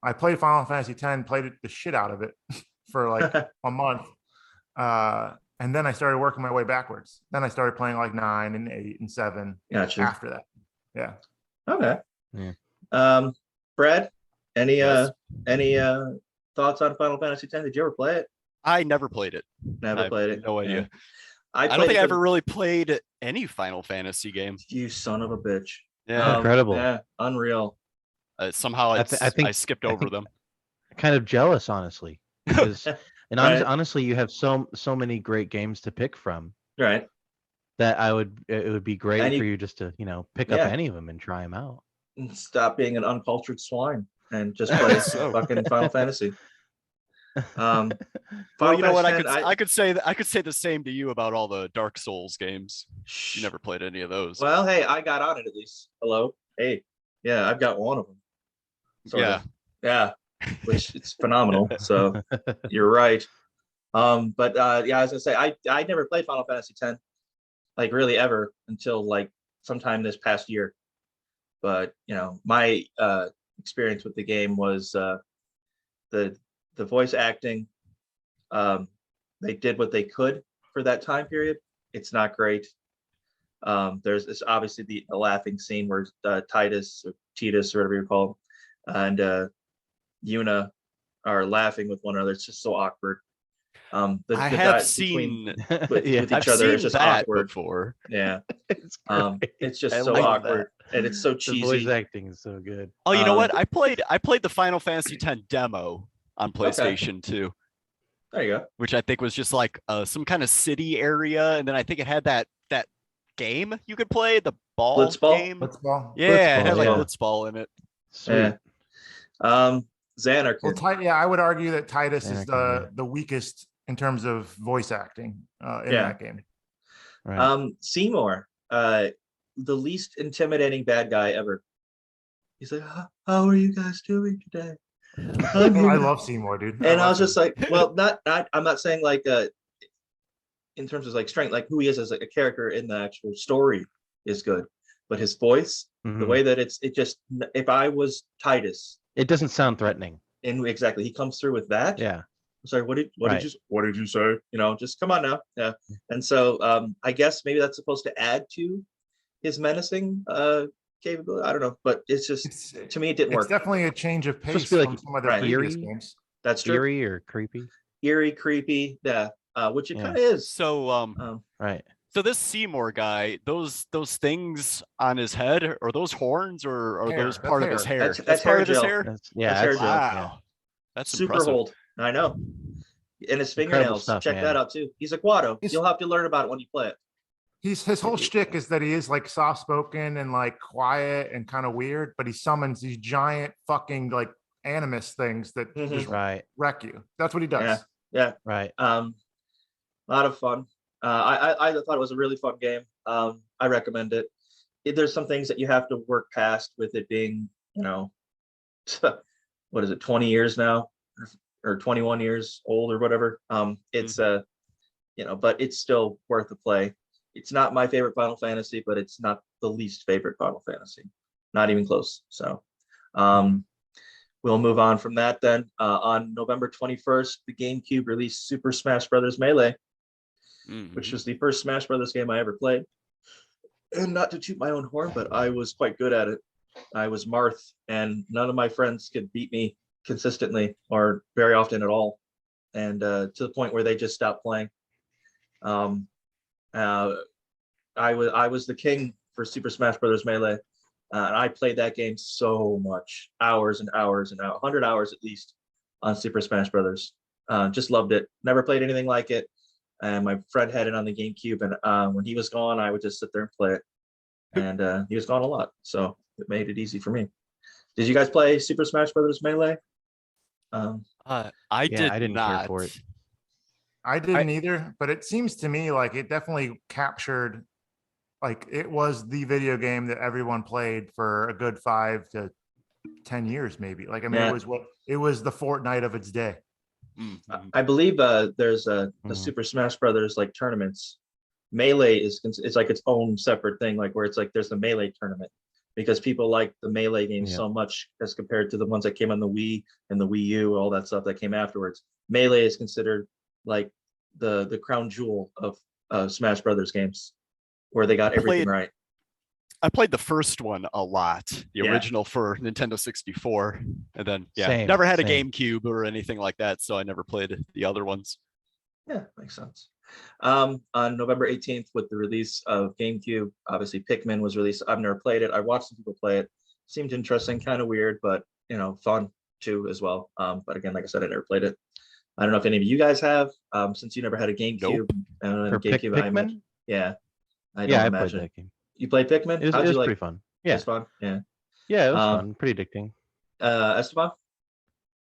I played Final Fantasy X, played the shit out of it for like a month. And then I started working my way backwards. Then I started playing like 9 and 8 and 7 Gotcha. after that. Yeah. Okay. Yeah. Brad, any Yes. any thoughts on Final Fantasy X? Did you ever play it? I never played it. Never I have played it. no Yeah. idea. I I don't played think it I 'cause- ever really played any Final Fantasy game. You son of a bitch. Yeah. Incredible. Yeah, unreal. Somehow I it's, thi- I think- I skipped I over think- them. Kind of jealous, honestly, because and Right. honestly, you have so many great games to pick from Right. that it would be great And for you- you just to pick up Yeah. any of them and try them out. And stop being an uncultured swine and just play So- fucking Final Fantasy. Well, Final you know what? Fantasy I X, could say that I could say the same to you about all the Dark Souls games. Shh. You never played any of those. Well, hey, I got on it at least. Hello. Hey. Yeah, I've got one of them. Sort Yeah. of. Yeah. Which it's phenomenal. So you're right. But yeah, as I say, I never played Final Fantasy X, like really ever until like sometime this past year. But my experience with the game was the voice acting. They did what they could for that time period. It's not great. There's this obviously the laughing scene where Titus or Titus or whatever you call him, and Yuna are laughing with one another. It's just so awkward. I The have guy between- seen with Yeah. each I've other seen is just that awkward. before. Yeah. It's It's just I so love awkward and it's so the voice cheesy. acting is so good. Oh, you know Um, what? I played the Final Fantasy X demo on PlayStation 2, There you go. which I think was just like some kind of city area, and then I think it had that game you could play, the ball Blitzball? game. Blitzball. Yeah, it had Blitzball, like yeah. Blitzball in it. Sweet. Yeah. Xanarkand. Well, yeah, I would argue that Titus is Anakin, yeah. the weakest in terms of voice acting in Yeah. that game. Right. Seymour, the least intimidating bad guy ever. He's like, how are you guys doing today? I'm here." I love Seymour, dude. And I love was just him. like, well, I'm not saying like in terms of like strength, like who he is as like a character in the actual story is good, but his voice, the Mhm. way that it just, if I was Titus, It doesn't sound threatening. and exactly he comes through with that. Yeah. Sorry, what did Right. you say? Just come on now. Yeah. And so I guess maybe that's supposed to add to his menacing capability. I don't know, but it's just It's, to me it didn't it's work. definitely a change of supposed pace to be like from some of the Right. previous eerie. games. That's true. Eerie or creepy. Eerie, creepy, yeah. Which it Yeah. kind of is. So Right. so this Seymour guy, those things on his head, are those horns or are Hair, those that's part of his hair. hair? That's part hair of his gel. hair. That's That's hair that's gel. yeah. Wow, that's Super impressive. hold. I know. And his Incredible fingernails. stuff, Check man. that out too. He's a Quado. He's- You'll have to learn about it when you play it. His whole shtick is that he is like soft spoken and like quiet and kind of weird, but he summons these giant fucking like animus things that Mhm. just Right. wreck you. That's what he does. Yeah. Right. A lot of fun. I thought it was a really fun game. I recommend it. There's some things that you have to work past with it being, what is it, 20 years now or 21 years old or whatever. It's but it's still worth the play. It's not my favorite Final Fantasy, but it's not the least favorite Final Fantasy. Not even close. So we'll move on from that then. On November 21st, the GameCube released Super Smash Bros. Melee, which Mhm. was the first Smash Brothers game I ever played. And not to toot my own horn, but I was quite good at it. I was Marth, and none of my friends could beat me consistently or very often at all. And to the point where they just stopped playing. I was the king for Super Smash Brothers Melee. And I played that game so much, hours and hours and hours, 100 hours at least on Super Smash Brothers. Just loved it. Never played anything like it. And my friend had it on the GameCube, and when he was gone, I would just sit there and play it. And he was gone a lot, so it made it easy for me. Did you guys play Super Smash Brothers Melee? I Yeah, did I didn't not. care for it. I didn't either, but it seems to me like it definitely captured, like it was the video game that everyone played for a good 5 to 10 years, maybe. Like, I mean, Yeah. it was the Fortnite of its day. Mhm. I believe there's a Mhm. Super Smash Brothers like tournaments. Melee it's like its own separate thing, like where it's like there's the Melee tournament because people like the Melee games Yeah. so much as compared to the ones that came on the Wii and the Wii U, all that stuff that came afterwards. Melee is considered like the crown jewel of Smash Brothers games, where they got everything Played- right. I played the first one a lot, the Yeah. original for Nintendo 64, and then Same, never had a same. GameCube or anything like that, so I never played the other ones. Yeah, makes sense. On November 18th, with the release of GameCube, obviously Pikmin was released. I've never played it. I watched some people play it. Seemed interesting, kind of weird, but fun too as well. But again, like I said, I never played it. I don't know if any of you guys have, since you never had a GameCube. And For GameCube, I imagine. Pikmin? Yeah, I Yeah, don't I imagine. played that game. You played Pikmin? It was, How'd it you was like? pretty fun. It Yeah, was fun. Yeah. yeah, it was Um, fun. Pretty addicting. Esteban?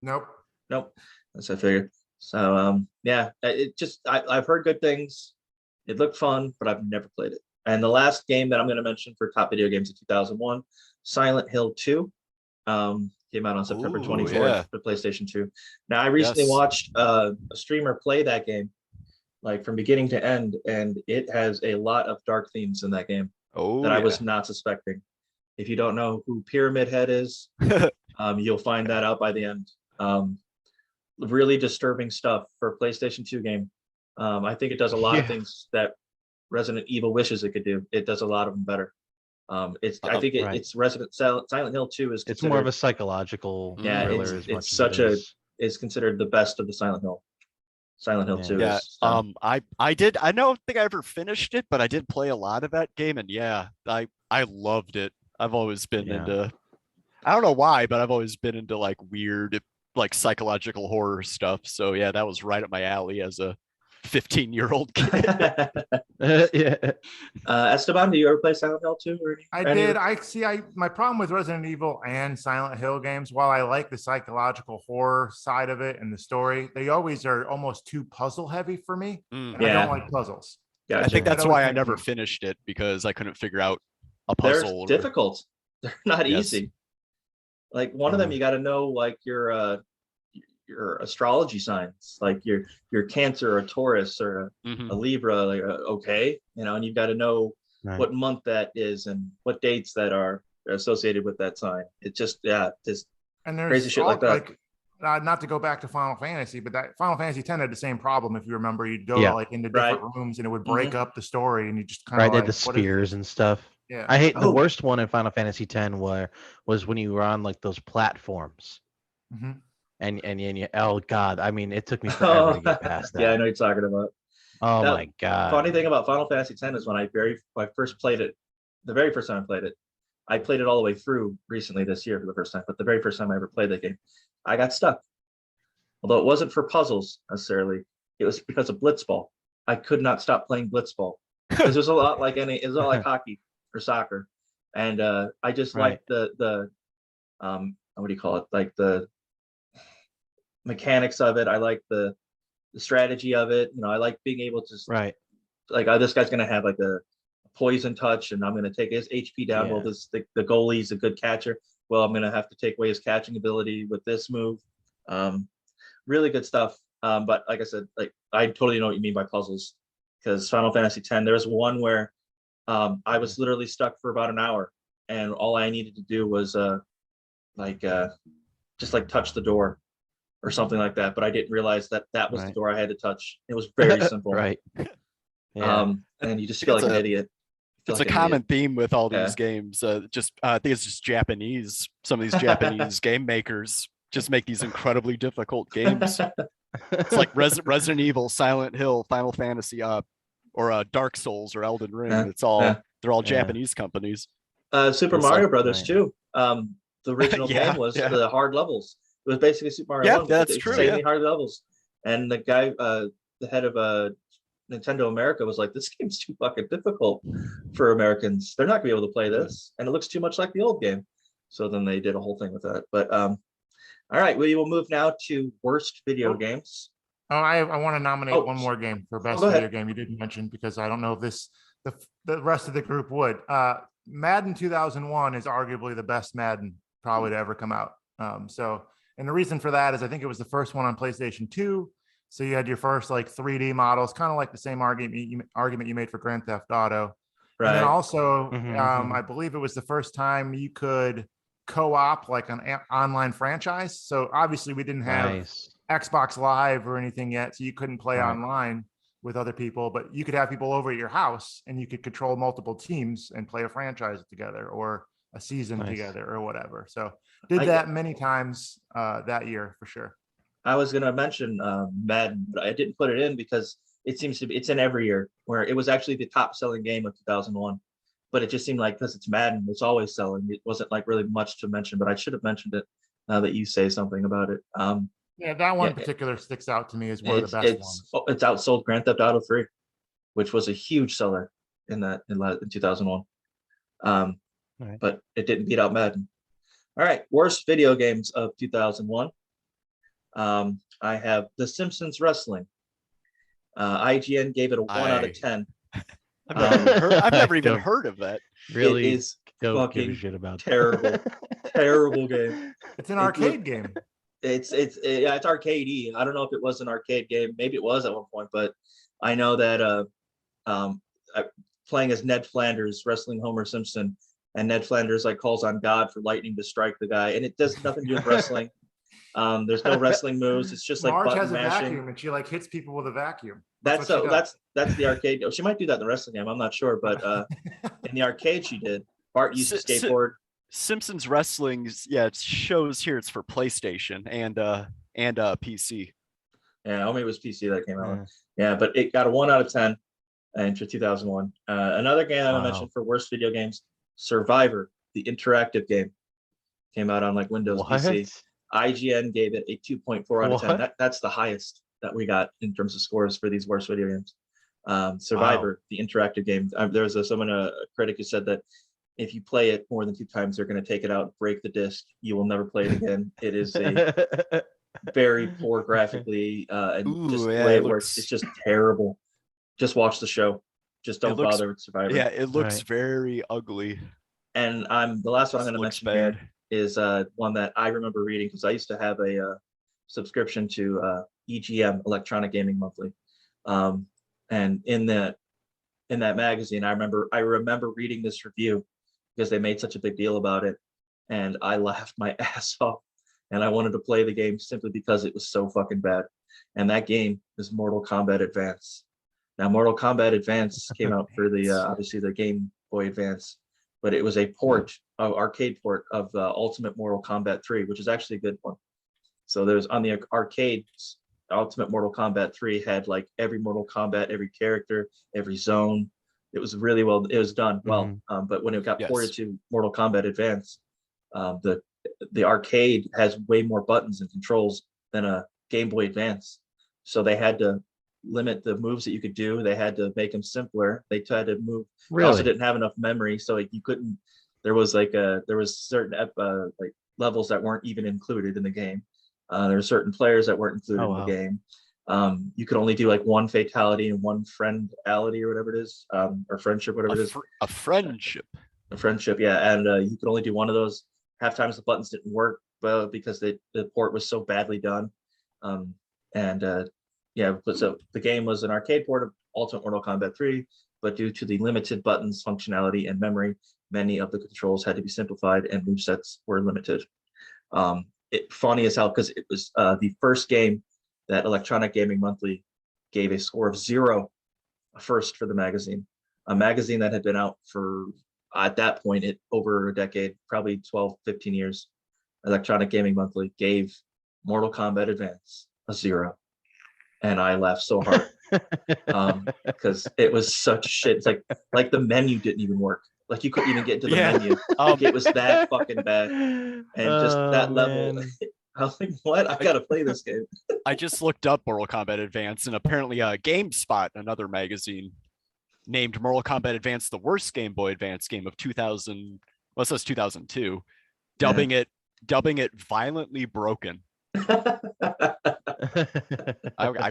Nope. Nope. That's what I figured. So yeah, it just I've heard good things. It looked fun, but I've never played it. And the last game that I'm going to mention for top video games of 2001, Silent Hill 2, came out on September Ooh, 24th yeah. for PlayStation 2. Now I recently Yes. watched a streamer play that game, like from beginning to end, and it has a lot of dark themes in that game Oh, that I was yeah. not suspecting. If you don't know who Pyramid Head is, you'll find that out by the end. Really disturbing stuff for a PlayStation 2 game. I think it does a lot of Yeah. things that Resident Evil wishes it could do. It does a lot of them better. I think Right. it's Silent Hill 2 is It's more of considered, a psychological yeah, thriller it's as much as such it a is. is considered the best of the Silent Hill. Silent Hill Yeah. 2 Yeah. is so- I don't think I ever finished it, but I did play a lot of that game, and yeah, I loved it. I've always been Yeah. into, I don't know why, but I've always been into like weird, like psychological horror stuff. So yeah, that was right up my alley as a 15-year-old kid. Yeah. Esteban, do you ever play Silent Hill 2 or I any did. of My problem with Resident Evil and Silent Hill games, while I like the psychological horror side of it and the story, they always are almost too puzzle heavy for me. Mm. And I Yeah. don't like puzzles. it? I Gotcha. think that's always why I makes never me- finished it, because I couldn't figure out a They're puzzle. or- difficult. They're not Yes. easy. Like one of them, Mhm. you got to know like your astrology signs, like your Cancer or Taurus or Mhm. a Libra. Like okay, and you've got to know Right. what month that is and what dates that are associated with that sign. It just just And there's Crazy shit like that. Not to go back to Final Fantasy, but that Final Fantasy X had the same problem. If you remember, you'd go Yeah. like into Right. different rooms and it would break up the story, and you just kind Right, of they like had the what is spears this? and stuff. Yeah. I hate the Oh. worst one in Final Fantasy X was when you were on like those platforms Mhm. and you, oh god, I mean it took me forever to get past that. Yeah, I know what you're talking about. Oh That my god. Funny thing about Final Fantasy X is when I first played it, the very first time I played it, I played it all the way through recently this year for the first time, but the very first time I ever played that game, I got stuck. Although it wasn't for puzzles necessarily, it was because of Blitzball. I could not stop playing Blitzball because it was a lot like it was a lot like hockey or soccer, and I just Right. liked the what do you call it? Like the mechanics of it. I like the strategy of it. I like being able to Right. like this guy's gonna have like a poison touch, and I'm gonna take his HP down. Well, Yeah. the goalie's a good catcher. Well, I'm gonna have to take away his catching ability with this move. Really good stuff. But like I said, like I totally know what you mean by puzzles, because Final Fantasy X, there's one where I was literally stuck for about an hour, and all I needed to do was just like touch the door or something like that. But I didn't realize that was the Right. door I had to touch. It was very simple. Right. Yeah. And you just feel like It's an a- idiot. Feel It's like a an common idiot. theme with all Yeah. these games. I think it's just Japanese. Some of these Japanese game makers just make these incredibly difficult games. It's like Resident Evil, Silent Hill, Final Fantasy, or Dark Souls or Elden Ring. Yeah, It's all yeah. they're all Yeah. Japanese companies. Super It's like- Mario Brothers Right. too. The original Yeah, game was yeah. the hard levels. It was basically Super Mario Yeah, 1, but that's it's true, insanely yeah. hard levels. And the guy, the head of Nintendo America, was like, "This game's too fucking difficult for Americans. They're not gonna be able to play this, and it looks too much like the old game." So then they did a whole thing with that. But all right, we will move now to worst video Oh. games. Oh, I want to nominate Oh, one more game for best go ahead. video game you didn't mention, because I don't know if the rest of the group would. Madden 2001 is arguably the best Madden probably to ever come out. And the reason for that is I think it was the first one on PlayStation 2. So you had your first like 3D models, kind of like the same argument you made for Grand Theft Auto. And then Right. also, Mhm, mhm. I believe it was the first time you could co-op like an online franchise. So obviously we didn't have Nice. Xbox Live or anything yet, so you couldn't play Right. online. with other people, but you could have people over at your house and you could control multiple teams and play a franchise together or a season Nice. together or whatever. So did I- that many times that year for sure. I was gonna mention Madden, but I didn't put it in because it seems to be it's in every year where it was actually the top selling game of 2001. But it just seemed like because it's Madden, it's always selling. It wasn't like really much to mention, but I should have mentioned it now that you say something about it. Yeah, that one Yeah, in particular sticks out to me as one of the best ones. It's outsold Grand Theft Auto 3, which was a huge seller in 2001. Right. But it didn't beat out Madden. All right, worst video games of 2001. I have The Simpsons Wrestling. IGN gave it a 1 out of 10. I've never even Don't heard of that. Really It is don't give a fucking shit about terrible, terrible game. It's an It arcade game. It's arcade-y. I don't know if it was an arcade game. Maybe it was at one point, but I know that playing as Ned Flanders wrestling Homer Simpson, and Ned Flanders like calls on God for lightning to strike the guy, and it does nothing to do with wrestling. There's no wrestling moves. It's just like Marge button has a mashing. vacuum and she like hits people with a vacuum. That's what she does. that's the arcade. She might do that in the wrestling game. I'm not sure, but in the arcade she did. Bart used to skateboard. Simpsons Wrestling, yeah, it shows here it's for PlayStation and PC. Yeah, maybe it was PC that came out. Yeah. Yeah, but it got a 1 out of 10 and for 2001. Another game I Wow. mentioned for worst video games, Survivor, the interactive game, came out on like Windows PC. IGN gave it a 2.4 out of 10. What? That's the highest that we got in terms of scores for these worst video games. Survivor, the interactive game. There was a critic who said that if you play it more than 2 times, they're going to take it out, break the disc. You will never play it again. It is a very poor graphically, and just Ooh, the yeah, way it it works. looks- It's just terrible. Just watch the show. Just don't looks- bother with Survivor. Yeah, it looks Right. very ugly. And the last one I'm Just going to looks mention here bad. is one that I remember reading because I used to have a subscription to EGM, Electronic Gaming Monthly, and in that magazine, I remember reading this review because they made such a big deal about it, and I laughed my ass off, and I wanted to play the game simply because it was so fucking bad. And that game is Mortal Kombat Advance. Now, Mortal Kombat Advance came out for the obviously the Game Boy Advance, but it was a arcade port of Ultimate Mortal Kombat 3, which is actually a good one. So there's on the arcades, Ultimate Mortal Kombat 3 had like every Mortal Kombat, every character, every zone. It was really well, it was done well. But when it got ported Yes. to Mortal Kombat Advance, the arcade has way more buttons and controls than a Game Boy Advance. So they had to limit the moves that you could do. They had to make them simpler. They tried to move. They also Really? didn't have enough memory, so like you couldn't. There was certain like levels that weren't even included in the game. There were certain players that weren't included Oh, in wow. the game. You could only do like one fatality and one friendality or whatever it is, or friendship, whatever it is. A friendship. A friendship, yeah. And you could only do one of those. Half times the buttons didn't work, because the port was so badly done. Yeah, but so the game was an arcade port of Ultimate Mortal Kombat 3, but due to the limited buttons functionality and memory, many of the controls had to be simplified and movesets were limited. Funny as hell because it was the first game that Electronic Gaming Monthly gave a score of 0, a first for the magazine. A magazine that had been out for, at that point, over a decade, probably 12, 15 years. Electronic Gaming Monthly gave Mortal Kombat Advance a 0. And I laughed so hard because it was such shit. It's like the menu didn't even work. Like you couldn't even get into the Yeah. menu. Like it was that fucking bad. And just that level. Man. I was like, what? I gotta play this game. I just looked up Mortal Kombat Advance, and apparently GameSpot, another magazine, named Mortal Kombat Advance the worst Game Boy Advance game of 2000. Well, it says 2002, dubbing it violently broken. I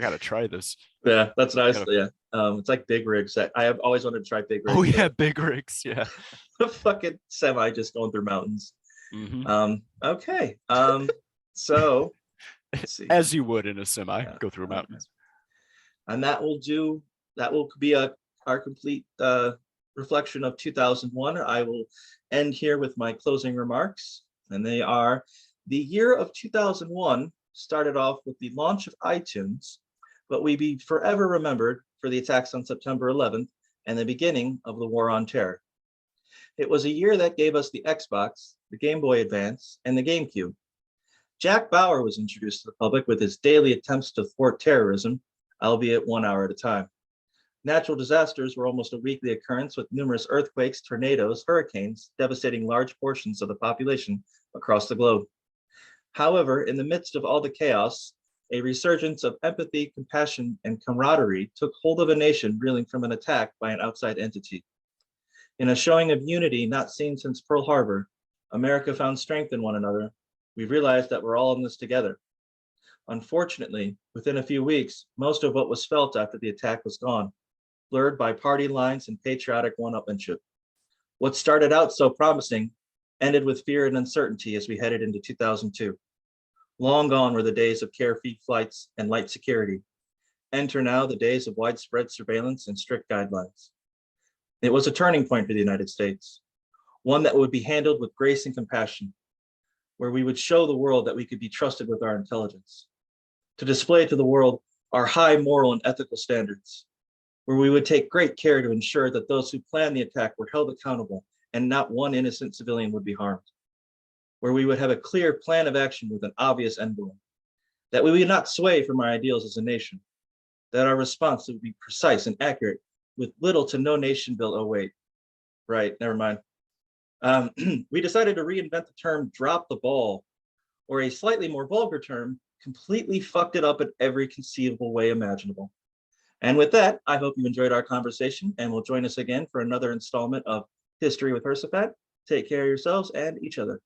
gotta try this. Yeah, that's nice. Yeah, it's like Big Rigs. I have always wanted to try Big Rigs. Oh yeah, big rigs. Yeah. The fucking semi just going through mountains. Mhm. Okay. So let's see. As you would in a semi, Yeah. go through mountains. And that will be our complete reflection of 2001. I will end here with my closing remarks, and they are: the year of 2001 started off with the launch of iTunes, but we be forever remembered for the attacks on September 11th and the beginning of the War on Terror. It was a year that gave us the Xbox, the Game Boy Advance, and the GameCube. Jack Bauer was introduced to the public with his daily attempts to thwart terrorism, albeit 1 hour at a time. Natural disasters were almost a weekly occurrence, with numerous earthquakes, tornadoes, hurricanes devastating large portions of the population across the globe. However, in the midst of all the chaos, a resurgence of empathy, compassion, and camaraderie took hold of a nation reeling from an attack by an outside entity. In a showing of unity not seen since Pearl Harbor, America found strength in one another. We realized that we're all in this together. Unfortunately, within a few weeks, most of what was felt after the attack was gone, blurred by party lines and patriotic one-upmanship. What started out so promising ended with fear and uncertainty as we headed into 2002. Long gone were the days of carefree flights and light security. Enter now the days of widespread surveillance and strict guidelines. It was a turning point for the United States, one that would be handled with grace and compassion, where we would show the world that we could be trusted with our intelligence, to display to the world our high moral and ethical standards, where we would take great care to ensure that those who planned the attack were held accountable and not one innocent civilian would be harmed, where we would have a clear plan of action with an obvious end goal, that we would not sway from our ideals as a nation, that our response would be precise and accurate with little to no nation built. Oh, wait, right, never mind. We decided to reinvent the term drop the ball, or a slightly more vulgar term, completely fucked it up in every conceivable way imaginable. And with that, I hope you enjoyed our conversation and will join us again for another installment of History with Hersaphat. Take care of yourselves and each other.